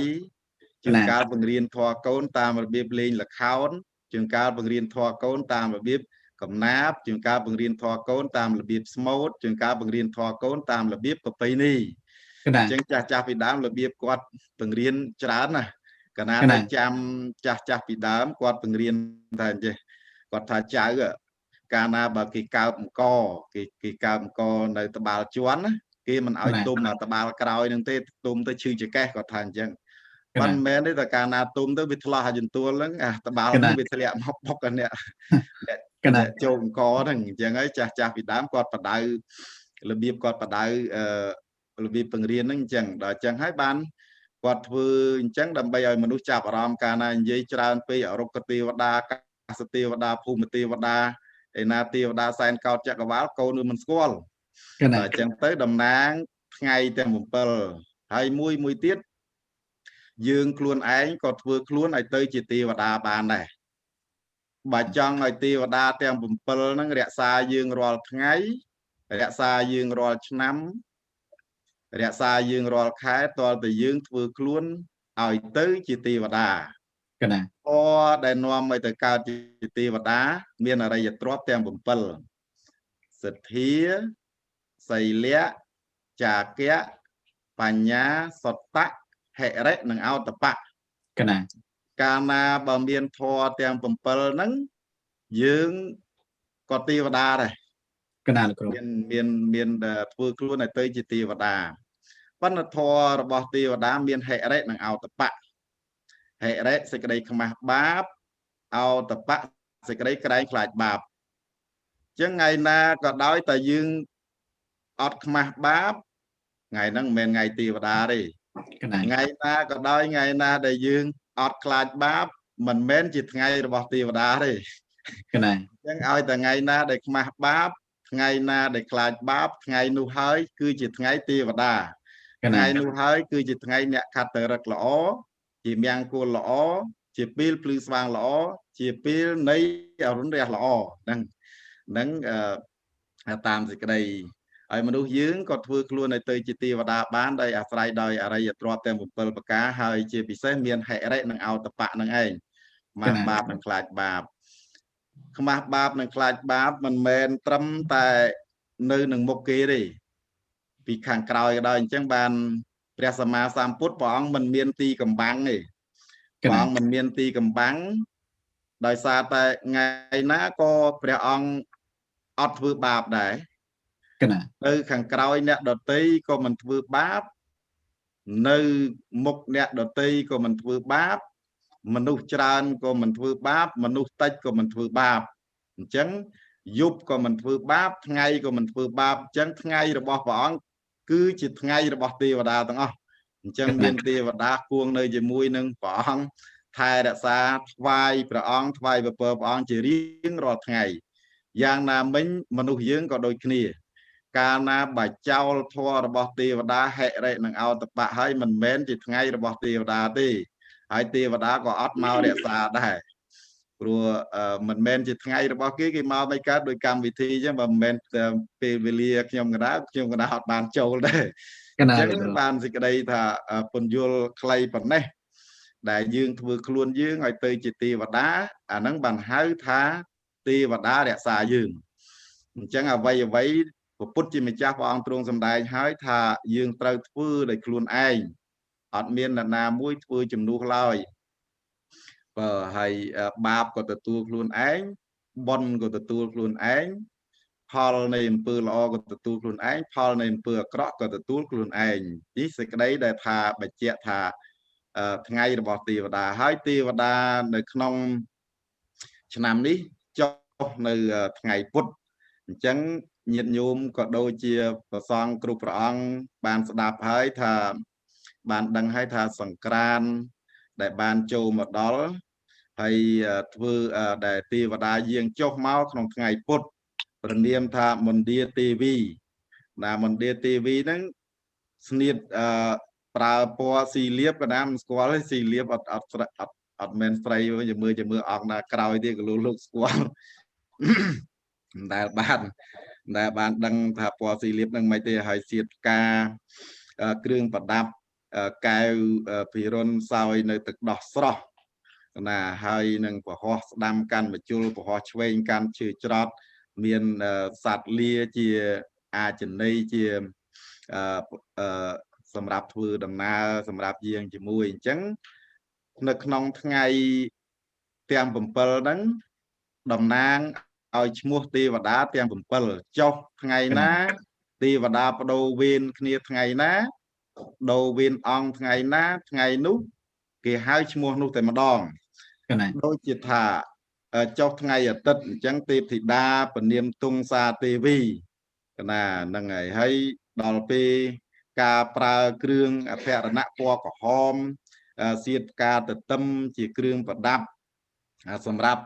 ជួនកាលបង្រៀនធម៌កូនតាមរបៀបលេងល្ខោនជួនកាលបង្រៀនធម៌កូនតាមរបៀបកំណាព្យជួនកាលបង្រៀនធម៌កូនតាមរបៀបស្មូតជួនកាលបង្រៀនធម៌កូនតាមរបៀបប្រពៃណីអញ្ចឹងចាស់ពីដើមរបៀបគាត់បង្រៀនច្រើនណាស់កាលណាតែចាំចាស់ពីដើមគាត់បង្រៀនថាអញ្ចេះគាត់ថាចៅកាលណាបើគេកើបអង្គគេកើបអង្គនៅត្បាល់ជន់ណាគេមិនឲ្យទុំត្បាល់ក្រោយនឹងទេទុំទៅឈឺចកេះគាត់ថាអញ្ចឹងមិនមែនទេតែកាលណាទុំទៅវាឆ្លោះយន្ទួលហ្នឹងត្បាល់ហ្នឹងវាធ្លាក់មកបុកអ្នកចូលអង្គហ្នឹងអញ្ចឹងហើយចាស់ពីដើមគាត់បដៅរបៀបគាត់បដៅរបៀបបង្រៀនហ្នឹងអញ្ចឹងដល់អញ្ចឹងហើយបានគាត់ធ្វើអញ្ចឹងដើម្បីឲ្យមនុស្សចាប់អារម្មណ៍កាលណានិយាយច្រើនពេកអរុក្ខទេវតាកាសទេវតាភូមិទេវតាឯណាទេវតាសែនកោតចក្រវាលកូនមិនស្គាល់តែអញ្ចឹងទៅតំណាងថ្ងៃទាំង7ហើយមួយទៀតយើងខ្លួនឯងក៏ធ្វើខ្លួនឲ្យទៅជាទេវតាបានដែរបើចង់ឲ្យទេវតាទាំង7ហ្នឹងរក្សាយើងរាល់ថ្ងៃរក្សាយើងរាល់ឆ្នាំរក្សាយើងរាល់ខែតលតែយើងធ្វើខ្លួនឲ្យទៅជាទេវតាកណាពណ៌ដែលនាំឲ្យទៅកើតជាទេវតាមានអរិយទ្រព្យទាំង7សទ្ធាសីលៈចាគៈបញ្ញាសុត្តៈហិរិនិងអោតបៈកណា កាលណាបើមានធម៌ទាំង7ហ្នឹងយើងក៏ទេវតាដែរ កណាលោកគ្រូ មានធ្វើខ្លួនឲ្យទៅជាទេវតាប៉ុន្តែធម៌របស់ទេវតាមានហិរិនិងអោតបៈហិរិសេចក្តីខ្មាស់បាបអោតបៈសេចក្តីក្រែងខ្លាចបាបអញ្ចឹងថ្ងៃណាក៏ដោយតែយើងអត់ខ្មាស់បាបថ្ងៃហ្នឹងមិនមែនថ្ងៃទេវតាទេ កណា ថ្ងៃណាក៏ដោយថ្ងៃណាដែលយើងអត់ខ្លាចបាបមិនមែនជាថ្ងៃរបស់ទេវតាទេ កណា អញ្ចឹងឲ្យតែថ្ងៃណាដែលខ្មាស់បាបថ្ងៃណាដែលខ្លាចបាបថ្ងៃនោះហើយគឺជាថ្ងៃទេវតា កណា ថ្ងៃនោះហើយគឺជាថ្ងៃអ្នកខត្តរិកល្អជាមង្គលល្អជាពេលភ្លឺស្វាងល្អជាពេលនៃអរុណរះល្អហ្នឹងតាមសេចក្តីហើយមនុស្សយើងក៏ធ្វើខ្លួនឲ្យទៅជាទេវតាបានដោយអាស្រ័យដោយអរិយទ្រព្យទាំង7ប្រការហើយជាពិសេសមានហិរិនិងអោតបៈនឹងឯងខ្មាស់បាបនិងខ្លាចបាបខ្មាស់បាបនិងខ្លាចបាបមិនមែនត្រឹមតែនៅនឹងមុខគេទេពីខាងក្រោយក៏ដោយអញ្ចឹងបានព្រះសម្មាសម្ពុទ្ធព្រះអង្គមិនមានទីកំបាំងទេព្រះអង្គមិនមានទីកំបាំងដោយសារតែថ្ងៃណាក៏ព្រះអង្គអត់ធ្វើបាបដែរ កណា នៅខាងក្រោយអ្នកដតីក៏មិនធ្វើបាបនៅមុខអ្នកដតីក៏មិនធ្វើបាបមនុស្សច្រើនក៏មិនធ្វើបាបមនុស្សតិចក៏មិនធ្វើបាបអញ្ចឹងយប់ក៏មិនធ្វើបាបថ្ងៃក៏មិនធ្វើបាបអញ្ចឹងថ្ងៃរបស់ព្រះអង្គគឺជាថ្ងៃរបស់ទេវតាទាំងអស់អញ្ចឹងមានទេវតាគួងនៅជាមួយនឹងព្រះអង្គថែរក្សាថ្វាយព្រះអង្គថ្វាយពពព្រះអង្គជារៀងរាល់ថ្ងៃយ៉ាងណាមិញមនុស្សយើងក៏ដូចគ្នាកាលណាបើចោលធម៌របស់ទេវតាហិរិនិងអោតបៈហើយមិនមែនជាថ្ងៃរបស់ទេវតាទេហើយទេវតាក៏អត់មករក្សាដែរព្រោះមិនមែនជាថ្ងៃរបស់គេមកមិនកើតដោយកម្មវិធីអញ្ចឹងបើមិនមែនពេលវេលាខ្ញុំកណ្ដាលអត់បានចូលដែរអញ្ចឹងបានសេចក្តីថាពន្យល់ខ្លីប៉ុណ្ណេះដែលយើងធ្វើខ្លួនយើងឲ្យទៅជាទេវតាអាហ្នឹងបានហៅថាទេវតារក្សាយើងអញ្ចឹងអ្វីព្រះពុទ្ធជាម្ចាស់ព្រះអង្គទ្រង់សម្ដែងហើយថាយើងត្រូវធ្វើដោយខ្លួនឯងអត់មានអ្នកណាមួយធ្វើជំនួសឡើយបើហើយបាបក៏ទទួលខ្លួនឯងបុណ្យក៏ទទួលខ្លួនឯងផលនៃអំពើល្អក៏ទទួលខ្លួនឯងផលនៃអំពើអាក្រក់ក៏ទទួលខ្លួនឯងនេះសេចក្តីដែលថាបញ្ជាក់ថាថ្ងៃរបស់ទេវតាហើយទេវតានៅក្នុងឆ្នាំនេះចុះនៅថ្ងៃពុធអញ្ចឹងញាតិញោមក៏ដូចជាព្រះសង្ឃគ្រប់ព្រះអង្គបានស្ដាប់ហើយថាបានដឹងហើយថាសង្ក្រាន្តដែលបានចូលមកដល់ហើយធ្វើដែលទេវតាយាងចុះមកក្នុងថ្ងៃពុធព្រះនាមថាមន្ទាទេវីណាមន្ទាទេវីហ្នឹងស្នៀតប្រើពណ៌ស៊ីលៀបក៏ណាមិនស្គាល់ទេស៊ីលៀបអត់មែនស្រីមើលអង្គណាក្រោយទៀតក៏លោកស្គាល់ដែលបានដឹងថាពណ៌ស៊ីលៀបនឹងមិនទេហើយសៀតផ្កាគ្រឿងប្រដាប់កែវភិរុនសោយនៅទឹកដោះស្រស់ណាហើយនឹងប្រហោះស្ដាំកាន់មជុលប្រហោះឆ្វេងកាន់ឈើច្រត់មានសត្វលាជាអាចន័យជាសម្រាប់ធ្វើដំណើរសម្រាប់យាងជាមួយអញ្ចឹងនៅក្នុងថ្ងៃទាំង7ហ្នឹងតំណាងឲ្យឈ្មោះទេវតាទាំង7ចុះថ្ងៃណាទេវតាបដូរវេនគ្នាថ្ងៃណាដូរវេនអង្គថ្ងៃណាថ្ងៃនោះគេហៅឈ្មោះនោះតែម្ដងដូចជាថាចុះថ្ងៃអាទិត្យអញ្ចឹងទេពធីតាពនាមទុងសាទេវីណាហ្នឹងហើយដល់ពេលការប្រើគ្រឿងអភរណៈពណ៌ក្រហមសៀតផ្កាទទឹមជាគ្រឿងប្រដាប់សម្រាប់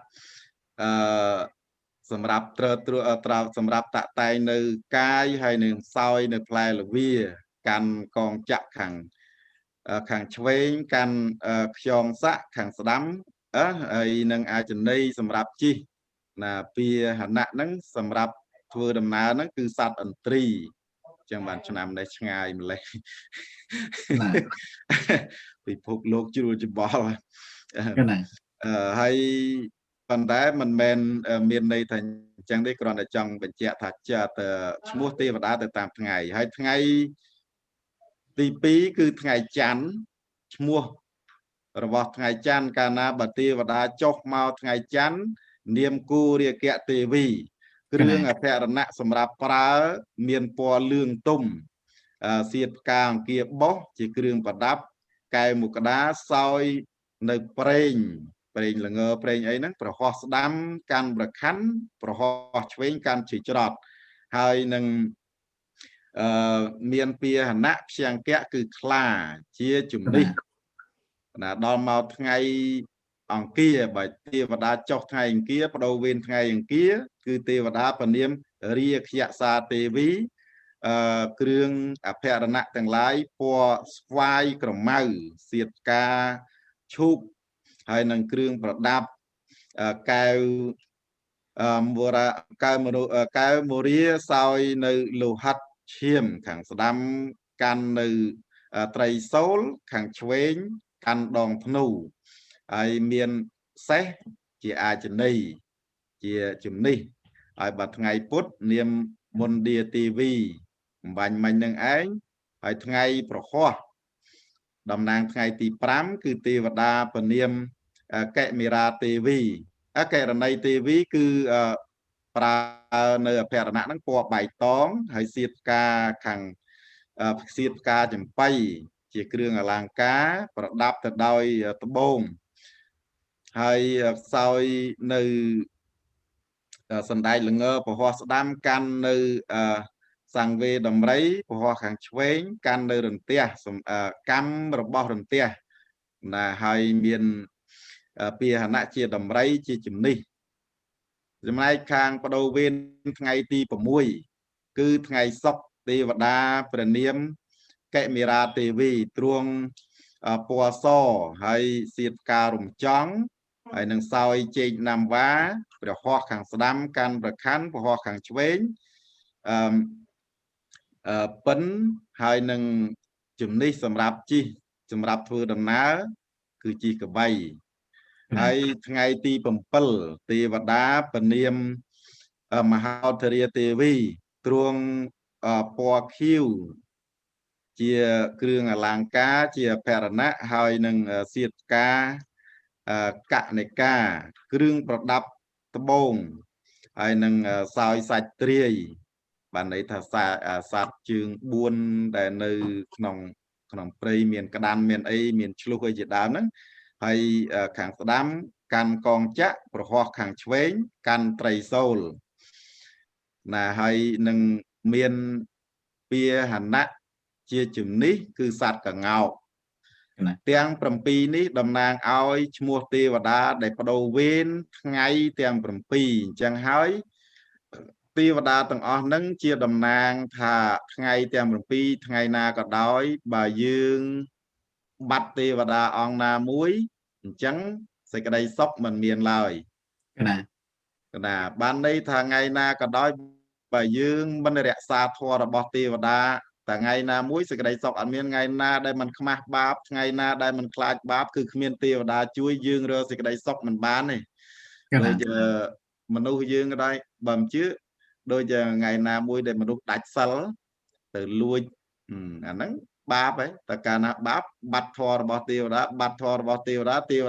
សម្រាប់សម្រាប់តាក់តែងនៅកាយហើយនឹងសោយនៅផ្លែល្វាកាន់កងចាក់ខាងឆ្វេងកាន់ខ្យងសាក់ខាងស្ដាំហើយនឹងអាចន័យសម្រាប់ជិះណាពាហនៈហ្នឹងសម្រាប់ធ្វើដំណើរហ្នឹងគឺសត្វឥន្ទ្រីចឹងបានឆ្នាំនេះឆ្ងាយម្លេះពិភពលោកជ្រួលច្បល់ហើយប៉ុន្តែមិនមែនមានន័យថាអញ្ចឹងទេគ្រាន់តែចង់បញ្ជាក់ថាចាត់ឈ្មោះទេវតាទៅតាមថ្ងៃហើយថ្ងៃទី2គឺថ្ងៃច័ន្ទឈ្មោះ របស់ថ្ងៃច័ន្ទកាលណាបើទេវតាចុះមកថ្ងៃច័ន្ទនាមគូរាគៈទេវីគ្រឿងអភរណៈសម្រាប់ប្រើមានពណ៌លឿងទុំសៀតផ្កាអង្គាបោះជាគ្រឿងប្រដាប់កែវមុខដាសោយនៅប្រេងល្ងប្រេងអីហ្នឹងប្រហោះស្ដាំកាន់ប្រខាន់ប្រហោះឆ្វេងកាន់ជិច្រត់ហើយនឹងមានពាហនៈព្យាង្គៈគឺខ្លាជាជំនិះណាដល់មកថ្ងៃអង្គារបើទេវតាចុះថ្ងៃអង្គារបដូវវេនថ្ងៃអង្គារគឺទេវតាពនាមរាខយសាទេវីគ្រឿងអភរណៈទាំងឡាយពណ៌ស្វាយក្រមៅសៀតផ្កាឈូកហើយនឹងគ្រឿងប្រដាប់កែវកែវមរាសោយនៅលោហិតឈាមខាងស្ដាំកាន់នៅត្រីសូលខាងឆ្វេងកាន់ដងធ្នូហើយមានសេះជាអាចនីជាជំនិះហើយបើថ្ងៃពុធនាមមុនឌាទេវីបំបញ្ញមិញនឹងឯងហើយថ្ងៃប្រហោះតំណាងថ្ងៃទី5គឺទេវតាពនាមកិមេរាទេវីកិរណីទេវីគឺប្រើនៅអភរណៈហ្នឹងពណ៌បៃតងហើយសៀតផ្កាខាងសៀតផ្កាចំបៃជាគ្រឿងអលង្ការប្រដាប់ទៅដោយត្បូងហើយខ្សោយនៅសណ្ដែកល្ងពហោះស្ដាំកាន់នៅសង្វេដំរីពហោះខាងឆ្វេងកាន់នៅរន្ទះកម្មរបស់រន្ទះណាហើយមានពាហនៈជាដំរីជាជំនិះចំណែកខាងបដូវវេនថ្ងៃទី6គឺថ្ងៃសុក្រទេវតាព្រះនាមកិមេរាទេវីទ្រង់ពណ៌សហើយសៀតផ្ការំចង់ហើយនឹងសោយចេកណាំវ៉ាព្រះហស្ថខាងស្ដាំកាន់ប្រខាន់ព្រះហស្ថខាងឆ្វេងពិនហើយនឹងជំនិះសម្រាប់ជិះសម្រាប់ធ្វើដំណើរគឺជិះកបីហើយថ្ងៃទី7ទេវតាពនាមមហោធរាទេវីទ្រង់ពណ៌ខៀវជាគ្រឿងអលង្ការជាអភរណៈហើយនឹងសៀតផ្កាកនិកាគ្រឿងប្រដាប់ត្បូងហើយនឹងសោយសាច់ត្រាយបានន័យថាសត្វជើង4ដែលនៅក្នុងព្រៃមានក្តាន់មានអីមានឆ្លុះអីជាដើមហ្នឹងហើយខាងស្ដាំកាន់កងចក្រប្រហោះខាងឆ្វេងកាន់ត្រីសូលណាហើយនឹងមានពាហនៈជាជំនិះគឺសត្វកង្កោកទាំង7នេះតំណាងឲ្យឈ្មោះទេវតាដែលបដូវវេនថ្ងៃទាំង7អញ្ចឹងហើយទេវតាទាំងអស់ហ្នឹងជាតំណាងថាថ្ងៃទាំង7ថ្ងៃណាក៏ដោយបើយើងបាត់ទេវតាអង្គណាមួយអញ្ចឹងសេចក្តីសុខមិនមានឡើយណាបានន័យថាថ្ងៃណាក៏ដោយបើយើងមិនរក្សាធម៌របស់ទេវតាថ្ងៃណាមួយសេចក្តីសុខអត់មានថ្ងៃណាដែលមិនខ្មាស់បាបថ្ងៃណាដែលមិនខ្លាចបាបគឺគ្មានទេវតាជួយយើងរកសេចក្តីសុខមិនបានទេដូចមនុស្សយើងក៏ដោយបើមិនជឿដូចថ្ងៃណាមួយដែលមនុស្សដាច់សិលទៅលួចអាហ្នឹងបាបហ៎តែកាលណាបាបបាត់ធម៌របស់ទេវតាបាត់ធម៌របស់ទេវ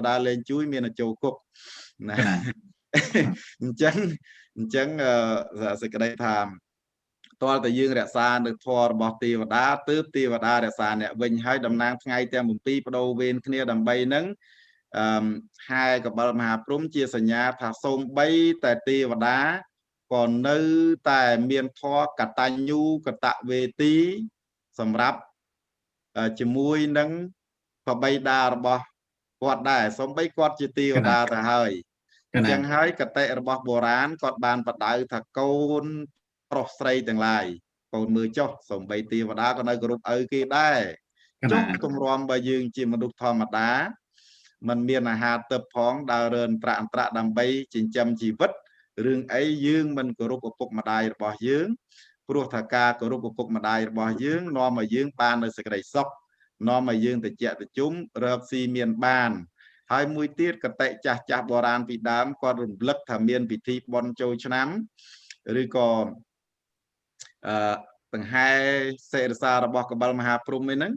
តាលែងជួយមានចូលគុកណាអញ្ចឹងសេចក្តីថាតើតើយើងរក្សានៅធម៌របស់ទេវតាទើបទេវតារក្សាអ្នកវិញហើយតំណាងថ្ងៃទាំង7បដូវវេនគ្នាដើម្បីនឹងហែកបិលមហាព្រំជាសញ្ញាថាសូម្បីតែទេវតាក៏នៅតែមានធម៌កតញ្ញូកតវេទីសម្រាប់ជាមួយនឹងបបៃតារបស់គាត់ដែរសូម្បីគាត់ជាទេវតាទៅហើយអញ្ចឹងហើយកតិរបស់បុរាណគាត់បានបដៅថាកូនប្រុសស្រីទាំងឡាយកូនមើលចុះសូម្បីទេវតាក៏នៅគោរពឪគេដែរចុះទម្រាំបើយើងជាមនុស្សធម្មតាมันមានអាហារទឹកផងដើររើនប្រាក់អន្តរដើម្បីចិញ្ចឹមជីវិតរឿងអីយើងមិនគោរពឪពុកម្ដាយរបស់យើងព្រោះថាការគោរពឪពុកម្ដាយរបស់យើងនាំឲ្យយើងបាននូវសេចក្តីសុខនាំឲ្យយើងតិចតិជុំរកស៊ីមានបានហើយមួយទៀតកតិចាស់បុរាណពីដើមគាត់រំលឹកថាមានពិធីបុណ្យចូលឆ្នាំឬក៏ដង្ហែសេរសារបស់កបិលមហាព្រំហ្នឹង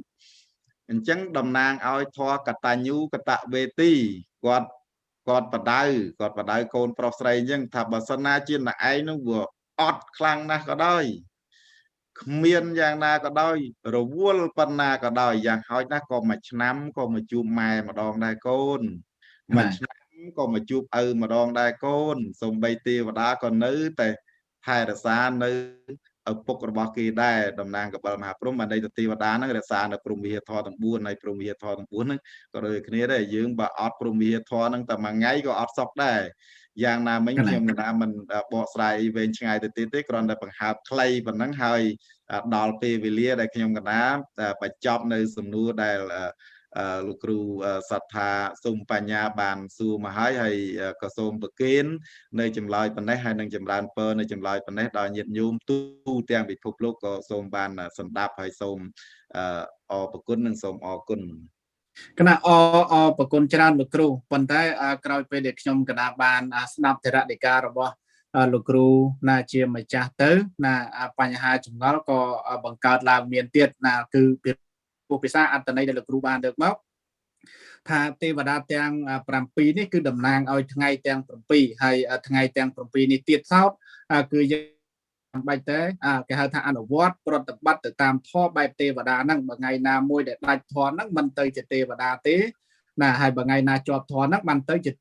អញ្ចឹងតំណាងឲ្យធម៌កតញ្ញូកតវេទីគាត់បដៅកូនប្រុសស្រីអញ្ចឹងថាបើសិនណាជាអ្នកឯងនោះវាអត់ខ្លាំងណាស់ក៏ដោយគ្មានយ៉ាងណាក៏ដោយរវល់ប៉ុណ្ណាក៏ដោយយ៉ាងហោចណាស់ក៏មួយឆ្នាំក៏មកជួបម៉ែម្ដងដែរកូនមួយឆ្នាំក៏មកជួបឪម្ដងដែរកូនសូម្បីទេវតាក៏នៅតែថែរក្សានៅឪពុករបស់គេដែរតំណាងកបិលមហាព្រហ្មបានន័យទៅទេវតាហ្នឹងរក្សានៅព្រហ្មវិហារធម៌ទាំង4ហើយព្រហ្មវិហារធម៌ទាំង4ហ្នឹងក៏ដូចគ្នាដែរយើងបើអត់ព្រហ្មវិហារធម៌ហ្នឹងតែមួយថ្ងៃក៏អត់សុខដែរយ៉ាងណាមិញខ្ញុំកណាមិនបកស្រាយវែងឆ្ងាយទៅទៀតទេគ្រាន់តែបង្ហើបខ្លីប៉ុណ្ណឹងហើយដល់ពេលវេលាដែលខ្ញុំកណាបញ្ចប់នៅសំណួរដែលលោកគ្រូសត្ថាសុំបញ្ញាបានសួរមកហើយក៏សូមប្រគេននៅចម្លើយប៉ុណ្ណេះហើយនឹងចម្រើនពរនៅចម្លើយប៉ុណ្ណេះដល់ញាតិញោមទូទាំងពិភពលោកក៏សូមបានសម្ដាប់ហើយសូមអរប្រគុណនិងសូមអរគុណគណៈអប្រគុណច្រើនលោកគ្រូប៉ុន្តែក្រោយពេលដែលខ្ញុំគណៈបានស្ដាប់ធរណីការរបស់លោកគ្រូណាជាម្ចាស់ទៅណាបញ្ហាចម្ងល់ក៏បង្កើតឡើងមានទៀតណាគឺពុភាសាអត្តន័យដែលលោកគ្រូបានលើកមកថាទេវតាទាំង7នេះគឺតំណាងឲ្យថ្ងៃទាំង7ហើយថ្ងៃទាំង7នេះទៀតសោតគឺយើងបាច់តែគេហៅថាអនុវត្តប្រតិបត្តិទៅតាមធម៌បែបទេវតាហ្នឹងបើថ្ងៃណាមួយដែលដាច់ធម៌ហ្នឹងមិនទៅជាទេវតាទេណាហើយបើថ្ងៃណាជាប់ធម៌ហ្នឹងបានទៅជា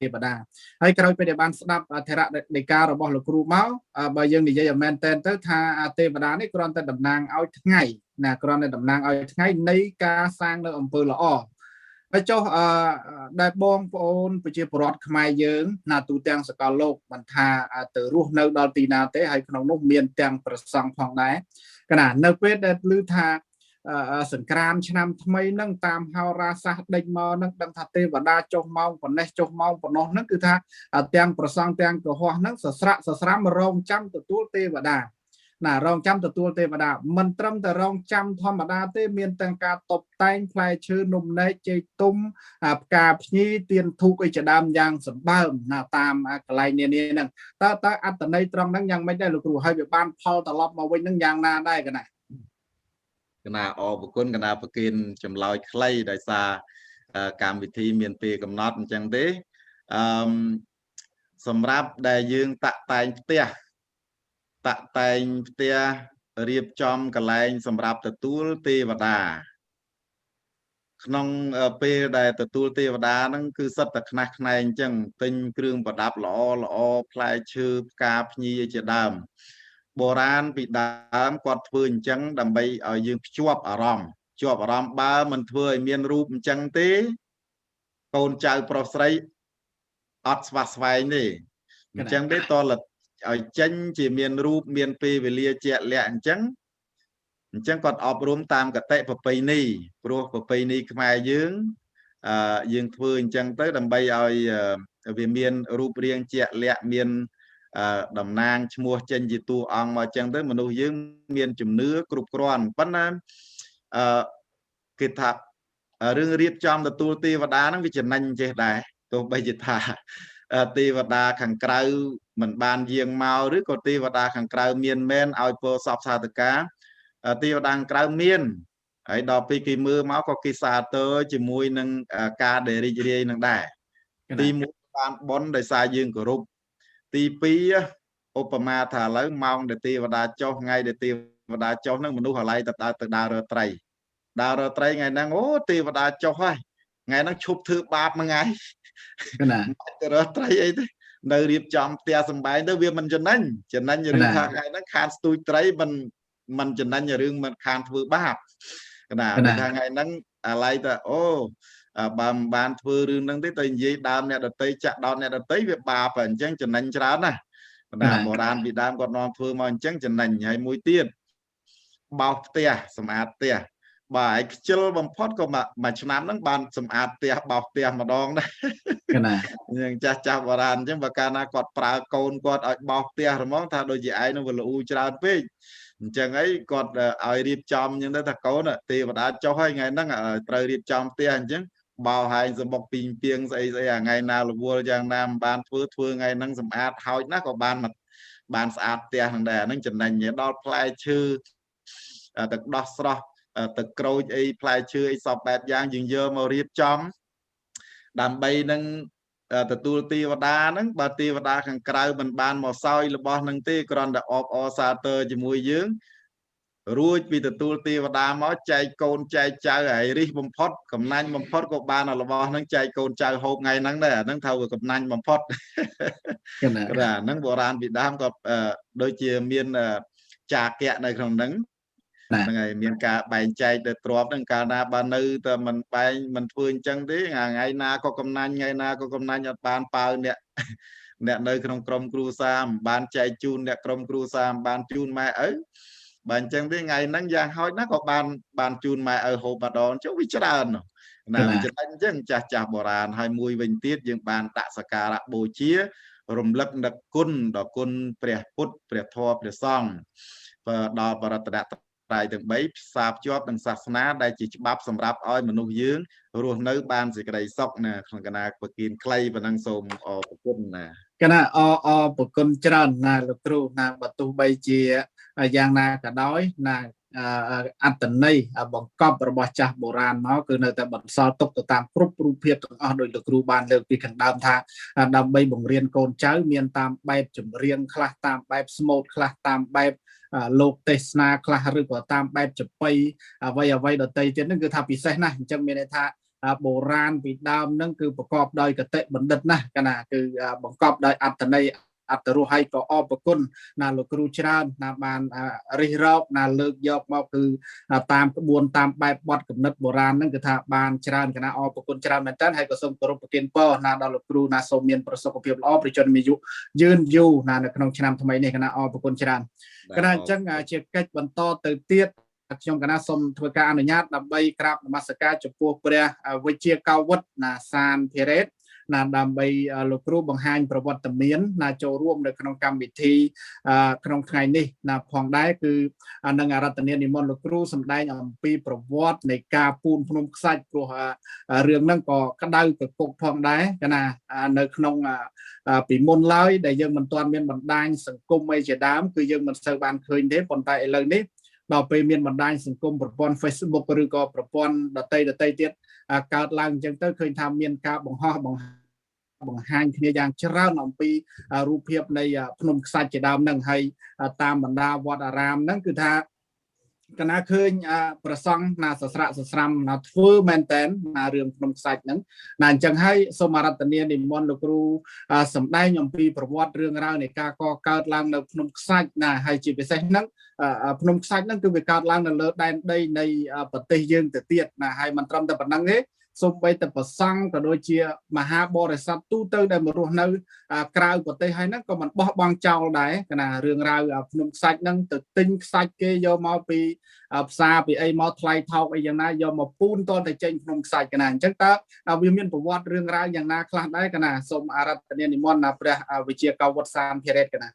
ទេវតាហើយក្រោយពេលដែលបានស្ដាប់ធរណីការរបស់លោកគ្រូមកបើយើងនិយាយឲ្យមែនតែនទៅថាទេវតានេះគ្រាន់តែតំណាងឲ្យថ្ងៃណាគ្រាន់តែតំណាងឲ្យថ្ងៃនៃការសាងនៅអំពើល្អហើយចុះដែលបងប្អូនប្រជាពលរដ្ឋខ្មែរយើងណាទូទាំងសកលលោកមិនថាទៅរស់នៅដល់ទីណាទេហើយក្នុងនោះមានទាំងប្រសង់ផងដែរកណានៅពេលដែលឮថាសង្គ្រាមឆ្នាំថ្មីហ្នឹងតាមហោរាសាស្ត្រដេញមកហ្នឹងដឹងថាទេវតាចុះម៉ោងប៉ុណ្ណេះចុះម៉ោងប៉ុណ្ណោះហ្នឹងគឺថាទាំងប្រសង់ទាំងកុហកហ្នឹងសស្រាំរងចាំទទួលទេវតាណារងចាំទទួលទេវតាមិនត្រឹមតែរងចាំធម្មតាទេមានទាំងការតបតែងផ្លែឈើនំនែកចេកទុំផ្កាភ្ញីទៀនធូបអីជាដើមយ៉ាងសម្បើមណាតាមកន្លែងនានាហ្នឹងតើអត្តន័យត្រង់ហ្នឹងយ៉ាងម៉េចដែរលោកគ្រូហើយវាបានផលត្រឡប់មកវិញហ្នឹងយ៉ាងណាដែរកណាគណៈអរគុណគណៈប្រគេនចម្លើយខ្លីដោយសារកម្មវិធីមានពេលកំណត់អញ្ចឹងទេសម្រាប់ដែលយើងតាក់តែងផ្ទះរៀបចំកន្លែងសម្រាប់ទទួលទេវតាក្នុងពេលដែលទទួលទេវតាហ្នឹងគឺសិតតែខ្នះខ្នែងអញ្ចឹងទិញគ្រឿងប្រដាប់ល្អផ្លែឈើផ្កាភ្ញីជាដើមបុរាណពីដើមគាត់ធ្វើអញ្ចឹងដើម្បីឲ្យយើងភ្ជាប់អារម្មណ៍បើមិនធ្វើឲ្យមានរូបអញ្ចឹងទេកូនចៅប្រុសស្រីអត់ស្វាស្វែងទេអញ្ចឹងទេតលឲ្យចេញជាមានរូបមានពេលវេលាជាក់លាក់អញ្ចឹងគាត់អប់រំតាមកតិប្រពៃណីព្រោះប្រពៃណីខ្មែរយើងធ្វើអញ្ចឹងទៅដើម្បីឲ្យវាមានរូបរាងជាក់លាក់មានតំណាងឈ្មោះចេញជាតួអង្គមកអញ្ចឹងទៅមនុស្សយើងមានជំនឿគ្រប់គ្រាន់ប៉ុន្តែគេថារឿងរៀបចំទទួលទេវតាហ្នឹងវាចំណេញចេះដែរទោះបីជាថាទេវតាខាងក្រៅមិនបានយាងមកឬក៏ទេវតាខាងក្រៅមានមែនឲ្យពរសពសាធិកាទេវតាខាងក្រៅមានហើយដល់ពេលគេមើលមកក៏គេសាទរជាមួយនឹងការដែលរីករាយនឹងដែរទី1បានបុណ្យដោយសារយើងគោរពទី2ឧបមាថាឥឡូវម៉ោងដែលទេវតាចុះថ្ងៃដែលទេវតាចុះហ្នឹងមនុស្សអាឡ័យទៅដើររត្រីថ្ងៃហ្នឹងអូទេវតាចុះហើយថ្ងៃហ្នឹងឈប់ធ្វើបាបមួយថ្ងៃណាទៅរកត្រីអីទេនៅរៀបចំផ្ទះសម្បែងទៅវាមិនចំណេញរឿងថាថ្ងៃហ្នឹងខានស្ទូចត្រីមិនចំណេញរឿងមិនខានធ្វើបាបណាថាថ្ងៃហ្នឹងអាឡ័យទៅអូបើមិនបានធ្វើរឿងហ្នឹងទេទៅនិយាយដើមអ្នកដតីចាក់ដោតអ្នកដតីវាបាបអញ្ចឹងចំណេញច្រើនណាណាបុរាណពីដើមគាត់នាំធ្វើមកអញ្ចឹងចំណេញហើយមួយទៀតបោសផ្ទះសម្អាតផ្ទះបើឯខ្ជិលបំផុតក៏មួយឆ្នាំហ្នឹងបានសម្អាតផ្ទះបោសផ្ទះម្ដងដែរណាយ៉ាងចាស់បុរាណអញ្ចឹងបើកាលណាគាត់ប្រើកូនគាត់ឲ្យបោសផ្ទះហ្មងថាដូចជាឯងនឹងវាល្អូច្រើនពេកអញ្ចឹងអីគាត់ឲ្យរៀបចំអញ្ចឹងទៅថាកូនទេវតាចុះហើយថ្ងៃហ្នឹងត្រូវរៀបចំផ្ទះអញ្ចឹងបោហែងសម្បុកពីងពីងស្អីថ្ងៃណារវល់យ៉ាងណាមិនបានធ្វើថ្ងៃហ្នឹងសម្អាតហោចណាស់ក៏បានស្អាតផ្ទះហ្នឹងដែរហ្នឹងចំណេញដល់ផ្លែឈើទឹកដោះស្រស់ ទឹកក្រូចអីផ្លែឈើអីសពបែបយ៉ាងយើងយកមករៀបចំដើម្បីនឹងទទួលទេវតាហ្នឹងបើទេវតាខាងក្រៅមិនបានមកសោយរបស់នឹងទេគ្រាន់តែអបអរសាទរជាមួយយើងរួចពីទទួលទេវតាមកចែកកូនចែកចៅហើយរិះបំផុតកំណាញ់បំផុតក៏បានរបស់ហ្នឹងចែកកូនចៅហូបថ្ងៃហ្នឹងដែរអាហ្នឹងថាវាកំណាញ់បំផុតហ្នឹងបុរាណពីដើមក៏ដូចជាមានចាគៈនៅក្នុងហ្នឹងហ្នឹងហើយមានការបែងចែកទៅទ្របហ្នឹងកាលណាបើនៅតែមិនបែងមិនធ្វើអញ្ចឹងទេថ្ងៃណាក៏កំណាញ់ថ្ងៃណាក៏កំណាញ់អត់បានប៉ើអ្នកនៅក្នុងក្រុមគ្រួសារមិនបានចែកជូនអ្នកក្រុមគ្រួសារមិនបានជូនម៉ែឪបើអញ្ចឹងទេថ្ងៃហ្នឹងយ៉ាងហោចណាស់ក៏បានជូនម៉ែឪហូបម្ដងចុះវាច្រើនណាវាច្រើនអញ្ចឹងចាស់បុរាណហើយមួយវិញទៀតយើងបានដាក់សក្ការៈបូជារំលឹកនឹកគុណដល់គុណព្រះពុទ្ធព្រះធម៌ព្រះសង្ឃដល់បរតនត្រ័យទាំង3ផ្សារភ្ជាប់នឹងសាសនាដែលជាច្បាប់សម្រាប់ឲ្យមនុស្សយើងរស់នៅបានសេចក្តីសុខណាក្នុងគណៈប្រគិនខ្លីប៉ុណ្ណឹងសូមអរគុណណាគណៈអប្រគុណច្រើនណាលោកគ្រូណាបើទោះបីជាយ៉ាងណាក៏ដោយណាអត្តន័យបង្កប់របស់ចាស់បុរាណមកគឺនៅតែបន្សល់ទុកទៅតាមគ្រប់រូបភាពទាំងអស់ដោយលោកគ្រូបានលើកពីខាងដើមថាដើម្បីបង្រៀនកូនចៅមានតាមបែបចម្រៀងខ្លះតាមបែបស្មូតខ្លះតាមបែបលោកទេសនាខ្លះឬក៏តាមបែបចបៃអ្វីដតីទៀតហ្នឹងគឺថាពិសេសណាស់អញ្ចឹងមានន័យថាបុរាណពីដើមហ្នឹងគឺប្រកបដោយកតេបណ្ឌិតណាស់កណាគឺបង្កប់ដោយអត្តន័យអត្តរសហើយក៏អរគុណណាលោកគ្រូច្រើនណាបានរិះរកណាលើកយកមកគឺតាមក្បួនតាមបែបបទកំណត់បុរាណហ្នឹងគឺថាបានច្រើនគណៈអរគុណច្រើនមែនតើហើយក៏សូមគោរពប្រទានពរណាដល់លោកគ្រូណាសូមមានប្រសុខភាពល្អប្រជញ្ញមានអាយុយឺនយូរណានៅក្នុងឆ្នាំថ្មីនេះគណៈអរគុណច្រើនគណៈអញ្ចឹងជាកិច្ចបន្តទៅទៀតខ្ញុំគណៈសូមធ្វើការអនុញ្ញាតដើម្បីក្រាបនមស្ការចំពោះព្រះវិជ្ជាកោវុឌ្ឍណាសានភិរេតណាដើម្បីលោកគ្រូបង្ហាញប្រវត្តិមានណាចូលរួមនៅក្នុងកម្មវិធីក្នុងថ្ងៃនេះណាផងដែរគឺនឹងអរតនានិមន្តលោកគ្រូសម្ដែងអំពីប្រវត្តិនៃការពូនភ្នំខ្សាច់ព្រោះរឿងហ្នឹងក៏ក្តៅកគុកផងដែរកាលណានៅក្នុងពីមុនឡើយដែលយើងមិនទាន់មានបណ្ដាញសង្គមអីជាដើមគឺយើងមិនសូវបានឃើញទេប៉ុន្តែឥឡូវនេះដល់ពេលមានបណ្ដាញសង្គមប្រព័ន្ធ Facebook ឬក៏ប្រព័ន្ធដតីទៀតកើតឡើងអញ្ចឹងទៅឃើញថាមានការបង្ហោះបង្ហាញគ្នាយ៉ាងច្រើនអំពីរូបភាពនៃភ្នំខ្សាច់ជាដើមហ្នឹងហើយតាមបណ្ដាវត្តអារាមហ្នឹងគឺថាកណាឃើញប្រសង់ណាសស្រាក់សស្រាំណាធ្វើមែនតែនណារឿងភ្នំខ្សាច់ហ្នឹងណាអញ្ចឹងហើយសូមអរតនានិមន្តលោកគ្រូសម្ដែងអំពីប្រវត្តិរឿងរ៉ាវនៃការកកើតឡើងនៅភ្នំខ្សាច់ណាហើយជាពិសេសហ្នឹងភ្នំខ្សាច់ហ្នឹងគឺវាកើតឡើងនៅលើដែនដីនៃប្រទេសយើងទៅទៀតណាហើយមិនត្រឹមតែប៉ុណ្្នឹងទេសូម្បីតែប្រសង់ក៏ដូចជាមហាបរិស័ទទូទៅដែលមករស់នៅក្រៅប្រទេសហើយហ្នឹងក៏មិនបោះបង់ចោលដែរកណារឿងរ៉ាវភ្នំខ្សាច់ហ្នឹងទៅទិញខ្សាច់គេយកមកពីផ្សារពីអីមកថ្លៃថោកអីយ៉ាងណាយកមកពូនតតែចេញភ្នំខ្សាច់កណាអញ្ចឹងតើវាមានប្រវត្តិរឿងរ៉ាវយ៉ាងណាខ្លះដែរកណាសូមអរតនានិមន្តណាព្រះវិជ្ជាកោវុឌ្ឍសានភិរេតកណា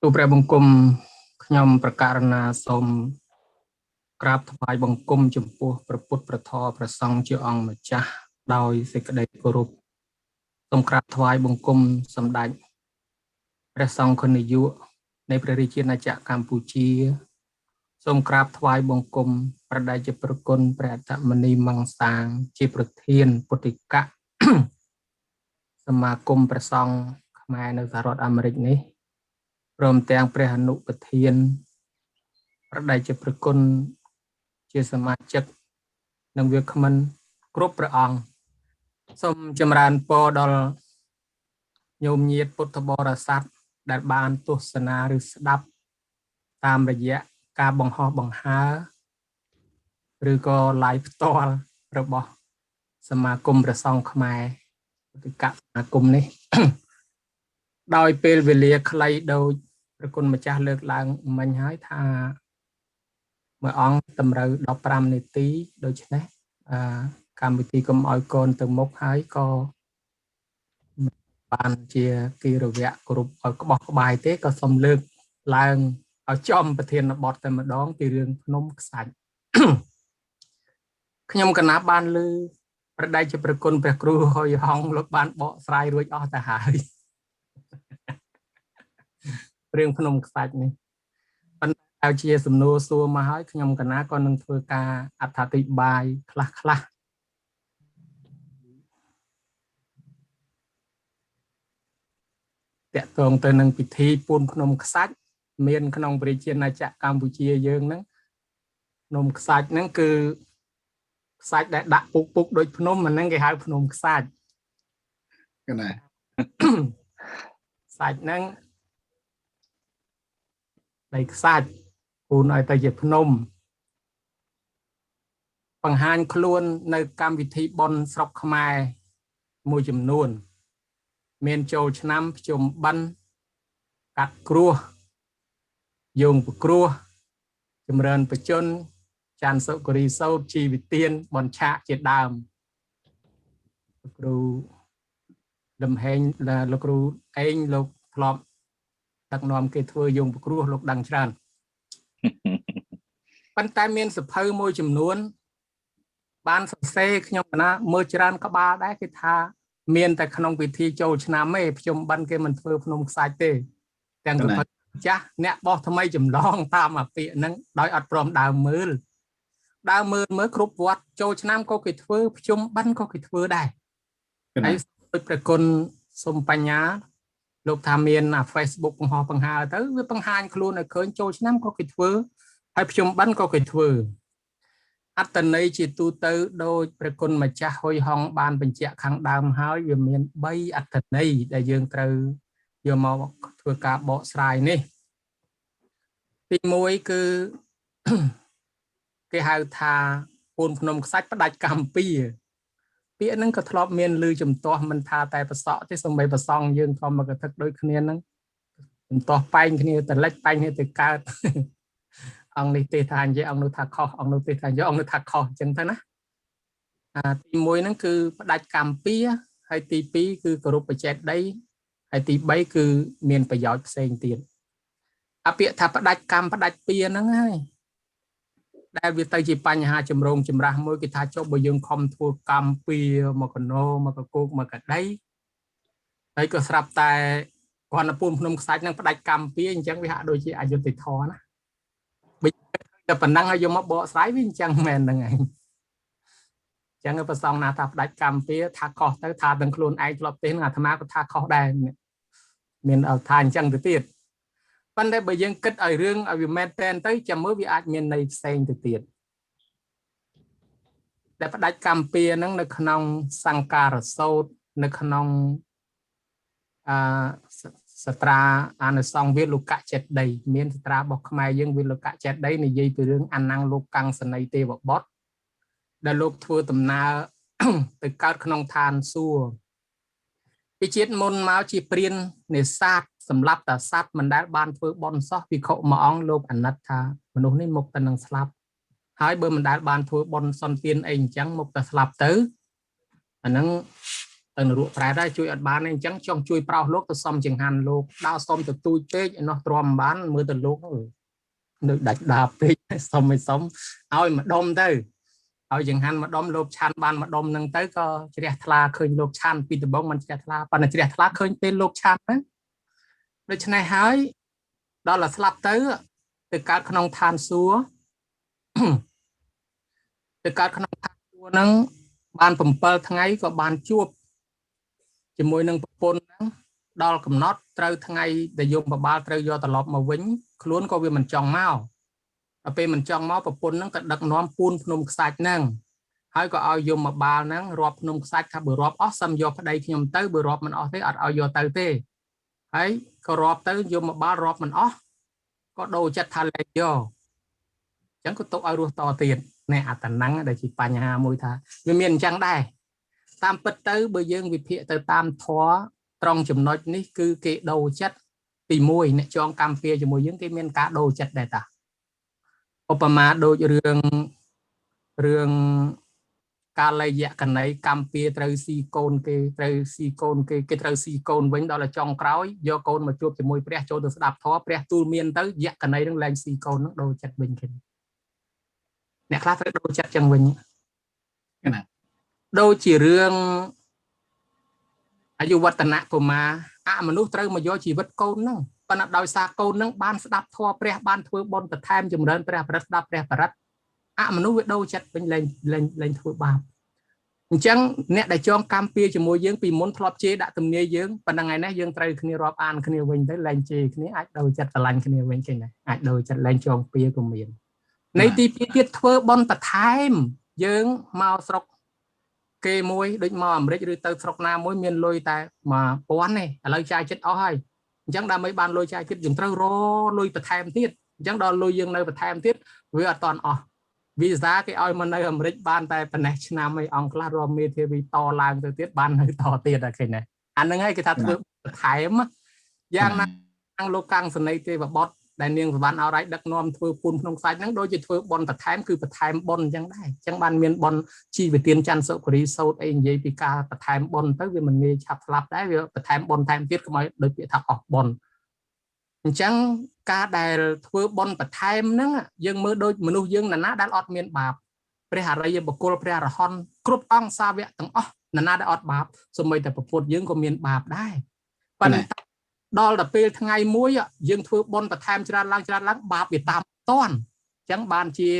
ទូព្រះបង្គំខ្ញុំប្រកាសណាសូមក្រាបថ្វាយបង្គំចំពោះព្រះពុទ្ធព្រះធម៌ព្រះសង្ឃជាអង្គម្ចាស់ដោយសេចក្តីគោរពសូមក្រាបថ្វាយបង្គំសម្ដេចព្រះសង្ឃនាយកនៃព្រះរាជាណាចក្រកម្ពុជាសូមក្រាបថ្វាយបង្គំព្រះដេចប្រគុណព្រះអត្តមនីមង្សាងជាប្រធានពុទ្ធិកៈសមាគមព្រះសង្ឃខ្មែរនៅសហរដ្ឋអាមេរិកនេះព្រមទាំងព្រះអនុប្រធានព្រះដេចប្រគុណជាសមាជិកនិងវាគ្មិនគ្រប់ព្រះអង្គសូមចម្រើនពរដល់ញោមញាតិពុទ្ធបរិស័ទដែលបានទស្សនាឬស្ដាប់តាមរយៈការបង្ហោះបង្ហើរឬក៏ live ផ្ទាល់របស់សមាគមព្រះសង្ឃខ្មែរពុទ្ធិកៈសមាគមនេះ ដោយពេលវេលាខ្លីដោយព្រះគុណម្ចាស់លើកឡើងមិញហើយថាមួយអង្គតម្រូវ15នាទីដូច្នេះកម្មវិធីកុំឲ្យកូនទៅមុខហើយក៏បានជាគិរវៈគ្រប់ឲ្យក្បោះក្បាយទេក៏សូមលើកឡើងឲ្យចំប្រធានបទតែម្ដងពីរឿងភ្នំខ្សាច់ ខ្ញុំកណាបានលើប្រដេជប្រគុណព្រះគ្រូហើយហងលោកបានបកស្រាយរួចអស់ទៅហើយ រឿងភ្នំខ្សាច់នេះប៉ុន្តែជាសំណួរសួរមកហើយខ្ញុំកណាក៏នឹងធ្វើការអត្ថាធិប្បាយខ្លះតាក់ទងទៅនឹងពិធីពូនភ្នំខ្សាច់មានក្នុងប្រជាណាចក្រកម្ពុជាយើងហ្នឹងភ្នំខ្សាច់ហ្នឹងគឺខ្សាច់ដែលដាក់ពុកដូចភ្នំហ្នឹងគេហៅភ្នំខ្សាច់ណា ខ្សាច់ហ្នឹងដីខ្សាច់ពូនឲ្យទៅជាភ្នំបង្ហាញខ្លួននៅកម្មវិធីបុណ្យស្រុកខ្មែរមួយចំនួនមានចូលឆ្នាំភ្ជុំបិណ្ឌកាត់គ្រោះយោងប្រគ្រោះចម្រើនបជនច័ន្ទសុគរីសោតជីវិទានបនឆាកជាដើមលោកគ្រូលំហែងលោកគ្រូអេងលោកធ្លាប់ដឹកនាំគេធ្វើយោងប្រគ្រោះលោកដឹងច្រើនប៉ុន្តែមានសភៅមួយចំនួនបានសរសេរខ្ញុំកណាមើលច្រើនក្បាលដែរគេថាមានតែក្នុងពិធីចូលឆ្នាំទេភ្ជុំបិណ្ឌគេមិនធ្វើភ្នំខ្សាច់ទេទាំងសភៅចាស់អ្នកបោះថ្មីចម្លងតាមអាពាកហ្នឹងដោយអត់ព្រមដើមមើលមើលគ្រប់វត្តចូលឆ្នាំក៏គេធ្វើភ្ជុំបិណ្ឌក៏គេធ្វើដែរហើយដូចប្រគុណសុំបញ្ញាលោកថាមានអា Facebook បង្ហើទៅវាបង្ហាញខ្លួនឲ្យឃើញចូលឆ្នាំក៏គេធ្វើហើយភ្ជុំបិណ្ឌក៏គេធ្វើអត្តន័យជាទូទៅដោយព្រះគុណម្ចាស់ហុយហុងបានបញ្ជាក់ខាងដើមហើយវាមាន3អត្តន័យដែលយើងត្រូវយកមកធ្វើការបកស្រាយនេះទី1គឺ គេហៅថាពូនភ្នំខ្សាច់ផ្ដាច់កម្មពីពាក្យហ្នឹងក៏ធ្លាប់មានឮចំទាស់មិនថាតែប្រសក់ទេសូម្បីប្រសងយើងធម្មកថាដូចគ្នាហ្នឹងចំទាស់បែងគ្នាទៅលិចបែងគ្នាទៅកើតអង្គនេះទេថានិយាយអង្គនោះថាខុសអង្គនោះទេថាយកអង្គនោះថាខុសអញ្ចឹងទៅណាទី1ហ្នឹងគឺផ្ដាច់កម្មពីហើយទី2គឺគោរពបច្ចេកដីហើយទី3គឺមានប្រយោជន៍ផ្សេងទៀតអាពាក្យថាផ្ដាច់កម្មផ្ដាច់ពីហ្នឹងហើយដែលវាទៅជាបញ្ហាចម្រូងចម្រាសមួយគេថាចុះបើយើងខំធ្វើកម្មពីមកកណោមកកគោកមកកដីហើយក៏ស្រាប់តែគ្រាន់តែពូនភ្នំខ្សាច់ហ្នឹងផ្ដាច់កម្មពីអញ្ចឹងវាហាក់ដូចជាអយុត្តិធម៌ណាបើតែប៉ុណ្ណឹងឲ្យយកមកបកស្រាយវាអញ្ចឹងមែនហ្នឹងឯងអញ្ចឹងប្រសងណាថាផ្ដាច់កម្មពីថាខុសទៅថាទាំងខ្លួនឯងធ្លាប់ទេនឹងអាត្មាក៏ថាខុសដែរមានថាអញ្ចឹងទៅទៀតប៉ុន្តែបើយើងគិតឲ្យរឿងឲ្យវាមែនតែនទៅចាំមើលវាអាចមានន័យផ្សេងទៅទៀតតែផ្ដាច់កម្មពីហ្នឹងនៅក្នុងសង្ការសោតនៅក្នុងសត្រាអានុសង្ឃវាលោកៈចេតដីមានសត្រារបស់ខ្មែរយើងវាលោកៈចេតដីនិយាយពីរឿងអានੰលោកកាំងសនីទេវបុត្រដែលលោកធ្វើដំណើរ ទៅកើតក្នុងឋានសួគ៌ពីជាតិមុនមកជាព្រាននេសាទសម្រាប់តាសត្វមិនដែលបានធ្វើបន់សោះភិក្ខុមួយអង្គលោកអាណិតថាមនុស្សនេះមុខតែនឹងស្លាប់ហើយបើមិនដែលបានធ្វើបន់សន្តានអីអញ្ចឹងមុខតែស្លាប់ទៅអាហ្នឹងទៅនរកប្រែដែរជួយអត់បានអញ្ចឹងចង់ជួយប្រោសលោកទៅសំចង្ហាន់លោកដើរសុំទៅទូចពេកឯនោះទ្រាំបានមើលទៅលោកនៅដាច់ដាបពេកសុំឲ្យសុំឲ្យម្ដុំទៅឲ្យចង្ហាន់ម្ដុំលោកឆាន់បានម្ដុំហ្នឹងទៅក៏ជ្រះថ្លាឃើញលោកឆាន់ពីដំបងមិនជ្រះថ្លាប៉ុន្តែជ្រះថ្លាឃើញពេលលោកឆាន់ហ្នឹងដូច្នេះហើយដល់តែស្លាប់ទៅកើតក្នុងឋានសួគ៌ ទៅកើតក្នុងឋានសួគ៌ហ្នឹងបាន7ថ្ងៃក៏បានជួបជាមួយនឹងប្រពន្ធហ្នឹងដល់កំណត់ត្រូវថ្ងៃដែលយមបាលត្រូវយកត្រឡប់មកវិញខ្លួនក៏វាមិនចង់មកដល់ពេលមិនចង់មកប្រពន្ធហ្នឹងក៏ដឹកនាំពូនភ្នំខ្សាច់ហ្នឹងហើយក៏ឲ្យយមបាលហ្នឹងរាប់ភ្នំខ្សាច់ថាបើរាប់អស់សឹមយកប្តីខ្ញុំទៅបើរាប់មិនអស់ទេអត់ឲ្យយកទៅទេហើយក៏រាប់ទៅយមបាលរាប់មិនអស់ក៏ដូរចិត្តថាលែងយកអញ្ចឹងក៏ទុកឲ្យរស់តទៀតនេះអាតំណឹងដែលជាបញ្ហាមួយថាវាមានអញ្ចឹងដែរតាមពិតទៅបើយើងវិភាគទៅតាមធម៌ត្រង់ចំណុចនេះគឺគេដូរចិត្តទី1អ្នកចងកម្មពៀជាមួយយើងគេមានការដូរចិត្តដែរតាឧបមាដូចរឿងកាលយៈកណីកម្មពៀត្រូវស៊ីកូនគេត្រូវស៊ីកូនគេត្រូវស៊ីកូនវិញដល់តែចុងក្រោយយកកូនមកជួបជាមួយព្រះចូលទៅស្ដាប់ធម៌ព្រះទូលមានទៅយៈកណីនឹងលែងស៊ីកូននឹងដូរចិត្តវិញគេអ្នកខ្លះត្រូវដូរចិត្តចឹងវិញណាដូចជារឿងអាយុវឌ្ឍនកុមារអមនុស្សត្រូវមកយកជីវិតកូនហ្នឹង ប៉ុន្តែដោយសារកូននឹងបានស្ដាប់ធម៌ព្រះបានធ្វើបុណ្យបន្ថែមចម្រើនព្រះបរិត្តស្ដាប់ព្រះបរិត្តអមនុស្សវាដូរចិត្តវិញលែងធ្វើបាបអញ្ចឹងអ្នកដែលចងកម្មពៀជាមួយយើងពីមុនធ្លាប់ជេរដាក់ទំនាយយើងប៉ុន្តែថ្ងៃនេះយើងត្រូវគ្នារាប់អានគ្នាវិញទៅលែងជេរគ្នាអាចដូរចិត្តស្រឡាញ់គ្នាវិញឃើញទេអាចដូរចិត្តលែងចងពៀក៏មាននៃទី2ទៀតធ្វើបុណ្យបន្ថែមយើងមកស្រុកគេមួយដូចមកអាមេរិកឬទៅស្រុកណាមួយមានលុយតែ1000ទេឥឡូវចាយចិត្តអស់ហើយអញ្ចឹងដើម្បីបានលុយចាយចិត្តយើងត្រូវរលុយបន្ថែមទៀតអញ្ចឹងដល់លុយយើងនៅបន្ថែមទៀតវាអត់តាន់អស់វីសាគេឲ្យមកនៅអាមេរិកបានតែប៉ុណ្ណេះឆ្នាំឯអង្គខ្លះរមមេធាវីតឡើងទៅទៀតបាននៅតទៀតតែឃើញណាអាហ្នឹងហើយគេថាធ្វើបន្ថែមយ៉ាងណាខាងលោកកាំងសនីទេវបុត្រដែលនាងសវណ្ណអរ៉ៃដឹកនាំធ្វើពុនក្នុងខ្សាច់ហ្នឹងដូចជាធ្វើបុណ្យបន្ថែមគឺបន្ថែមបុណ្យអញ្ចឹងដែរអញ្ចឹងបានមានបុណ្យជីវទានច័ន្ទសុគរីសោតអីនិយាយពីការបន្ថែមបុណ្យទៅវាមិនងាយឆាប់ស្លាប់ដែរវាបន្ថែមបុណ្យថែមទៀតកុំឲ្យដូចពាក្យថាអស់បុណ្យអញ្ចឹងការដែលធ្វើបុណ្យបន្ថែមហ្នឹងយើងមើលដូចមនុស្សយើងណាដែលអត់មានបាបព្រះអរិយបុគ្គលព្រះអរហន្តគ្រប់អង្គសាវកទាំងអស់ណាដែលអត់បាបសូម្បីតែប្រពុតយើងក៏មានបាបដែរប៉ុន្តែដល់ទៅពេលថ្ងៃមួយយើងធ្វើបុណ្យបន្ថែមច្រើនឡើងបាបវាតាមតន់អញ្ចឹងបានជា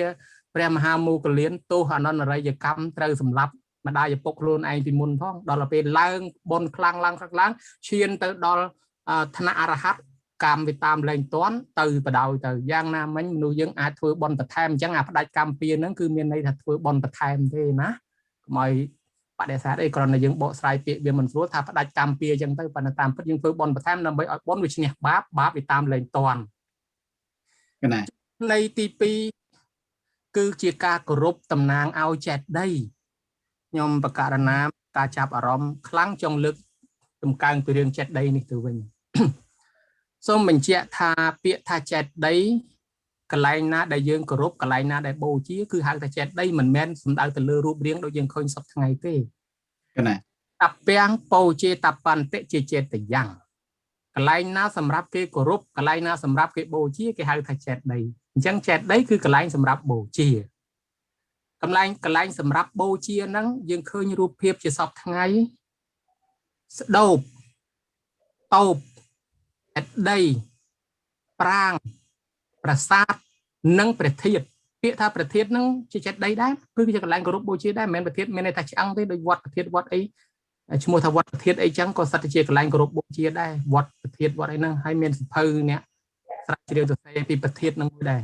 ព្រះមហាមោគលានទោសអនន្តរិយកម្មត្រូវសម្លាប់ម្ដាយឪពុកខ្លួនឯងពីមុនផងដល់ទៅពេលឡើងបុណ្យខ្លាំងឡើងឈានទៅដល់ឋានៈអរហន្តកម្មវាតាមលែងតន់ទៅបដ ாய் ទៅយ៉ាងណាមិញមនុស្សយើងអាចធ្វើបុណ្យបន្ថែមអញ្ចឹងអាផ្ដាច់កម្មពៀហ្នឹងគឺមានន័យថាធ្វើបុណ្យបន្ថែមទេណាកុំឲ្យបដិសេធអីគ្រាន់តែយើងបកស្រាយពាក្យវាមិនស្រួលថាផ្ដាច់កម្មពៀអញ្ចឹងទៅប៉ុន្តែតាមពិតយើងធ្វើបុណ្យបន្ថែមដើម្បីឲ្យបុណ្យវាឈ្នះបាបវាតាមលែងតន់ណានៃទី2គឺជាការគោរពតំណាងឲ្យចេតិយខ្ញុំបកករណាការចាប់អារម្មណ៍ខ្លាំងចង់លើកតម្កើងពីរឿងចេតិយនេះទៅវិញសូមបញ្ជាក់ថាពាក្យថាចេតិយកន្លែងណាដែលយើងគោរពកន្លែងណាដែលបូជាគឺហៅថាចេតិយមិនមែនសំដៅទៅលើរូបរាងដូចយើងឃើញសពថ្ងៃទេណាតពាំងបូជាតបន្តិជាចេតិយ៉ាងកន្លែងណាសម្រាប់គេគោរពកន្លែងណាសម្រាប់គេបូជាគេហៅថាចេតិយអញ្ចឹងចេតិយគឺកន្លែងសម្រាប់បូជាកន្លែងសម្រាប់បូជាហ្នឹងយើងឃើញរូបភាពជាសពថ្ងៃស្ដោបតូបដីប្រាង្គប្រាសាទនិងព្រះធាតុពាក្យថាព្រះធាតុហ្នឹងជាចេតិយដែរគឺជាកន្លែងគោរពបូជាដែរមិនមែនព្រះធាតុមានន័យថាឆ្អឹងទេដូចវត្តព្រះធាតុវត្តអីឈ្មោះថាវត្តព្រះធាតុអីចឹងក៏សិតតែជាកន្លែងគោរពបូជាដែរវត្តព្រះធាតុវត្តអីហ្នឹងហើយមានសភៅអ្នកស្រាវជ្រាវទៅស្អីពីព្រះធាតុហ្នឹងមួយដែរ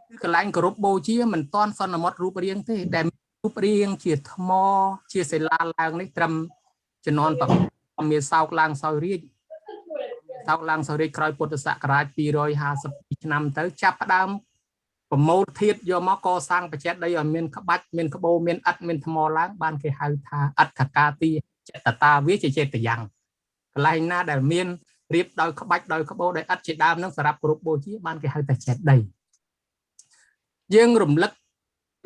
គឺកន្លែងគោរពបូជាមិនតាន់សន្មត់រូបរាងទេដែលរូបរាងជាថ្មជាសិលាឡើងនេះត្រឹមជំនាន់មានសោកឡើងសោយរាជសោកឡើងសោយរាជក្រោយពុទ្ធសករាជ252ឆ្នាំទៅចាប់ផ្ដើមប្រមូលធាតុយកមកកសាងបច្ចេកដីឲ្យមានក្បាច់មានក្បូរមានឥដ្ឋមានថ្មឡើងបានគេហៅថាអដ្ឋកាទីចេតតាវាជាចេតយ៉ាងកន្លែងណាដែលមានរៀបដោយក្បាច់ដោយក្បូរដោយឥដ្ឋជាដើមនឹងសម្រាប់គោរពបូជាបានគេហៅថាចេតិយយើងរំលឹក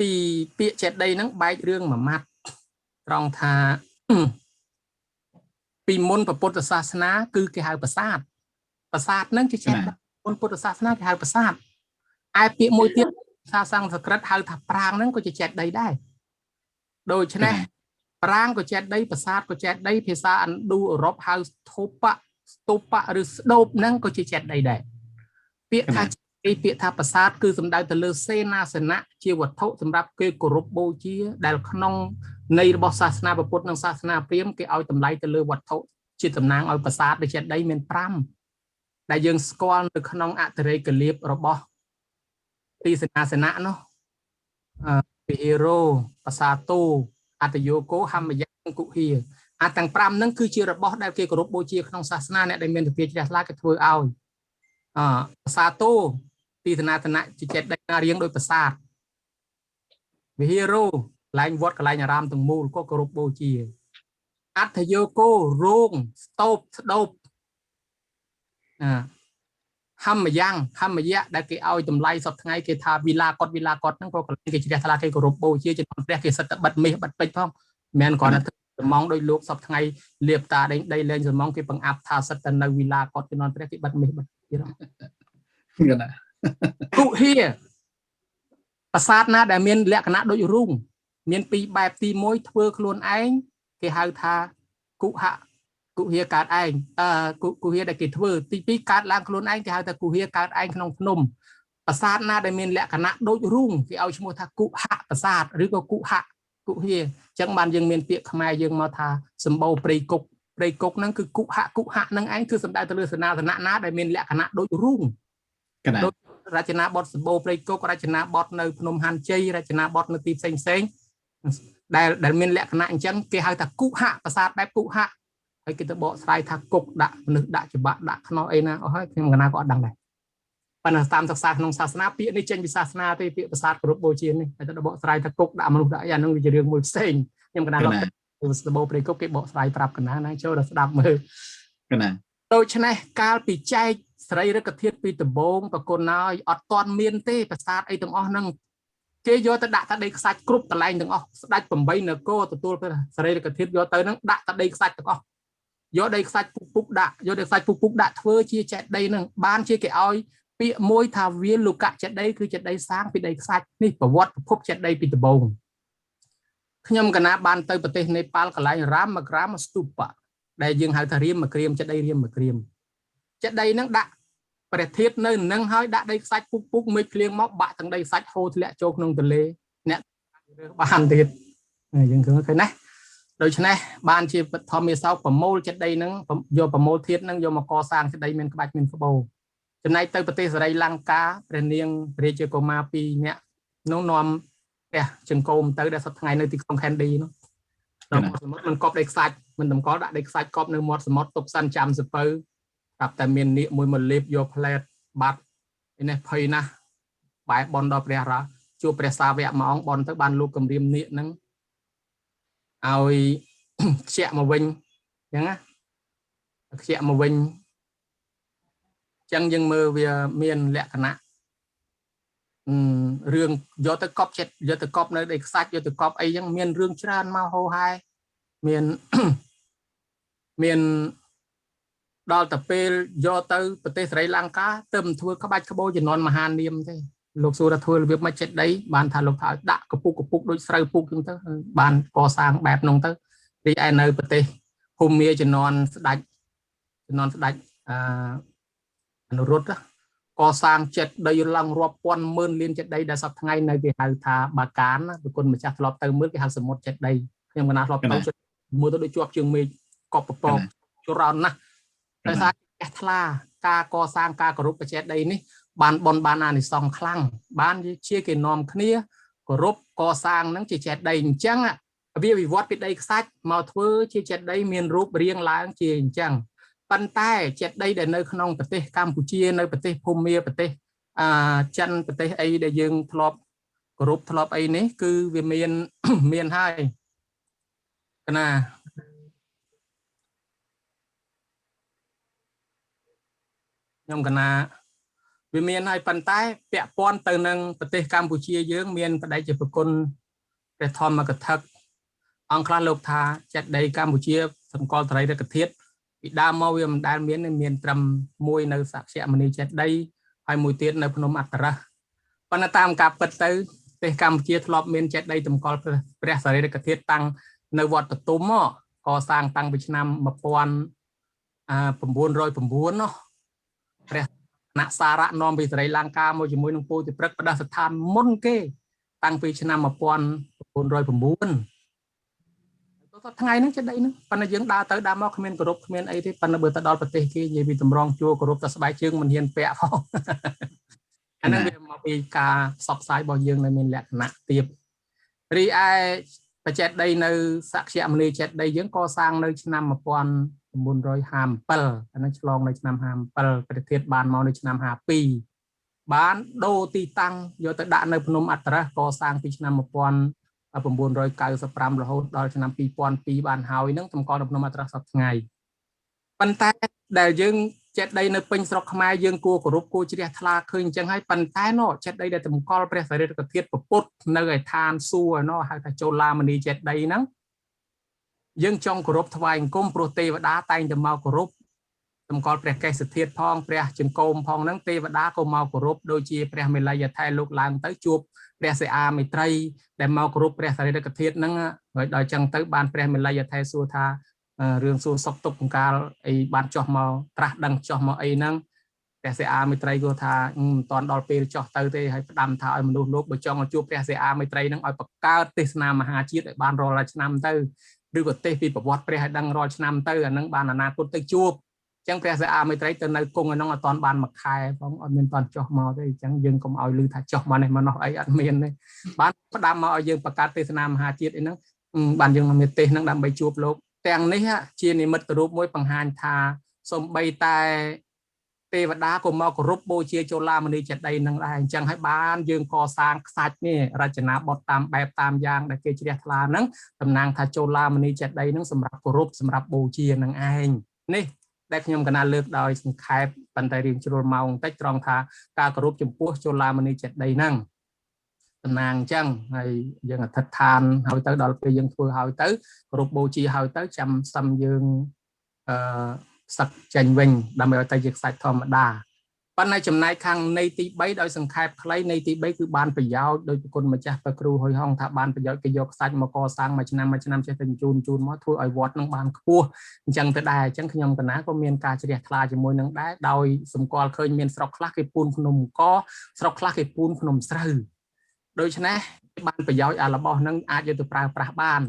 ពីពាក្យចេតិយហ្នឹងបែករឿងមួយម៉ាត់ត្រង់ថាពីមុនពុទ្ធសាសនាគឺគេហៅប្រាសាទហ្នឹងជាចេតិយមុនពុទ្ធសាសនាគេហៅប្រាសាទឯពាក្យមួយទៀតភាសាសំស្ក្រឹតហៅថាប្រាង្គហ្នឹងក៏ជាចេតិយដែរដូច្នេះប្រាង្គក៏ចេតិយប្រាសាទក៏ចេតិយភាសាឥណ្ឌូអឺរ៉ុបហៅស្ទូបៈឬស្ដូបហ្នឹងក៏ជាចេតិយដែរពាក្យថាពាក្យថាប្រាសាទគឺសំដៅទៅលើសេនាសនៈជាវត្ថុសម្រាប់គេគោរពបូជាដែលក្នុងនៃរបស់សាសនាពុទ្ធនិងសាសនាព្រាហ្មណ៍គេឲ្យតម្លៃទៅលើវត្ថុជាតំណាងឲ្យប្រាសាទដូចចេតិយមាន5ដែលយើងស្គាល់នៅក្នុងអតិរេកលាភរបស់ទីសេនាសនៈនោះវិហេរោប្រាសាទោអត្តយោគោហម្មយ៉ាងគុហាទាំង5ហ្នឹងគឺជារបស់ដែលគេគោរពបូជាក្នុងសាសនាអ្នកដែលមានទិជ្ជាជ្រះថ្លាគេធ្វើឲ្យប្រាសាទោទីសេនាសនៈជាចេតិយណារៀងដោយប្រាសាទវិហេរោកន្លែងវត្តកន្លែងអារាមទាំងមូលក៏គោរពបូជាអត្តយោគោរោងស្ទូបស្ដោបហម្មយៈដែលគេឲ្យតម្លៃសពថ្ងៃគេថាវិឡាកតហ្នឹងក៏កន្លែងគេជ្រះថ្លាគេគោរពបូជាចំនួនព្រះគេសិតតែបិទមាសបិទពេជ្រផងមិនមែនគ្រាន់តែសំងដោយលោកសពថ្ងៃលៀបតាដីលែងសំងគេបង្អាប់ថាសិតតែនៅវិឡាកតចំនួនព្រះគេបិទមាសបិទទៀតគុហាប្រាសាទណាដែលមានលក្ខណៈដូចរូងមានពីរបែបទី1ធ្វើខ្លួនឯងគេហៅថាគុ cụ hia cát anh cụ hia đại kỳ thưa tí pi cát lang khuôn anh thì hai ta cụ hia cát anh không nômประสาท na ដែលមានលក្ខណៈដូចរូងគេឲ្យឈ្មោះថាគុហៈប្រសាទឬក៏គុហៈគុហៀអញ្ចឹងបានយើងមានពាក្យខ្មែរយើងមកថាសម្បូរព្រៃគុកហ្នឹងគឺគុហៈហ្នឹងឯងគឺសំដៅទៅលើសេនាសនៈណាដែលមានលក្ខណៈដូចរូងដូចរចនាបថសម្បូរព្រៃគុករចនាបថនៅភ្នំហាន់ជ័យរចនាបថនៅទីផ្សេងដែលមានលក្ខណៈអញ្ចឹងគេហៅថាគុហៈប្រសាទបែបគុហៈហើយគេទៅបកស្រាយថាគុកដាក់មនុស្សដាក់ច្បាក់ដាក់ខ្នោះអីណាអស់ហើយខ្ញុំកណាក៏អត់ដឹងដែរប៉ុន្តែតាមសិក្សាក្នុងសាសនាពាក្យនេះចេញពីសាសនាទេពាក្យប្រាសាទគោរពបូជានេះតែទៅបកស្រាយថាគុកដាក់មនុស្សដាក់អីអានឹងវាជារឿងមួយផ្សេងខ្ញុំកណាលោកសម្បូរព្រៃគុកគេបកស្រាយប្រាប់កណាណាចូលដល់ស្ដាប់មើលកណាដូច្នេះកាលពីចែកស្រីរកធាតុពីដំបងប្រគុណហើយអត់ទាន់មានទេប្រាសាទអីទាំងអស់ហ្នឹងគេយកទៅដាក់តែដីខ្សាច់គ្រប់កន្លែងទាំងអស់ស្ដេច8នគរទទួលស្រីរកធាតុយកទៅហ្នឹងដាក់តែដីខ្សាច់ទាំងអស់យកដីខ្សាច់ពុកដាក់យកដីខ្សាច់ពុកដាក់ធ្វើជាចេតិយហ្នឹងបានជាគេឲ្យពាក្យមួយថាវាលោកៈចេតិយគឺចេតិយសាងពីដីខ្សាច់នេះប្រវត្តិប្រភពចេតិយពីដំបងខ្ញុំកណាបានទៅប្រទេសនេប៉ាល់កន្លែងរាមក្រាមស្ទូបៈដែលយើងហៅថារាមក្រាមចេតិយរាមក្រាមចេតិយហ្នឹងដាក់ព្រះធាតុនៅនឹងហើយដាក់ដីខ្សាច់ពុកមេឃភ្លៀងមកបាក់ទាំងដីខ្សាច់ហូរធ្លាក់ចូលក្នុងទន្លេអ្នកបានទៀតយើងឃើញណាដូច្នេះបានជាធម្មសោកប្រមូលចេតិយហ្នឹងយកប្រមូលធាតុហ្នឹងយកមកកសាងចេតិយមានក្បាច់មានក្បូរចំណែកទៅប្រទេសសេរីលង្កាព្រះនាងរាជាកុមារ2នាក់នោះនាំផ្ទះចង្គមទៅដែលសប្តាហ៍ថ្ងៃនៅទីក្រុងខេនឌីនោះដល់មាត់សមុទ្រមិនកប់ដីខ្សាច់មិនតម្កល់ដាក់ដីខ្សាច់កប់នៅមាត់សមុទ្រទុកសិនចាំសពៅប្រាប់តែមាននាគមួយមកលេបយកផ្លែតបាត់នេះភ័យណាស់បែបបនដល់ព្រះរាជួបព្រះសាវកមួយអង្គបនទៅបានលោកគម្រាមនាគហ្នឹងឲ្យខ្ជាក់មកវិញអញ្ចឹងណាខ្ជាក់មកវិញចឹងយើងមើលវាមានលក្ខណៈរឿងយកទៅកប់ចិត្តយកទៅកប់នៅដីខ្សាច់យកទៅកប់អីចឹងមានរឿងច្រើនមកហោហែមានដល់ទៅពេលយកទៅប្រទេសស្រីលង្កាទៅមិនធ្វើក្បាច់ក្បូរជំនាន់មហានាមទេលោកសួរថាធ្វើរបៀបមិនចិត្តដីបានថាលោកថាឲ្យដាក់កពុកដូចស្រូវពុកចឹងទៅបានកសាងបែបនោះទៅរីឯនៅប្រទេសភូមាជំនាន់ស្ដេចអនុរុទ្ធកសាងចិត្តដីឡើងរាប់ពាន់ម៉ឺនលានចិត្តដីដែលសប្តាហ៍ថ្ងៃនៅគេហៅថាបាកានប្រគុណម្ចាស់ធ្លាប់ទៅមើលគេហៅសមុទ្រចិត្តដីខ្ញុំកណាធ្លាប់ទៅមើលទៅដូចជាប់ជើងមេឃកប់ពពកច្រើនណាស់ដោយសារផ្ទះថ្លាការកសាងការគោរពចិត្តដីនេះបានបនបានអានិសង្សខ្លាំងបានជាគេនាំគ្នាគោរពកសាងនឹងជាចិត្តដីអញ្ចឹងវាវិវត្តពីដីខ្សាច់មកធ្វើជាចិត្តដីមានរូបរាងឡើងជាអញ្ចឹងប៉ុន្តែចេតិយដែលនៅក្នុងប្រទេសកម្ពុជានៅប្រទេសភូមាប្រទេសចិនប្រទេសអីដែលយើងធ្លាប់គោរពធ្លាប់អីនេះគឺវាមានហើយកណាខ្ញុំកណាវាមានហើយប៉ុន្តែពាក់ព័ន្ធទៅនឹងប្រទេសកម្ពុជាយើងមានបដិជាប្រគុណព្រះធម្មកថាអង្គខ្លះលោកថាចេតិយកម្ពុជាសម្គាល់ត្រីរកធាតុពីដើមមកវាមិនដែលមានត្រឹមមួយនៅសក្យមនីចេតិយហើយមួយទៀតនៅភ្នំអត្តរៈប៉ុន្តែតាមការពិតទៅប្រទេសកម្ពុជាធ្លាប់មានចេតិយតម្កល់ព្រះសារីរិកធាតុតាំងនៅវត្តបទុមមកកសាងតាំងពីឆ្នាំ1909នោះព្រះណសារៈនាំពីសេរីលង្កាមកជាមួយនឹងពូជព្រឹកបដិស្ថានមុនគេតាំងពីឆ្នាំ1909ថ្ងៃហ្នឹងចេតិយហ្នឹងប៉ុន្តែយើងដើរទៅដើរមកគ្មានគោរពគ្មានអីទេប៉ុន្តែបើទៅដល់ប្រទេសគេនិយាយពីតម្រង់ជួរគោរពតែស្បែកជើងមិនហ៊ានពាក់ផងអាហ្នឹងវាមកពីការផ្សព្វផ្សាយរបស់យើងនៅមានលក្ខណៈទាបរីឯបច្ចេតិយនៅសក្យមនីចេតិយយើងកសាងនៅឆ្នាំ1957អាហ្នឹងឆ្លងនៅឆ្នាំ57ប្រធានបានមកនៅឆ្នាំ52បានដូរទីតាំងយកទៅដាក់នៅភ្នំអត្តរៈកសាងពីឆ្នាំ1995រហូតដល់ឆ្នាំ2002បានហើយនឹងតម្កល់នៅភ្នំអត្តរៈសប្តាហ៍ថ្ងៃប៉ុន្តែដែលយើងចេតិយនៅពេញស្រុកខ្មែរយើងគួរគោរពគួរជ្រះថ្លាឃើញអញ្ចឹងហើយប៉ុន្តែចេតិយដែលតម្កល់ព្រះសារីរិកធាតុពុទ្ធនៅឯឋានសួគ៌ហៅថាចូលឡាមនីចេតិយហ្នឹងយើងចង់គោរពថ្វាយអង្គមព្រោះទេវតាតែងតែមកគោរពតម្កល់ព្រះកេសធាតុផងព្រះចង្គមផងហ្នឹងទេវតាក៏មកគោរពដូចជាព្រះមេល័យថែលោកឡើងទៅជួបព្រះសិអាមេត្រីដែលមកគោរពព្រះសារីរិកធាតុហ្នឹងហើយដល់ចឹងទៅបានព្រះមេល័យថែសួរថា រឿងសួរសុខទុក្ខបង្ការអីបានចោះមកត្រាស់ដឹងចោះមកអីហ្នឹងព្រះសិអាមេត្រីគាត់ថាមិនតាន់ដល់ពេលចោះទៅទេហើយផ្ដាំថាឲ្យមនុស្សលោកបើចង់ជួបព្រះសិអាមេត្រីហ្នឹងឲ្យបង្កើតទេសនាមហាជាតិឲ្យបានរាល់ឆ្នាំទៅឬក៏ទេសពីប្រវត្តិព្រះឲ្យដឹងរាល់ឆ្នាំទៅអាហ្នឹងបានអនាគតទៅជួបអញ្ចឹងព្រះសិអាមេត្រីទៅនៅគង់ឯនោះអត់តាន់បានមួយខែផងអត់មានតាន់ចោះមកទេអញ្ចឹងយើងកុំឲ្យឮថាចោះមកនេះមកនោះអីអត់មានទេបានផ្ដាំមកឲ្យយើងបង្កើតទេសនាមហាជាតិអីហ្នឹងបានយើងមានទេសហ្នឹងដើម្បីជួបលោកទាំងនេះជានិមិត្តរូបមួយបង្ហាញថាសូម្បីតែទេវតាក៏មកគោរពបូជាចុលាមនីចេតិយនឹងដែរអញ្ចឹងហើយបានយើងកសាងខ្សាច់នេះរចនាបថតាមបែបតាមយ៉ាងដែលគេជ្រះថ្លាហ្នឹងតំណាងថាចុលាមនីចេតិយហ្នឹងសម្រាប់គោរពសម្រាប់បូជានឹងឯងនេះដែលខ្ញុំកណាលើកដោយសង្ខេបប៉ុន្តែរៀងជ្រុលម៉ោងបន្តិចត្រង់ថាការគោរពចំពោះចុលាមនីចេតិយហ្នឹងតំណាងអញ្ចឹងហើយយើងអធិដ្ឋានហើយទៅដល់ពេលយើងធ្វើហើយទៅគោរពបូជាហើយទៅចាំសឹមយើងសឹកចេញវិញដើម្បីឲ្យទៅជាខ្សាច់ធម្មតាប៉ុន្តែចំណែកខាងនៃទី3ដោយសង្ខេបខ្លីនៃទី3គឺបានប្រយោជន៍ដោយប្រគុណម្ចាស់ព្រះគ្រូហុយហងថាបានប្រយោជន៍គេយកខ្សាច់មកកសាងមួយឆ្នាំចេះតែជូនមកធ្វើឲ្យវត្តនឹងបានខ្ពស់អញ្ចឹងទៅដែរអញ្ចឹងខ្ញុំកណាក៏មានការជ្រះថ្លាជាមួយនឹងដែរដោយសម្គាល់ឃើញមានស្រុកខ្លះគេពូនភ្នំកស្រុកខ្លះគេពូនភ្នំស្រូវដូច្នេះបានប្រយោជន៍អារបស់នឹងអាចយកទៅប្រើប្រាស់បាន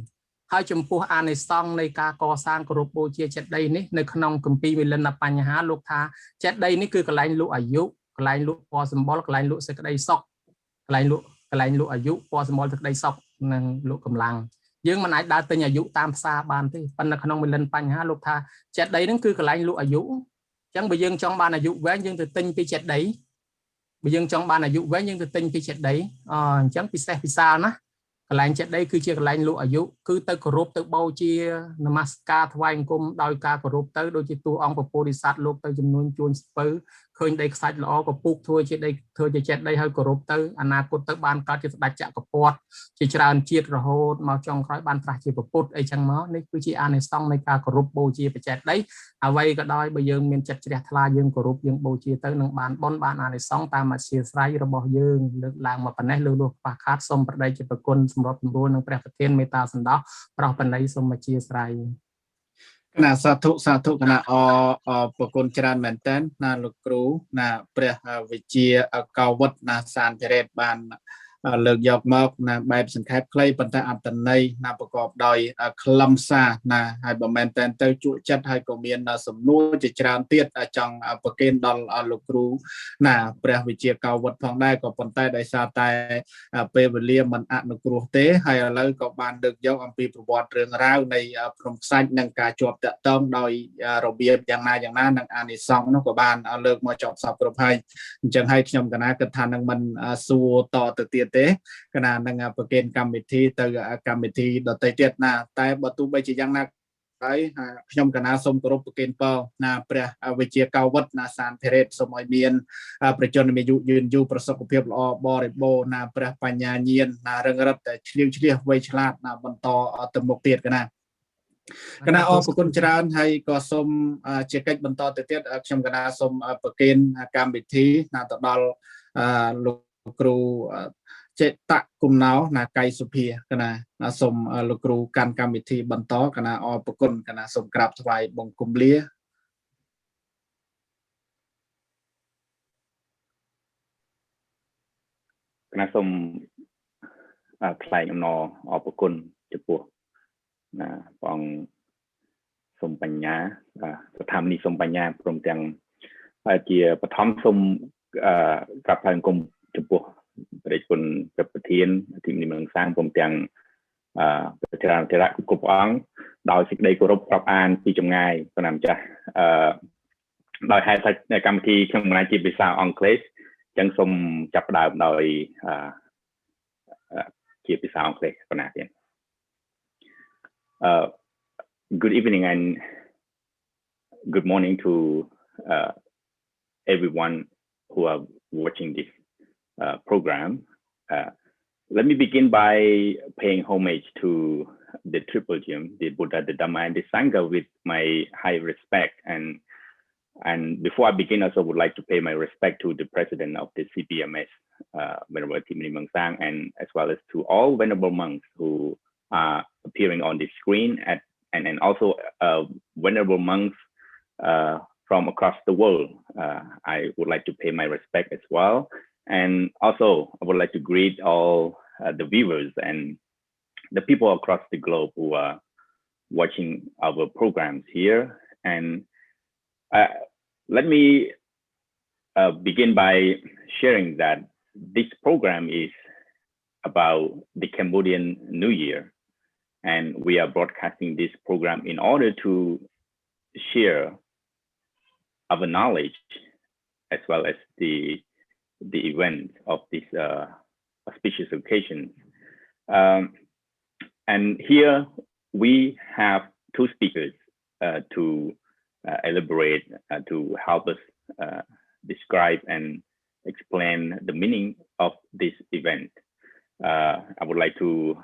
ហើយចំពោះអានិសង្ឃនៃការកសាងគោរពបូជាចេតិយនេះនៅក្នុងគម្ពីរវិលិនបញ្ហាលោកថាចេតិយនេះគឺកន្លែងលក់អាយុកន្លែងលក់ពណ៌សម្បុរកន្លែងលក់សេចក្តីសុខកន្លែងលក់អាយុពណ៌សម្បុរសេចក្តីសុខនិងលក់កម្លាំងយើងមិនអាចដើរទិញអាយុតាមផ្សារបានទេប៉ុន្តែក្នុងវិលិនបញ្ហាលោកថាចេតិយហ្នឹងគឺកន្លែងលក់អាយុអញ្ចឹងបើយើងចង់បានអាយុវែងយើងទៅទិញពីចេតិយបើយើងចង់បានអាយុវែងយើងទៅទិញពីចេតិយអញ្ចឹងពិសេសពិសាលណាកន្លែងចេតិយគឺជាកន្លែងលក់អាយុគឺទៅគោរពទៅបូជានមស្ការថ្វាយអង្គមដោយការគោរពទៅដូចជាតួអង្គពពុទ្ធិស័តលោកទៅចំនួនជួនស្ពៅឃើញដីខ្សាច់ល្អក៏ពូកធ្វើជាចេតិយឲ្យគោរពទៅអនាគតទៅបានកើតជាស្ដេចចក្រពត្តិជាច្រើនជាតិរហូតមកចុងក្រោយបានត្រាស់ជាពុទ្ធអីចឹងមកនេះគឺជាអានិសង្ឃនៃការគោរពបូជាបច្ចេតិយអ្វីក៏ដោយបើយើងមានចិត្តជ្រះថ្លាយើងគោរពយើងបូជាទៅនឹងបានបុណ្យបានអានិសង្ឃតាមអធ្យាស្រ័យរបស់យើងលើកឡើងមកប៉ុណ្ណេះលើលោះខ្វះខាតសូមប្រដេកជាប្រគុណសម្រាប់សម្រួលនឹងព្រះប្រធានមេត្តាសន្តោសប្រោះបណ្ឌៃសូមអធ្យាស្រ័យគណៈសាធុគណៈប្រគុណច្រើនមែនតើណាលោកគ្រូណាព្រះវិជាកោវុឌ្ឍណាសានចរិតបានលើកយកមកណាបែបសង្ខេបខ្លីប៉ុន្តែអត្តន័យណាប្រកបដោយខ្លឹមសារណាហើយបើមែនតែនទៅជក់ចិត្តហើយក៏មានសំណួរជាច្រើនទៀតចង់ប្រកេនដល់លោកគ្រូណាព្រះវិជាកោវុឌ្ឍផងដែរក៏ប៉ុន្តែដោយសារតែពេលវេលាមិនអនុគ្រោះទេហើយឥឡូវក៏បានលើកយកអំពីប្រវត្តិរឿងរ៉ាវនៃភ្នំខ្សាច់និងការជាប់តាក់ទងដោយរបៀបយ៉ាងណានិងអានិសង្ឃនោះក៏បានលើកមកចប់សពគ្រប់ហើយអញ្ចឹងហើយខ្ញុំកណាគិតថានឹងមិនសួរតទៅទៀតទេគណៈនឹងប្រកេនកម្មវិធីទៅកម្មវិធីដទៃទៀតណាតែបើទោះបីជាយ៉ាងណាហើយខ្ញុំកណាសូមគោរពប្រកេនពរណាព្រះវិជាកោវុឌ្ឍណាសានធិរេតសូមឲ្យមានប្រជញ្ញមាយុយឺនយូរប្រសុខភាពល្អបរិបូរណ៍ណាព្រះបញ្ញាញាណណារឹងរិតតែឆ្លៀវឆ្លៀសវៃឆ្លាតណាបន្តទៅមុខទៀតគណៈអរគុណច្រើនហើយក៏សូមជាកិច្ចបន្តទៅទៀតខ្ញុំកណាសូមប្រកេនកម្មវិធីណាទៅដល់លោកគ្រូចេតគុណោណាកៃសុភាគណៈសូមលោកគ្រូកាន់កម្មវិធីបន្តគណៈអរគុណគណៈសូមក្រាបថ្វាយបង្គំលាគណៈសូមថ្លែងអំណរអរគុណចំពោះណាព្រះអង្គសូមបញ្ញាស្ថាបនិកសូមបញ្ញាព្រមទាំងជាបឋមសូមក្រាបថ្វាយបង្គំចំពោះព្រះគុណព្រះប្រធានទីនិមន្តសាងព្រមទាំងព្រះចរន្តរៈគ្រប់អង្គដោយសេចក្តីគោរពរាប់អានពីចម្ងាយព្រះនាមចាស់ដោយហេតុថាកម្មវិធីខ្ញុំមិនអាចជាភាសាអង់គ្លេសអញ្ចឹងសូមចាប់ផ្ដើមដោយជាភាសាអង់គ្លេសប៉ុណ្ណាទៀតGood evening and good morning to everyone who are watching this program. Let me begin by paying homage to the Triple Gem, the Buddha, the Dhamma, and the Sangha with my high respect. And before I begin, I also would like to pay my respect to the president of the CBMS, Venerable Timini Mangsang, and as well as to all venerable monks who are appearing on the screen and also venerable monks from across the world. I would like to pay my respect as well. And also, I would like to greet all the viewers and the people across the globe who are watching our programs here. And let me begin by sharing that this program is about the Cambodian New Year. And we are broadcasting this program in order to share our knowledge as well as the event of this auspicious occasion. And here we have two speakers to elaborate, to help us describe and explain the meaning of this event. I would like to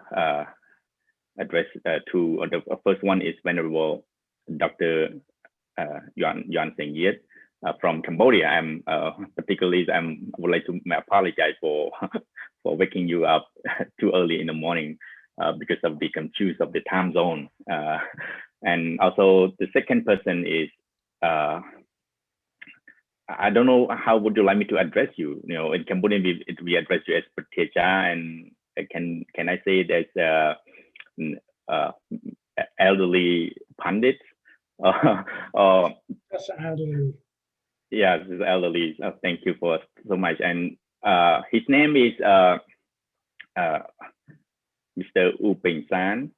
address the first one is Venerable Dr. Yuan Seng Yet from Cambodia. I would like to apologize for waking you up too early in the morning because of the confusion of the time zone. And also the second person is I don't know how would you like me to address you. You know, in Cambodian we address you as Pratecha, and can I say there's elderly pundits? That's elderly. Yeah, this is elderly. Thank you for so much. And his name is Mr. U Peng San.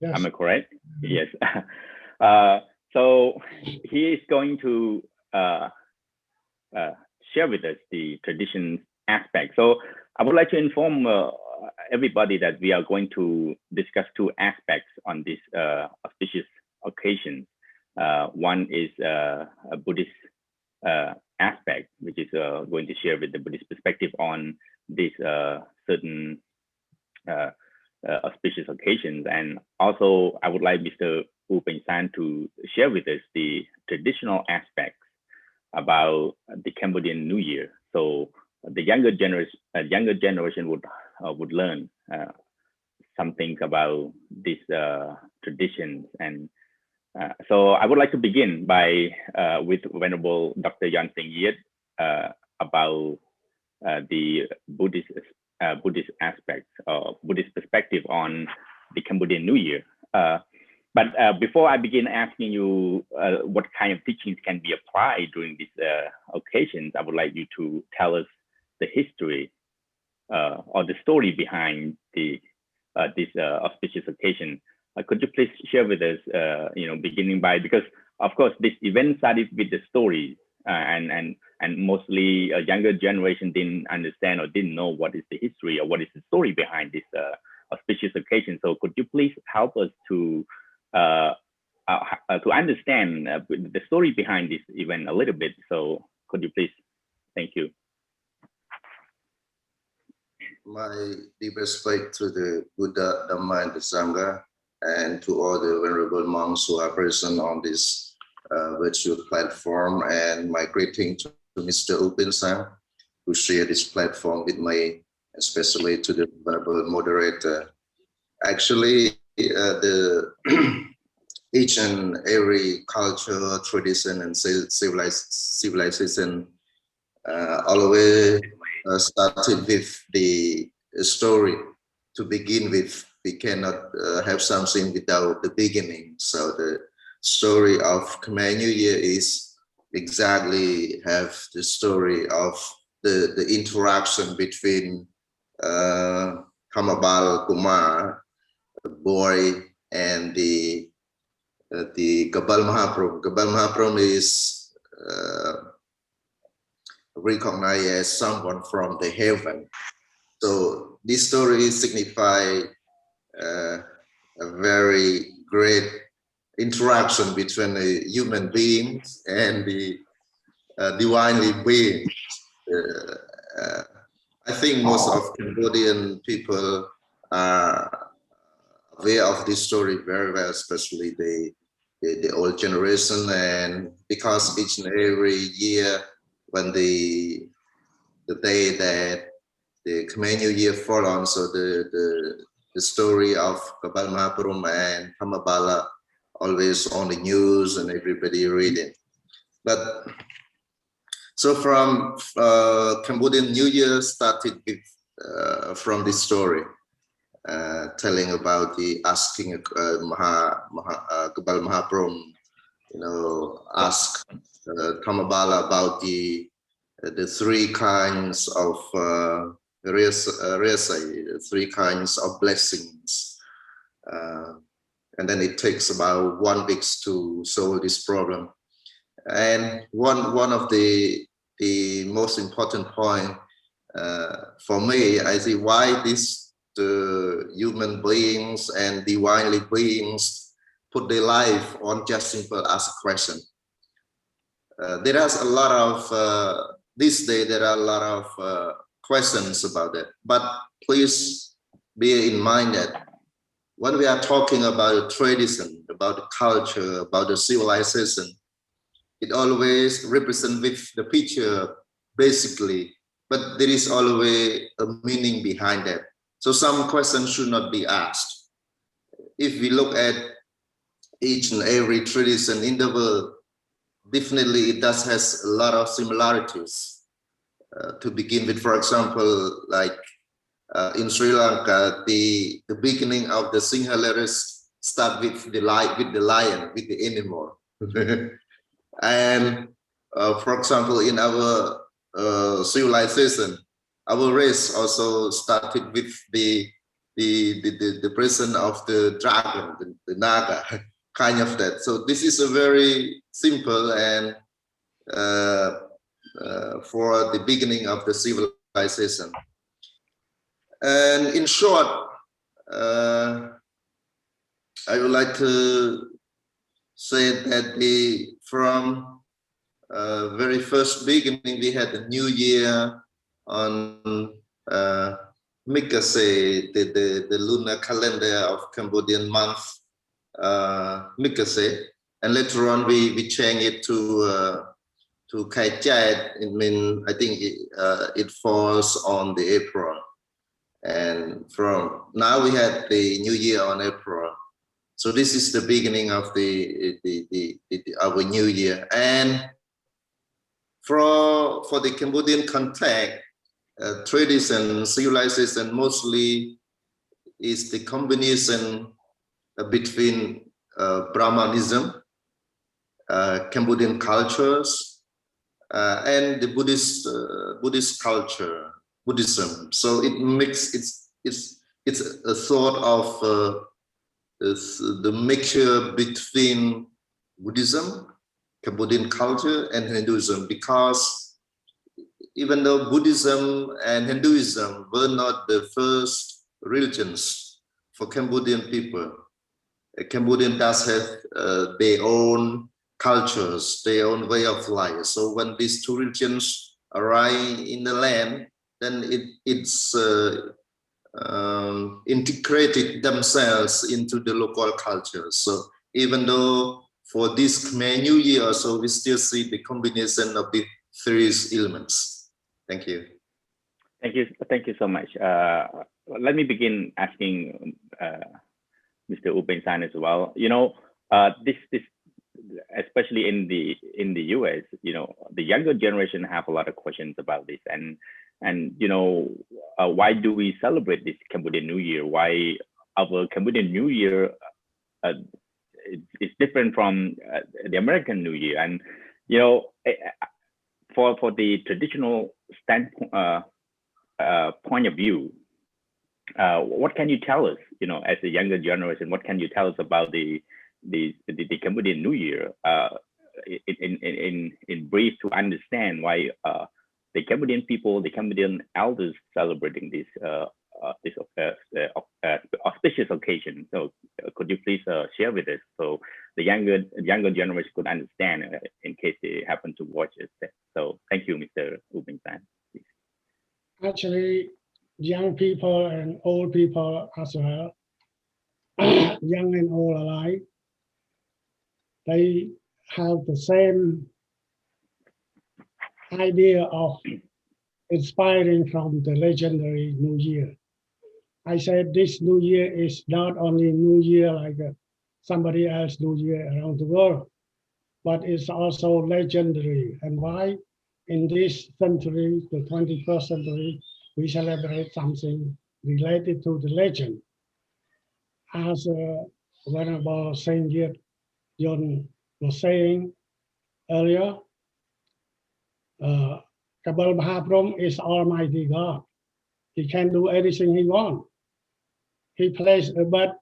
Yes. Am I correct? Yes. So he is going to share with us the tradition aspect. So I would like to inform everybody that we are going to discuss two aspects on this auspicious occasion. One is a Buddhist aspect, which is going to share with the Buddhist perspective on this certain auspicious occasions. And also I would like Mr. U Peng San to share with us the traditional aspects about the Cambodian New Year. So the younger generation would learn some things about these traditions. And so I would like to begin by with Venerable Dr. Yuan Seng Yet about the Buddhist aspects or Buddhist perspective on the Cambodian New Year. But before I begin asking you what kind of teachings can be applied during these occasions, I would like you to tell us the history or the story behind this auspicious occasion. Could you please share with us, beginning by, because of course this event started with the story, and mostly a younger generation didn't understand or didn't know what is the history or what is the story behind this auspicious occasion. So could you please help us to understand the story behind this event a little bit? So could you please? Thank you. My deepest respect to the Buddha, Dhamma, and the Sangha, and to all the venerable monks who are present on this virtual platform, and my greeting to Mr. U Peng San, who shared this platform with me, especially to the venerable moderator. Actually, each and every culture, tradition, and civilization always started with the story to begin with. We cannot have something without the beginning. So the story of Khmer New Year is exactly have the story of the interaction between Kamabal Kumar, the boy, and the Gabal Mahaprabhu. Gabal Mahaprabhu is recognized as someone from the heaven. So this story signifies a very great interaction between the human beings and the divinely being. I think most of Cambodian people are aware of this story very well, especially the old generation, and because each and every year when the day that the Khmer New Year fall on, so the the story of Gopal Mahaprabhu and Thamabala always on the news and everybody reading. But so from Cambodian New Year started with, from this story, telling about the asking Gopal Mahaprabhu, ask Thamabala about the three kinds of three kinds of blessings, and then it takes about 1 week to solve this problem. And one of the most important point for me, I see why the human beings and divinely beings put their life on just simple ask a question. There is a lot of this day there are a lot of questions about it, but please bear in mind that when we are talking about tradition, about the culture, about the civilization, it always represents with the picture basically, but there is always a meaning behind that. So some questions should not be asked. If we look at each and every tradition in the world, definitely it does has a lot of similarities. To begin with, for example, like in Sri Lanka, the beginning of the Sinhalaris start with the lion, with the animal. And for example, in our civilization, our race also started with the presence of the dragon, the naga, kind of that. So this is a very simple and for the beginning of the civilization. And in short, I would like to say that from very first beginning, we had a new year on Mikase, the lunar calendar of Cambodian month, Mikase, and later on we changed it to Khai Chat. I think it falls on the April, and from now we had the new year on April. So this is the beginning of our new year. And for the Cambodian context, tradition, civilization mostly is the combination between Brahmanism, Cambodian cultures, and the Buddhist culture, Buddhism. So it makes it's a sort of the mixture between Buddhism, Cambodian culture, and Hinduism, because even though Buddhism and Hinduism were not the first religions for Cambodian people, Cambodian does have their own cultures, their own way of life. So when these two religions arrive in the land, then it's integrated themselves into the local culture. So even though for this Khmer New Year, so we still see the combination of the three elements. Thank you. Thank you so much. Let me begin asking Mr. U Penh San as well. This especially in the US, the younger generation have a lot of questions about this, and why do we celebrate this Cambodian New Year? Why our Cambodian New Year is different from the American New Year? And for the traditional standpoint point of view, what can you tell us? As a younger generation, what can you tell us about the Cambodian New Year in brief, to understand why the Cambodian people, the Cambodian elders celebrating this auspicious occasion? So could you please share with us so the younger generation could understand in case they happen to watch it? So thank you, Mr. U Penh San. Actually, young people and old people as well, young and old alike, they have the same idea of inspiring from the legendary New Year. I said this New Year is not only New Year like somebody else New Year around the world, but it's also legendary. And why? In this century, the 21st century, we celebrate something related to the legend. As Venerable Saint Yun was saying earlier, Kabal Mahaprabhu is Almighty God. He can do anything he wants. He plays a bet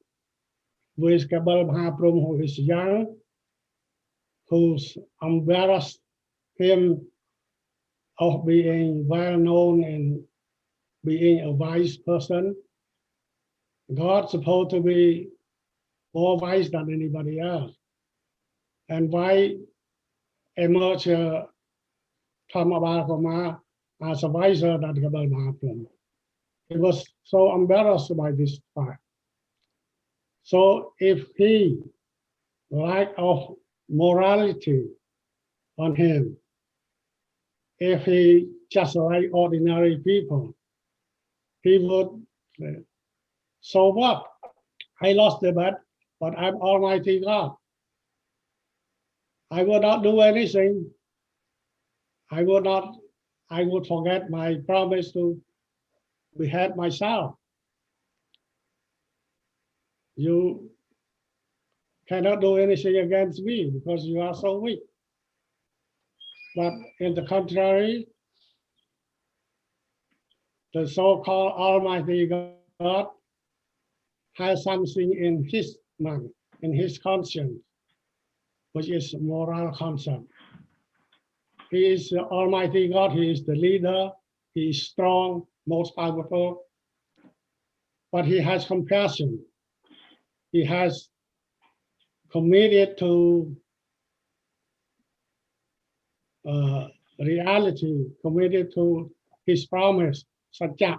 with Kabal Mahaprabhu, who is young, who's embarrassed him of being well known and being a wise person. God's supposed to be more wise than anybody else. And why emerge Thamabakama as a wiser than Kabal Mahaprabhu? He was so embarrassed by this fact. So if he lack of morality on him, if he just like ordinary people, he would say, so what? I lost the bet, but I'm Almighty God. I will not do anything. I would forget my promise to behead myself. You cannot do anything against me because you are so weak. But in the contrary, the so-called Almighty God has something in his mind, in his conscience, which is moral concept. He is the Almighty God, he is the leader, he is strong, most powerful, but he has compassion. He has committed to reality, committed to his promise, Satya.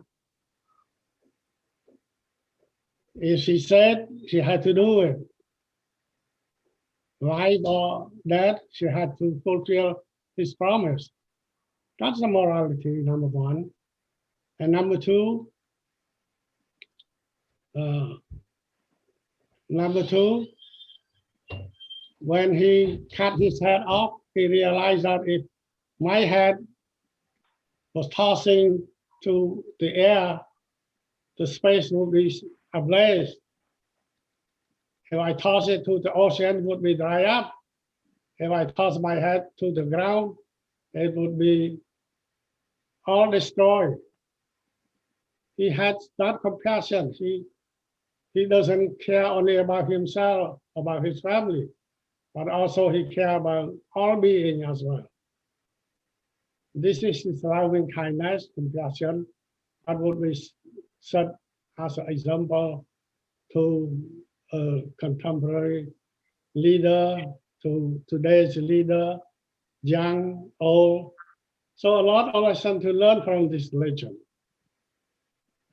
If she said, she had to do it. Life or death, she had to fulfill his promise. That's the morality, number one. And number two, when he cut his head off, he realized that if my head was tossing to the air, the space would be ablaze. If I toss it to the ocean, it would be dry up. If I toss my head to the ground, it would be all destroyed. He had that compassion. He doesn't care only about himself, about his family, but also he cares about all beings as well. This is his loving kindness, compassion, that would be set as an example to a contemporary leader, to today's leader, young, old. So a lot of us have to learn from this legend.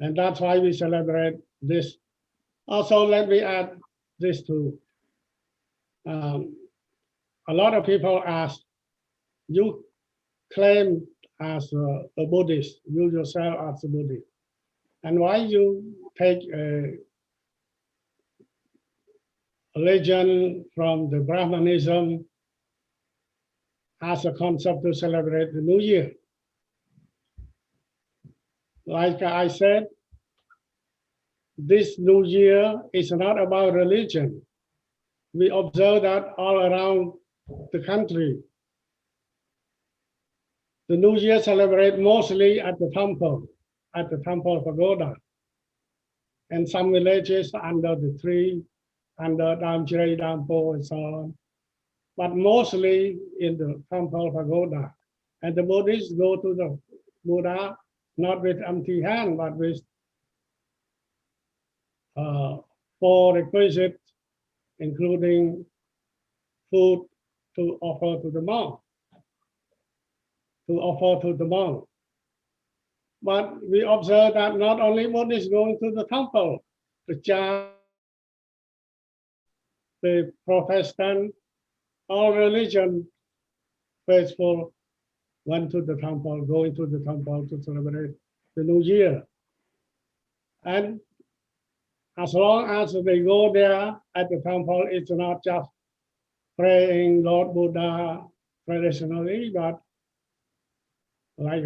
And that's why we celebrate this. Also, let me add this too. A lot of people ask, you claim as a Buddhist, you yourself as a Buddhist, and why you take a legend from the Brahmanism as a concept to celebrate the New Year? Like I said, this New Year is not about religion. We observe that all around the country. The New Year celebrate mostly at the temple pagoda. And some villages under the tree, under Damjiri, Dampo, and so on. But mostly in the temple pagoda. And the Buddhists go to the Buddha not with empty hand, but with 4 requisites, including food to offer to the monk. But we observe that not only Buddhists going to the temple, the Protestant, all religion faithful went to the temple, going to the temple to celebrate the New Year. And as long as they go there at the temple, it's not just praying Lord Buddha traditionally, but like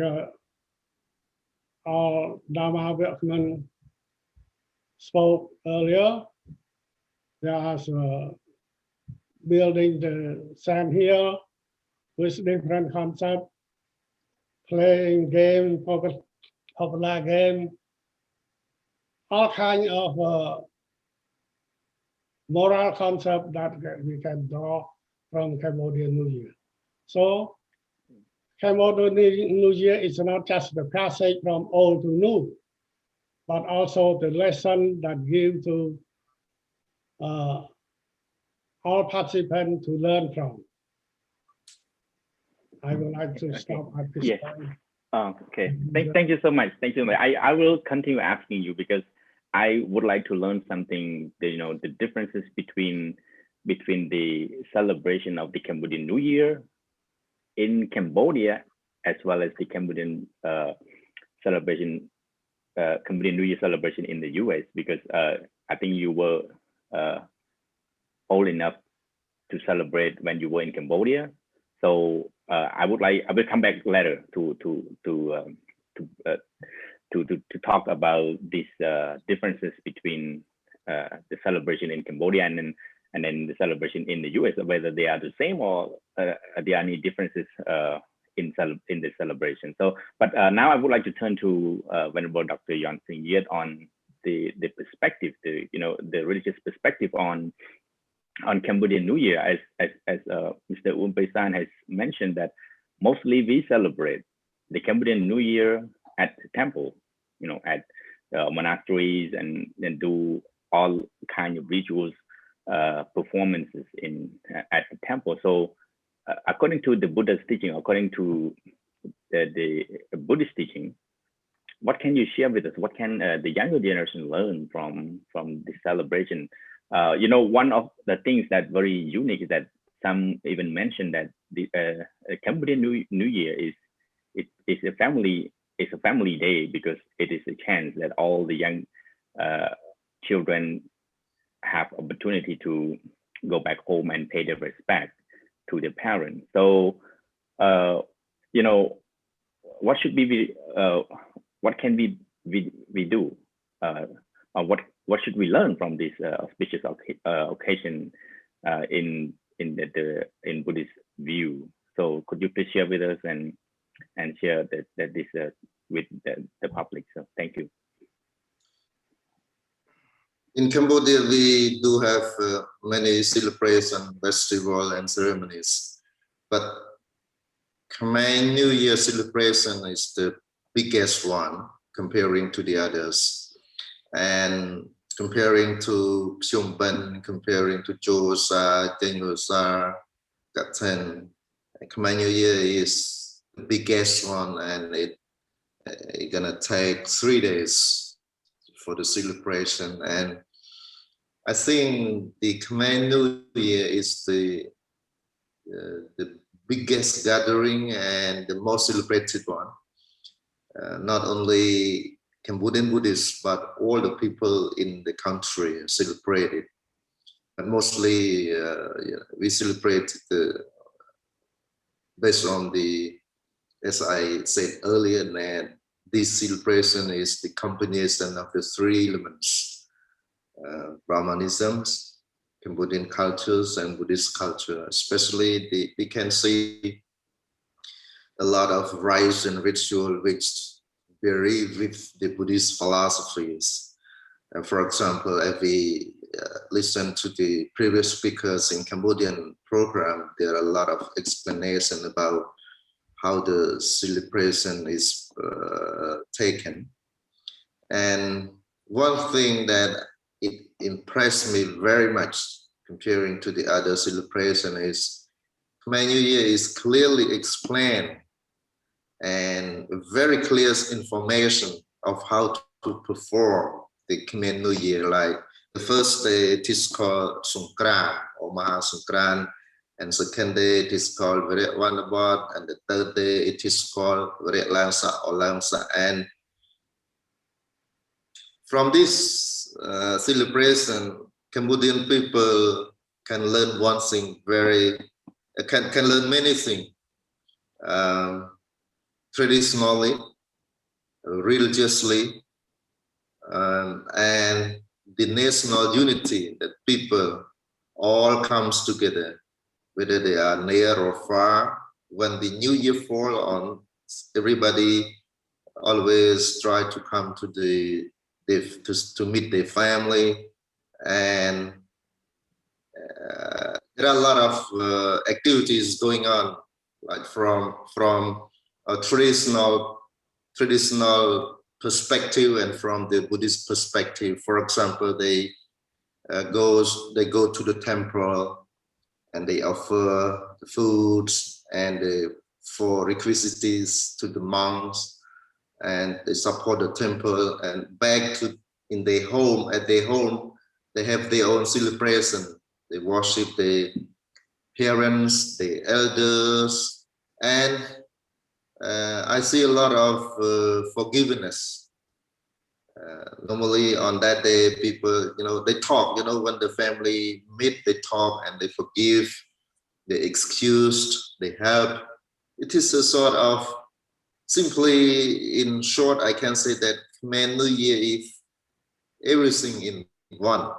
our Dharma Workman spoke earlier, there's building the sand hill with different concepts, playing game, popular game, all kinds of moral concept that we can draw from Cambodian New Year. So Cambodian New Year is not just the passage from old to new, but also the lesson that give to all participants to learn from. I would like to stop at this point. Okay. Thank you so much. Thank you. I will continue asking you because I would like to learn something. The differences between the celebration of the Cambodian New Year in Cambodia as well as the Cambodian celebration, Cambodian New Year celebration in the US, because I think you were old enough to celebrate when you were in Cambodia. So I will come back later to talk about these differences between the celebration in Cambodia and then the celebration in the US, whether they are the same or there are any differences in the celebration. So, but now I would like to turn to Venerable Dr. Yonsing Yet on the perspective, the religious perspective on Cambodian New Year, as Mr. Umpaisan has mentioned, that mostly we celebrate the Cambodian New Year at the temple, at monasteries, and then do all kind of rituals, performances at the temple. So according to the Buddha's teaching, according to the Buddhist teaching, what can you share with us? What can the younger generation learn from the celebration? One of the things that very unique is that some even mentioned that the Cambodian New Year is a family day, because it is a chance that all the young children have opportunity to go back home and pay their respect to their parents. So what should be what can we do? What should we learn from this auspicious occasion in Buddhist view? So could you please share with us and share that this with the public? So thank you. In Cambodia, we do have many celebrations, festivals, and ceremonies, but Khmer New Year celebration is the biggest one comparing to the others. And comparing to Phnom Penh, comparing to Josa, Tenyosa, Gaten, Khmer New Year is the biggest one, and it's gonna take 3 days for the celebration. And I think the Khmer New Year is the biggest gathering and the most celebrated one. Not only Cambodian Buddhists, but all the people in the country celebrate it. But mostly we celebrate based on as I said earlier, that this celebration is the combination of the 3 elements, Brahmanism, Cambodian cultures, and Buddhist culture. Especially we can see a lot of rites and ritual which vary with the Buddhist philosophies. And for example, if we listen to the previous speakers in Cambodian program, there are a lot of explanation about how the celebration is taken. And one thing that it impressed me very much comparing to the other celebration is Khmer New Year is clearly explained and very clear information of how to perform the Khmer New Year. Like the first day it is called Songkran or Maha Songkran, and second day it is called Viret Wanabat, and the third day it is called Viret Langsa or Langsa. And from this celebration, Cambodian people can learn one thing can learn many things. Traditionally, religiously, and the national unity that people all comes together, whether they are near or far. When the new year fall on, everybody always try to come to to meet their family, and there are a lot of activities going on, like from a traditional perspective and from the Buddhist perspective. For example, they go to the temple and they offer the foods and for requisites to the monks, and they support the temple, and back to at their home they have their own celebration. They worship the parents, the elders, and I see a lot of forgiveness. Normally on that day, people, they talk, when the family meet, they talk and they forgive, they excuse, they help. It is a sort of, simply in short, I can say that Khmer New Year is everything in one.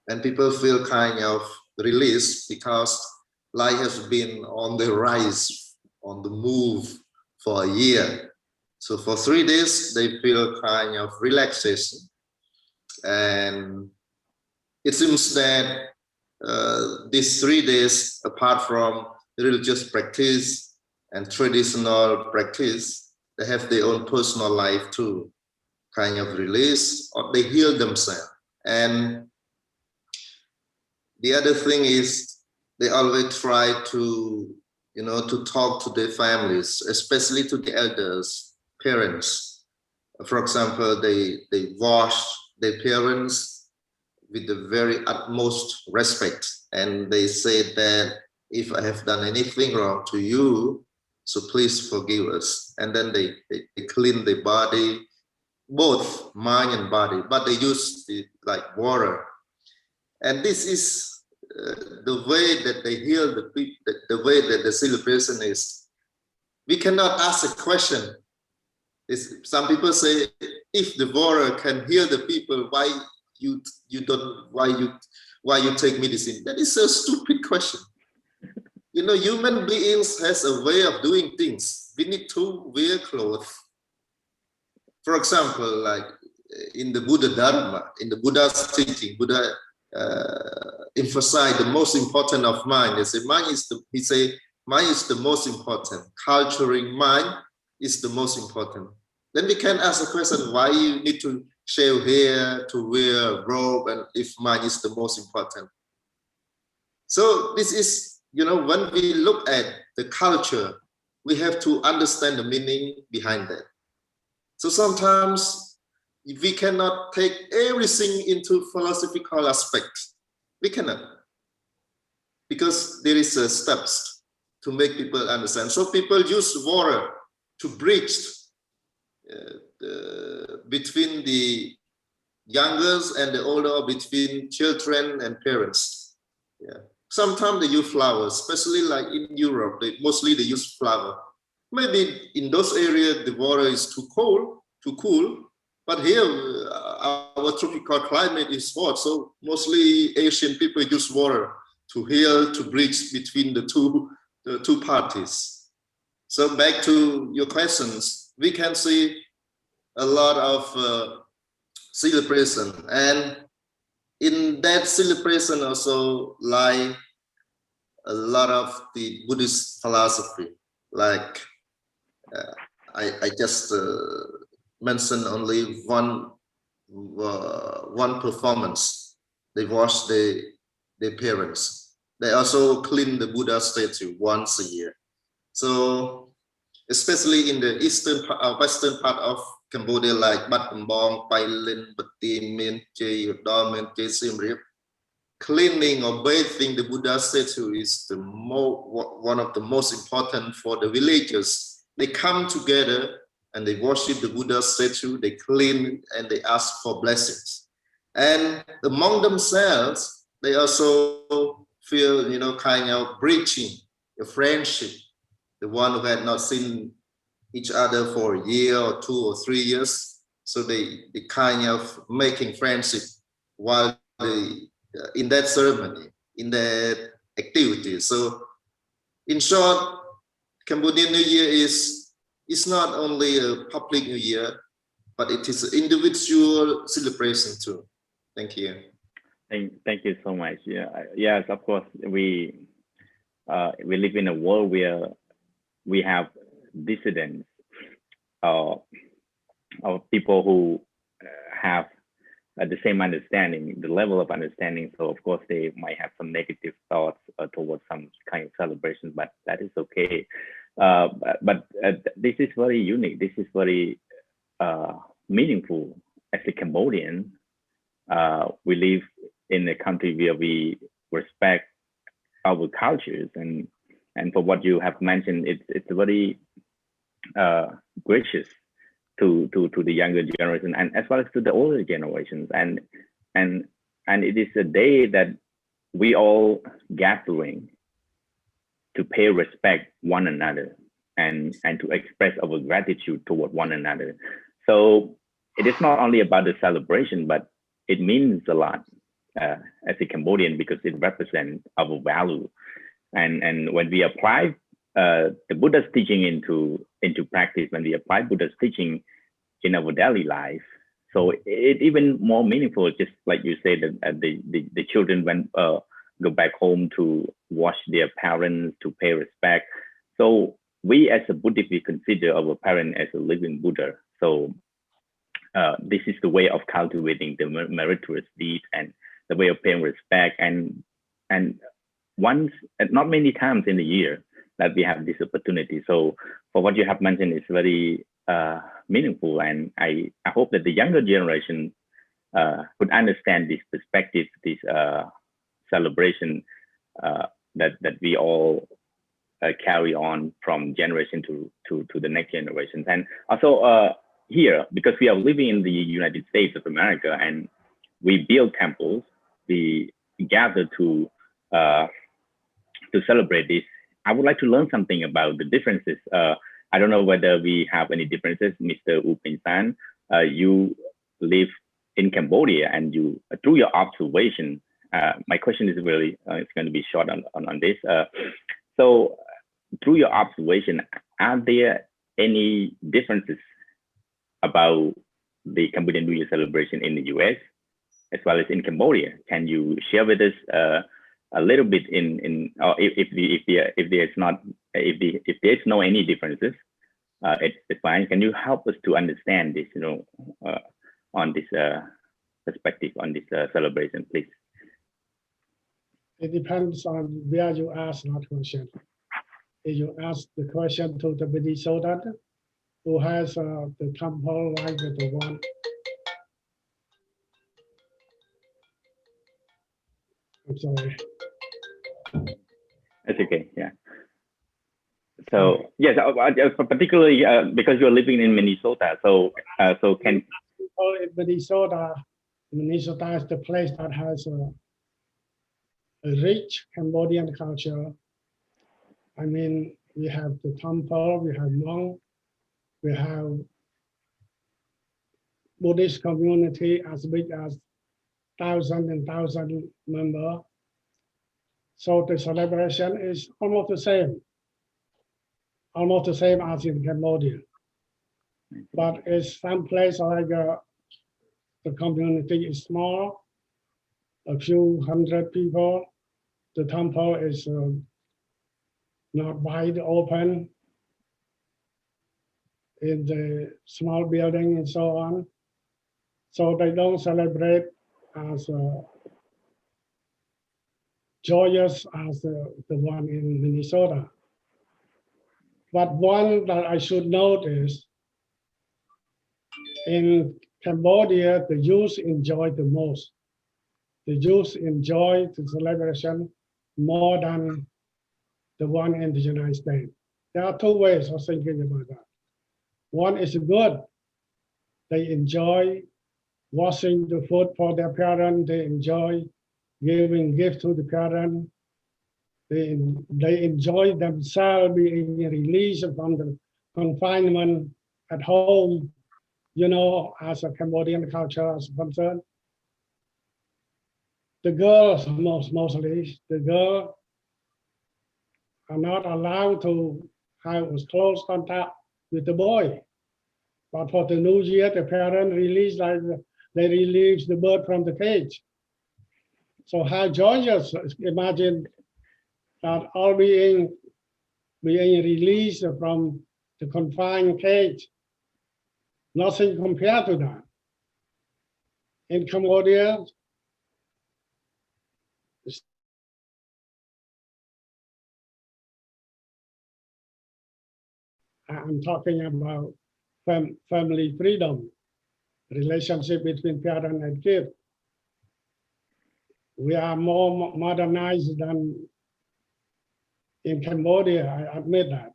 And people feel kind of released because life has been on the rise, on the move for a year. So for 3 days, they feel kind of relaxation. And it seems that these 3 days, apart from religious practice and traditional practice, they have their own personal life too, kind of release, or they heal themselves. And the other thing is they always try to, to talk to their families, especially to the elders, parents. For example, they wash their parents with the very utmost respect. And they say that if I have done anything wrong to you, so please forgive us. And then they clean their body, both mind and body, but they use like water. And this is the way that they heal the people, the way that the celebration is. We cannot ask a question. Some people say, if the water can heal the people, why you take medicine? That is a stupid question. Human beings has a way of doing things. We need to wear clothes. For example, like in the Buddha Dharma, in the Buddha's teaching, Buddha emphasize the most important of mind. He say mind is the most important. Culturing mind is the most important. Then we can ask a question, why you need to shave hair, to wear a robe, and if mind is the most important. So this is, when we look at the culture, we have to understand the meaning behind that. So sometimes we cannot take everything into philosophical aspects. We cannot, because there is a steps to make people understand. So people use water to bridge between the youngers and the older, between children and parents. Yeah. Sometimes they use flowers, especially like in Europe, mostly they use flower. Maybe in those areas, the water is too cold, too cool. But here, our tropical climate is hot. So mostly Asian people use water to heal, to bridge between the two parties. So back to your questions, we can see a lot of celebration. And in that celebration also lie a lot of the Buddhist philosophy. Like I just mentioned only one performance. They wash their parents. They also clean the Buddha statue once a year. So especially in the western part of Cambodia, like Bat Kambong, Pai Lin, Batin, Min, Chey, Dorman, Chey, Siem Reap, cleaning or bathing the Buddha statue is one of the most important for the villagers. They come together and they worship the Buddha statue, they clean and they ask for blessings. And among themselves, they also feel, you know, kind of breaching a friendship. The one who had not seen each other for a year or 2 or 3 years, so they kind of making friendship while they in that ceremony, in that activity. So in short, Cambodian New Year is not only a public New Year, but it is an individual celebration too. Thank you. Thank you so much. Yeah, yes, of course, we live in a world where we have dissidents, of people who have the same understanding, the level of understanding. So of course they might have some negative thoughts towards some kind of celebration, but that is okay. But this is very unique. This is very meaningful. As a Cambodian, we live in a country where we respect our cultures, and for what you have mentioned, it's very gracious to the younger generation, and as well as to the older generations, and it is a day that we all gathering to pay respect one another and to express our gratitude toward one another. So it is not only about the celebration, but it means a lot as a Cambodian, because it represents our value, and when we apply the Buddha's teaching into practice, when we apply Buddha's teaching in our daily life, so it even more meaningful. Just like you say, that the children go back home to watch their parents, to pay respect. So we as a Buddhist, we consider our parent as a living Buddha. So this is the way of cultivating the meritorious deed and the way of paying respect, and once, not many times in a year, that we have this opportunity. So for what you have mentioned is very meaningful, and I hope that the younger generation could understand this perspective, this celebration that we all carry on from generation to the next generations. And also here, because we are living in the United States of America, and we build temples, we gather to celebrate this. I would like to learn something about the differences. I don't know whether we have any differences, Mr. U Pin San. You live in Cambodia, and you, through your observation, my question is really, it's going to be short on this. So through your observation, are there any differences about the Cambodian New Year celebration in the US as well as in Cambodia? Can you share with us a little bit or if there's no any differences, it's fine. Can you help us to understand this, on this perspective, on this celebration, please? It depends on where you ask that question. If you ask the question to the Minnesota, who has the temple like the one. I'm sorry. That's okay, yeah. So yes, particularly because you're living in Minnesota, so can in Minnesota is the place that has a rich Cambodian culture. I mean, we have the temple, we have monk, we have Buddhist community as big as 1,000 and 1,000 members. So the celebration is almost the same as in Cambodia. But it's some place like the community is small, a few hundred people. The temple is not wide open in the small building and so on. So they don't celebrate as joyous as the one in Minnesota. But one that I should note is in Cambodia, the youth enjoy the most. The youth enjoy the celebration more than the one in the United States. There are two ways of thinking about that. One is good. They enjoy washing the food for their parents. They enjoy giving gifts to the parents. They enjoy themselves being released from the confinement at home, you know, as a Cambodian culture is concerned. The girls, mostly, the girls are not allowed to have close contact with the boy. But for the New Year, the parents release, like they release the bird from the cage. So how joyous, imagine that all being released from the confined cage. Nothing compared to that. In Cambodia, I'm talking about family freedom, relationship between parent and kid. We are more modernized than in Cambodia, I admit that.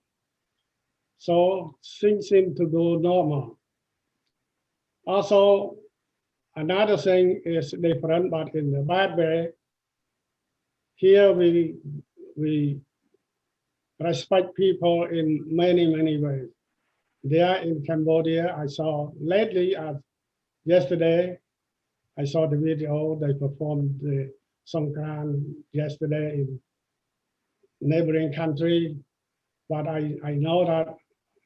So things seem to go normal. Also, another thing is different, but in the bad way. Here we respect people in many ways. There in Cambodia, I saw lately, yesterday, I saw the video, they performed the Songkran yesterday in neighboring country. But I know that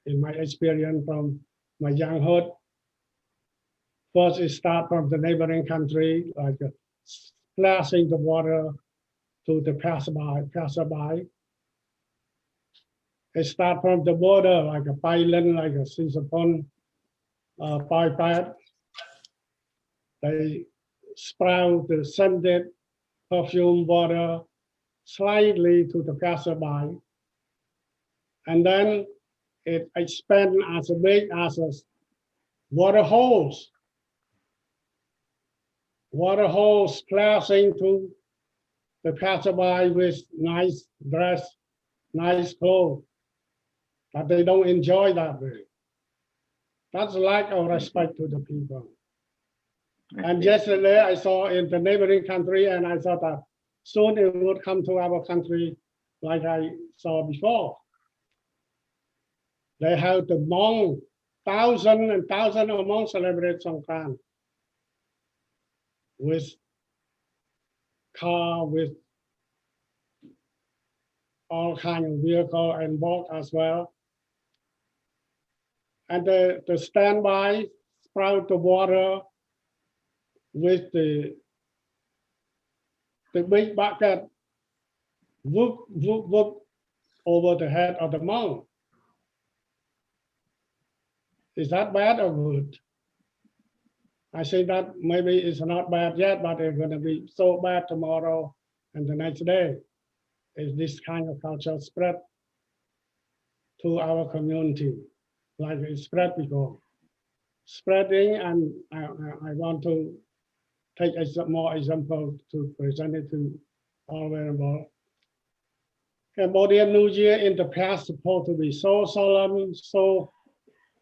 in my experience from my younghood, first it starts from the neighboring country, like splashing the water to the passerby. It starts from the border, like a pilot, like a Sisapon pipette. They sprout the scented perfume water slightly to the passerby. And then it expands as big as a water hose. Water hose splashing to the passerby with nice dress, nice clothes. But they don't enjoy that way. That's lack of respect to the people. And yesterday I saw in the neighboring country, and I thought that soon it would come to our country like I saw before. They have the Hmong, thousands and thousands of Hmong celebrate Songkran with car, with all kinds of vehicle and boat as well. And the standby sprout the water with the big bucket, whoop, whoop, whoop, over the head of the monk. Is that bad or good? I say that maybe it's not bad yet, but it's going to be so bad tomorrow and the next day. Is this kind of culture spread to our community like it spread before? Spreading, and I want to take more example to present it to all available. Cambodian New Year in the past supposed to be so solemn, so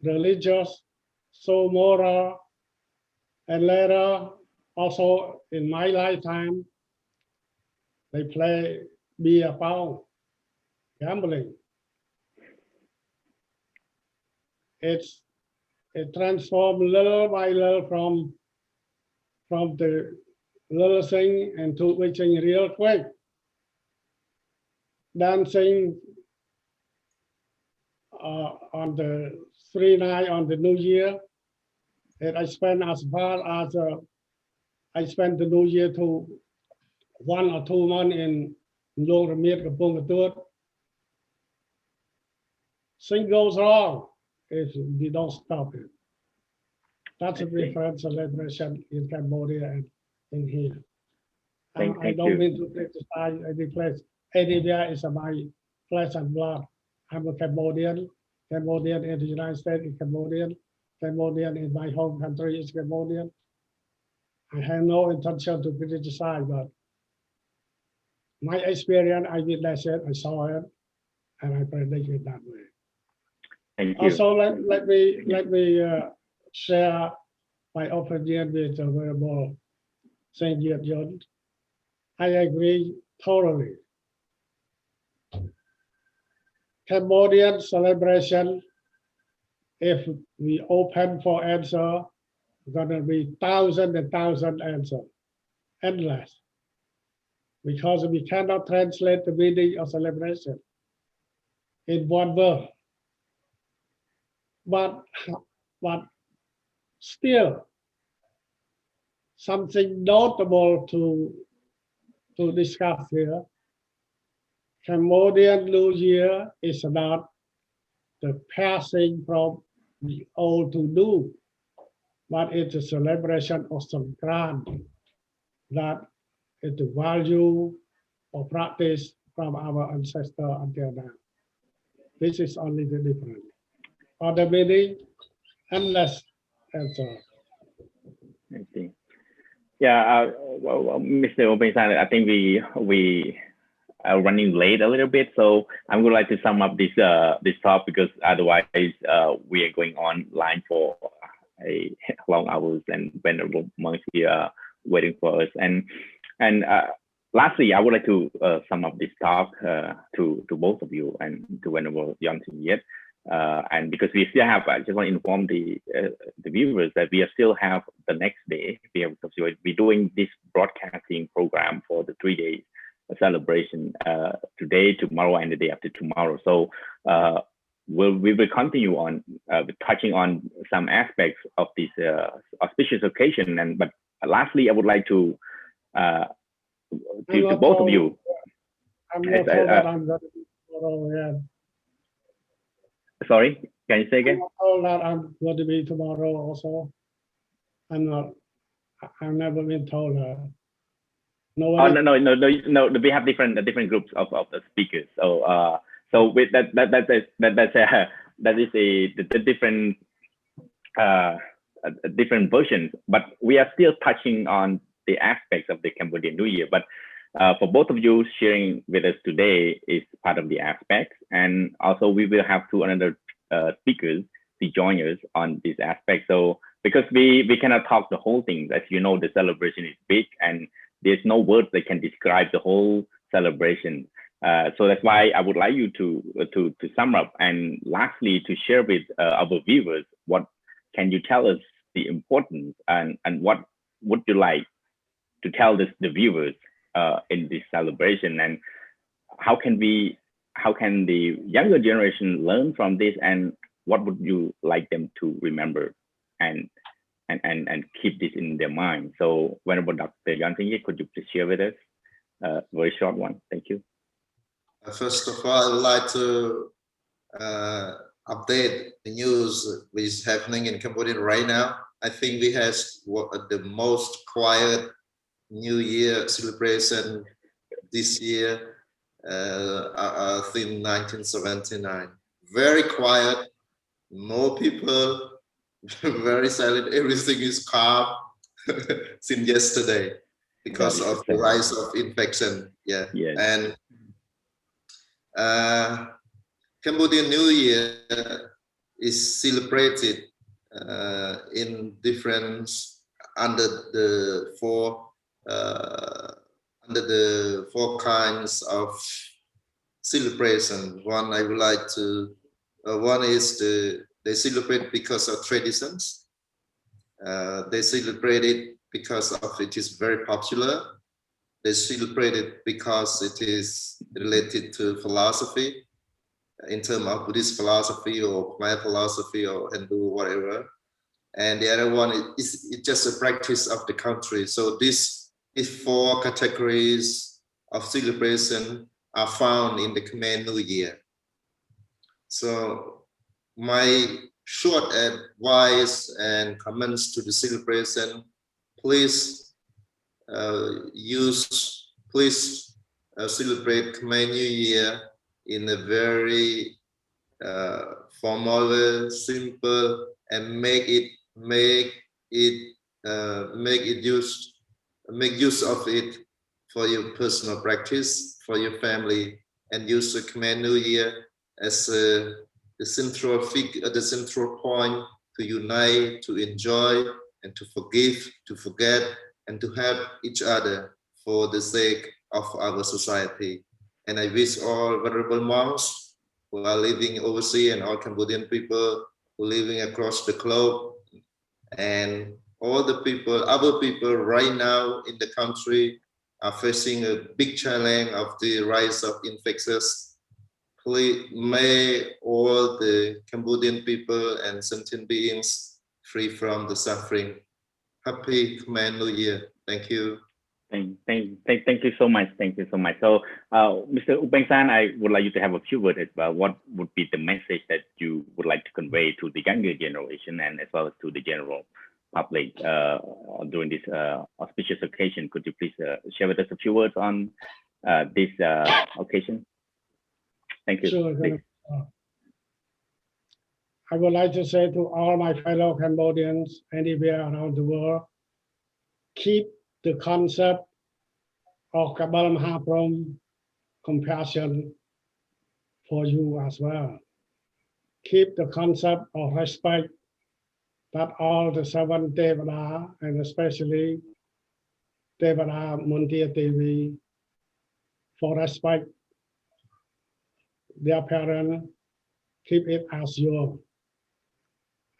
religious, so moral, and later also in my lifetime, they play beer pong, gambling. It transformed little by little from the little thing into reaching real quick. Dancing on the 3 nights on the New Year. And I spent as far as I spent the New Year to 1 or 2 months in Long Ramit Kapong Katut. Thing goes wrong if we don't stop it. That's a different celebration in Cambodia and in here. I don't mean to criticize any place. Anywhere is my flesh and blood. I'm a Cambodian. Cambodian in the United States is Cambodian. Cambodian in my home country is Cambodian. I have no intention to criticize, but my experience, I witnessed it, I saw it, and I predict it that way. Thank you. Also, let me share my opinion with the Venerable Saint Yon. I agree totally. Cambodian celebration, if we open for answer, gonna be thousands and thousands answers, endless. Because we cannot translate the meaning of celebration in one word. But still, something notable to discuss here. Cambodian New Year is not the passing from the old to new, but it's a celebration of Songkran that is the value or practice from our ancestor until now. This is only the difference. Other meaning, endless answer. I see. Yeah, Mr. Open-san, I think we are running late a little bit, so I'm going to like to sum up this talk, because otherwise we are going online for a long hours, and venerable monks here are waiting for us. And lastly, I would like to sum up this talk to both of you and to Venerable Yongtin Yet. And because we still have, I just want to inform the viewers that we still have the next day. We're doing this broadcasting program for the 3 days celebration today, tomorrow, and the day after tomorrow. So we will continue on touching on some aspects of this auspicious occasion. But lastly, I would like to both of you. I'm not told that I'm going to be tomorrow. Yeah. Sorry, can you say again? I'm not told that I'm going to be tomorrow also. I'm not. I've never been told that. Nobody... Oh no. We have different groups of the speakers. So with that is the different versions. But we are still touching on the aspects of the Cambodian New Year. But for both of you, sharing with us today is part of the aspects, and also we will have two other speakers to join us on this aspect. So because we cannot talk the whole thing, as you know, the celebration is big, and there's no words that can describe the whole celebration. So that's why I would like you to sum up, and lastly to share with our viewers, what can you tell us the importance, and what would you like to tell the viewers in this celebration, and how can the younger generation learn from this, and what would you like them to remember and keep this in their mind? So Venerable Dr. Yongtin, could you please share with us a very short one? Thank you. First of all, I would like to update the news which is happening in Cambodia right now. I think we have the most quiet New Year celebration this year since 1979. Very quiet, no people, very silent. Everything is calm since yesterday because of the rise of infection. Yeah. And Cambodian New Year is celebrated in different under the four kinds of celebration. One I would like to one is they celebrate because of traditions. They celebrate it because of it is very popular. They celebrate it because it is related to philosophy, in terms of Buddhist philosophy or Khmer philosophy or Hindu, whatever. And the other one is just a practice of the country. So this is four categories of celebration are found in the Khmer New Year. So my short advice and comments to the celebration, please celebrate Khmer New Year in a very formal, simple, and make use of it for your personal practice, for your family, and use the Khmer New Year as a the central point to unite, to enjoy, and to forgive, to forget, and to help each other for the sake of our society. And I wish all venerable monks who are living overseas and all Cambodian people who are living across the globe and all the people, other people right now in the country are facing a big challenge of the rise of infectious. Please, may all the Cambodian people and sentient beings free from the suffering. Happy Khmer New Year. Thank you. Thank you so much. Thank you so much. So, Mr. Upeng San, I would like you to have a few words as well. What would be the message that you would like to convey to the younger generation and as well as to the general public during this auspicious occasion? Could you please share with us a few words on this occasion? Thank you. Sure. I would like to say to all my fellow Cambodians anywhere around the world, keep the concept of Kabbalah Mahaprom, compassion for you as well. Keep the concept of respect that all the seven Devada, and especially Devada Mundir Devi, for respect their parents, keep it as your.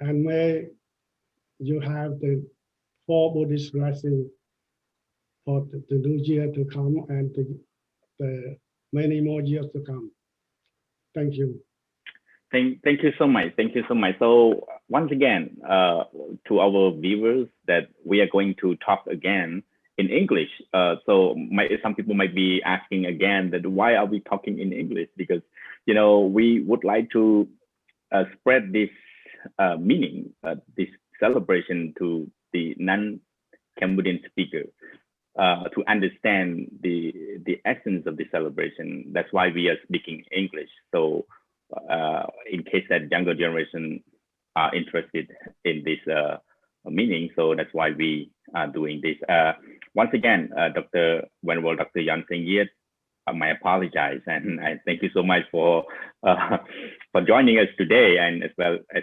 And may you have the 4 Buddhist blessings for the new year to come and the many more years to come. Thank you. Thank you so much. Thank you so much. So once again, to our viewers, that we are going to talk again in English. So some people might be asking again that why are we talking in English? Because we would like to spread this meaning, this celebration to the non-Cambodian speaker to understand the essence of the celebration. That's why we are speaking English. So in case that younger generation are interested in this meaning, so that's why we are doing this. Once again, Dr. Yan Seng Yet, I apologize, and I thank you so much for joining us today, and as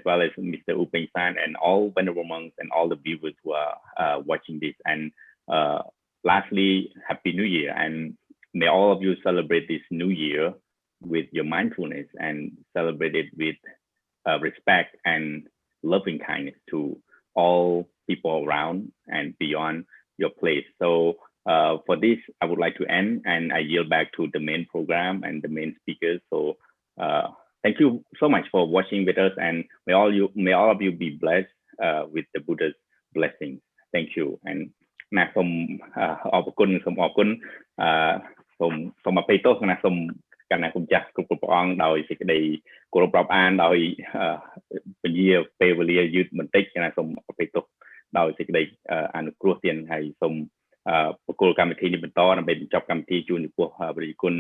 well as Mr. Upeng San and all venerable monks and all the viewers who are watching this. And lastly, Happy New Year, and may all of you celebrate this new year with your mindfulness and celebrate it with respect and loving kindness to all people around and beyond your place. So for this, I would like to end, and I yield back to the main program and the main speakers. So thank you so much for watching with us, and may all of you be blessed with the Buddha's blessings. Thank you. And ណាសូមអរគុណសូមអរគុណសូមអភ័យទោសណាសូមកណ្ណាគុំចាស់គ្រប់ព្រះអង្គដោយសេចក្តីគោរពរាប់អានដោយពញាពេលវេលាយឺតបន្តិចណាសូមអភ័យទោសដោយសេចក្តីអនុគ្រោះទានហើយសូមបកគោលកម្មវិធីនេះបន្តដើម្បីបញ្ចប់កម្មវិធីជូនចំពោះព្រះរាជគុណ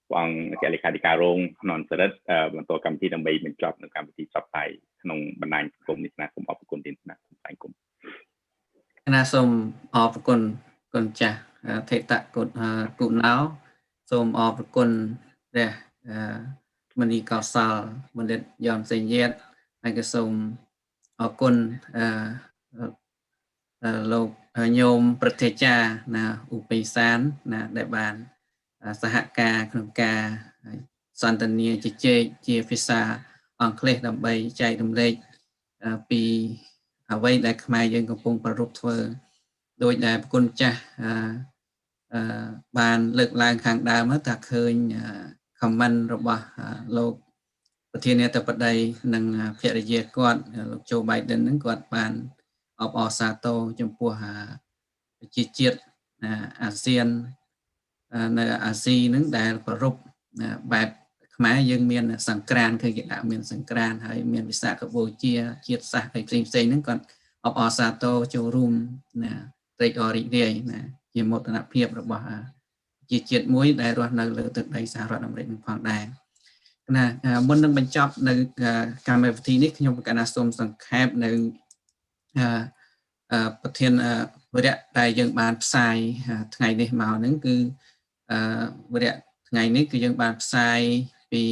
ព្រះអង្គអគ្គលេខាធិការរងននសិរិទ្ធបន្តកម្មវិធីដើម្បីបញ្ចប់នៅកម្មវិធីផ្សព្វផ្សាយក្នុងបណ្ដាញសង្គមនេះណាសូមអរគុណទានណាសូមថ្លែងគុំណាសូមអរគុណគុណចាស់ថេតគុណោសូមអរគុណព្រះមនីកោសលបណ្ឌិតយ៉នសេងយេតហើយក៏សូមអរគុណលោកញោមប្រតិចាណាឧបេសានណាដែលបានសហការក្នុងការសន្ទនាជជែកជាភាសាអង់គ្លេសដើម្បីចែករំលែកពីអ្វីដែលខ្មែរយើងកំពុងប្ររពធ្វើដោយដែលប្រគុណចាស់បានលើកឡើងខាងដើមថាឃើញcomment របស់លោកប្រធានាធិបតីនិងភរិយាគាត់លោកโจ Biden ហ្នឹងគាត់បានអបអរសាទរចំពោះប្រជាជាតិអាស៊ាននៅអាស៊ីហ្នឹងដែលប្ររពបែបខ្មែរយើងមានសង្ក្រាន្តគឺគេដាក់មានសង្ក្រាន្តហើយមានវិសាខបូជាជាតិសាសន៍ផ្សេងហ្នឹងគាត់អបអរសាទរចូលរួមណាត្រេកអររីករាយណាជាមោទនភាពរបស់ជាជាតិមួយដែលរស់នៅលើទឹកដីសហរដ្ឋអាមេរិកនឹងផងដែរណាមុននឹងបញ្ចប់នៅកម្មវិធីនេះខ្ញុំកណាសូមសង្ខេបនៅប្រធានវរៈដែលយើងបានផ្សាយថ្ងៃនេះមកហ្នឹងគឺវរៈថ្ងៃនេះគឺយើងបានផ្សាយពី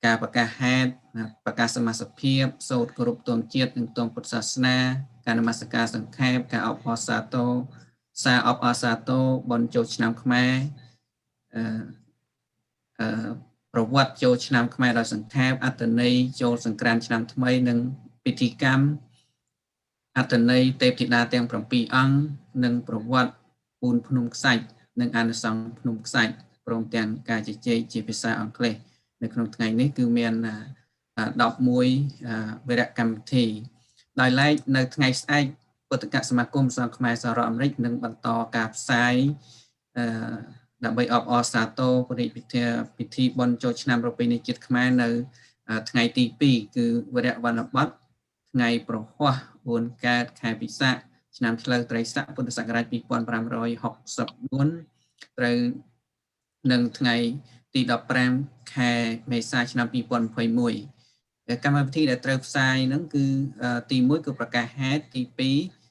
ការប្រកាសហេតុប្រកាសសមាសភាពសូត្រគោរពទង់ជាតិនិងទង់ពុទ្ធសាសនាការនមស្ការសង្ខេបការអបអរសាទរសារអបអរសាទរបន់ចូលឆ្នាំខ្មែរប្រវត្តិចូលឆ្នាំខ្មែរដោយសង្ខេបអត្តន័យចូលសង្ក្រាន្តឆ្នាំថ្មីនិងពិធីកម្មអត្តន័យទេពធីតាទាំង7អង្គនិងប្រវត្តិពូនភ្នំខ្សាច់និងអានិសង្សភ្នំខ្សាច់ព្រមទាំងការជជែកជាភាសាអង់គ្លេសនៅក្នុងថ្ងៃនេះគឺមាន11វរកម្មវិធីដោយឡែកនៅថ្ងៃស្អែកពុទ្ធកសមាគមសង្ឃខ្មែរសហរដ្ឋអាមេរិកនឹងបន្តការផ្សាយដើម្បីអបអរសាទរពិធីបុណ្យចូលឆ្នាំប្រពៃណីជាតិខ្មែរនៅថ្ងៃទី2គឺវរៈវណ្ណបតថ្ងៃប្រហ័ស4កើតខែពិសាខឆ្នាំឆ្លូវត្រីស័កពុទ្ធសករាជ2564ត្រូវនឹងថ្ងៃទី15ខែមេសាឆ្នាំ2021កម្មវិធីដែលត្រូវផ្សាយហ្នឹងគឺទី1គឺប្រកាសហេតុទី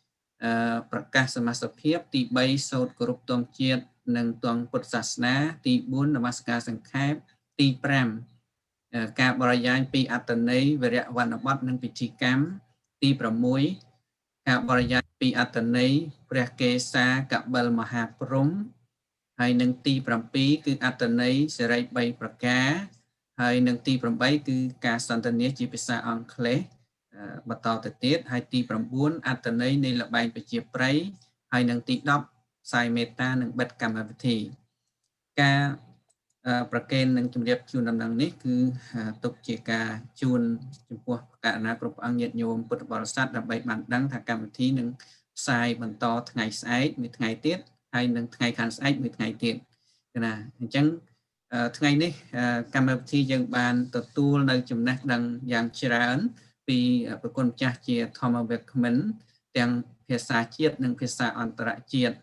2ប្រកាសសមាសភាពទី3សូត្រគោរពទង់ជាតិនិងទង់ពុទ្ធសាសនាទី4នមស្ការសង្ខេបទី5ការបរិយាយពីអត្តន័យវរៈវណ្ណបតនិងពិធីកម្មទី6ការបរិយាយពីអត្តន័យព្រះកេសាកបិលមហាព្រហ្មហើយនឹងទី7គឺអត្តន័យសេរី3ប្រការហើយនឹងទី8គឺការសន្ទនាជាភាសាអង់គ្លេសបន្តទៅទៀតហើយទី9អត្តន័យនៃល្បែងប្រជាប្រិយហើយនឹងទី10ផ្សាយមេត្តានិងបិទកម្មវិធីការប្រកេននិងជម្រាបជូនដំណឹងនេះគឺទុកជាការជូនចំពោះកណ្ណាគ្រប់អង្គញាតិញោមពុទ្ធបរិស័ទដើម្បីបានដឹងថាកម្មវិធីនឹងផ្សាយបន្តថ្ងៃស្អែកមួយថ្ងៃទៀតហើយនឹងថ្ងៃខាងស្អែកមួយថ្ងៃទៀតណាអញ្ចឹងថ្ងៃនេះកម្មវិធីយើងបានទទួលនៅចំណេះដឹងយ៉ាងច្រើនពីប្រគុណម្ចាស់ជាធម្មវេក្មិនទាំងភាសាជាតិនិងភាសាអន្តរជាតិ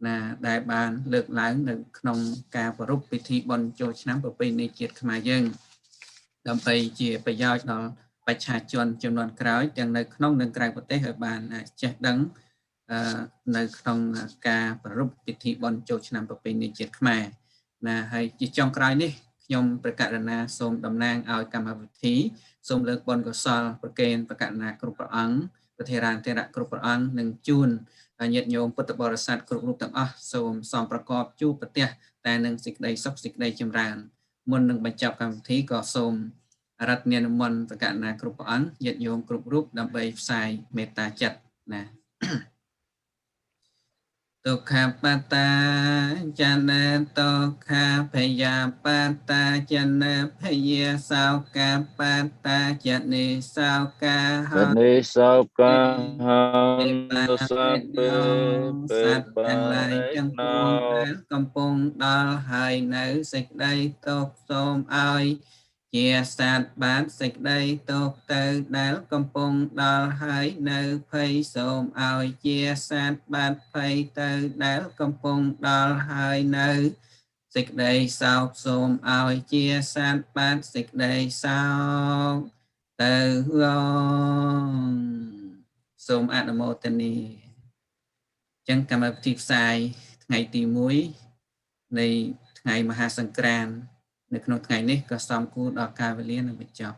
ណាដែលបានលើកឡើងនៅក្នុងការប្រារព្ធពិធីបុណ្យចូលឆ្នាំប្រពៃណីជាតិខ្មែរយើងដើម្បីជាប្រយោជន៍ដល់ប្រជាជនចំនួនក្រោយទាំងនៅក្នុងនិងក្រៅប្រទេសឲ្យបានចេះដឹងនៅក្នុងការប្រារព្ធពិធីបុណ្យចូលឆ្នាំប្រពៃណីជាតិខ្មែរណាហើយជាចុងក្រោយនេះខ្ញុំប្រកាសណាសូមតំណាងឲ្យកម្មវិធីសូមលើកបុណ្យកុសលប្រគេនប្រកាសណាគ្រប់ព្រះអង្គប្រធារានធរៈគ្រប់ព្រះអង្គនិងជូនញាតិញោមពុទ្ធបរិស័ទគ្រប់រូបទាំងអស់សូមសំប្រកបជួបប្រទះតែនឹងសេចក្តីសុខសេចក្តីចម្រើនមុននឹងបញ្ចប់កម្មវិធីក៏សូមរតនានុមន្តប្រកាសណាគ្រប់ព្រះអង្គញាតិញោមគ្រប់រូបដើម្បីផ្សាយមេត្តាចិត្តណាទុក្ខបតាចនេទុក្ខាភយាបតាចនេភយាសោកាបតាចនេសោកាហោ នេសោកាហន្ បា ទសព្វេ សត្វទាំងឡាយទាំងពួងដែលកំពុងដល់ហើយនៅសេចក្តីទុក្ខសូមឲ្យជាសត្វបានសេចក្តីទុក្ខទៅដែលកំពុងដល់ហើយនៅភ័យសូមឲ្យជាសត្វបានភ័យទៅដែលកំពុងដល់ហើយនៅសេចក្តីសោកសូមឲ្យជាសត្វបានសេចក្តីសោកទៅសូមអនុមោទនាចឹងកម្មវិធីផ្សាយថ្ងៃទី1នៃថ្ងៃមហាសង្ក្រាន្តនៅក្នុងថ្ងៃនេះក៏សមគួរដល់កាលវេលានឹងបញ្ចប់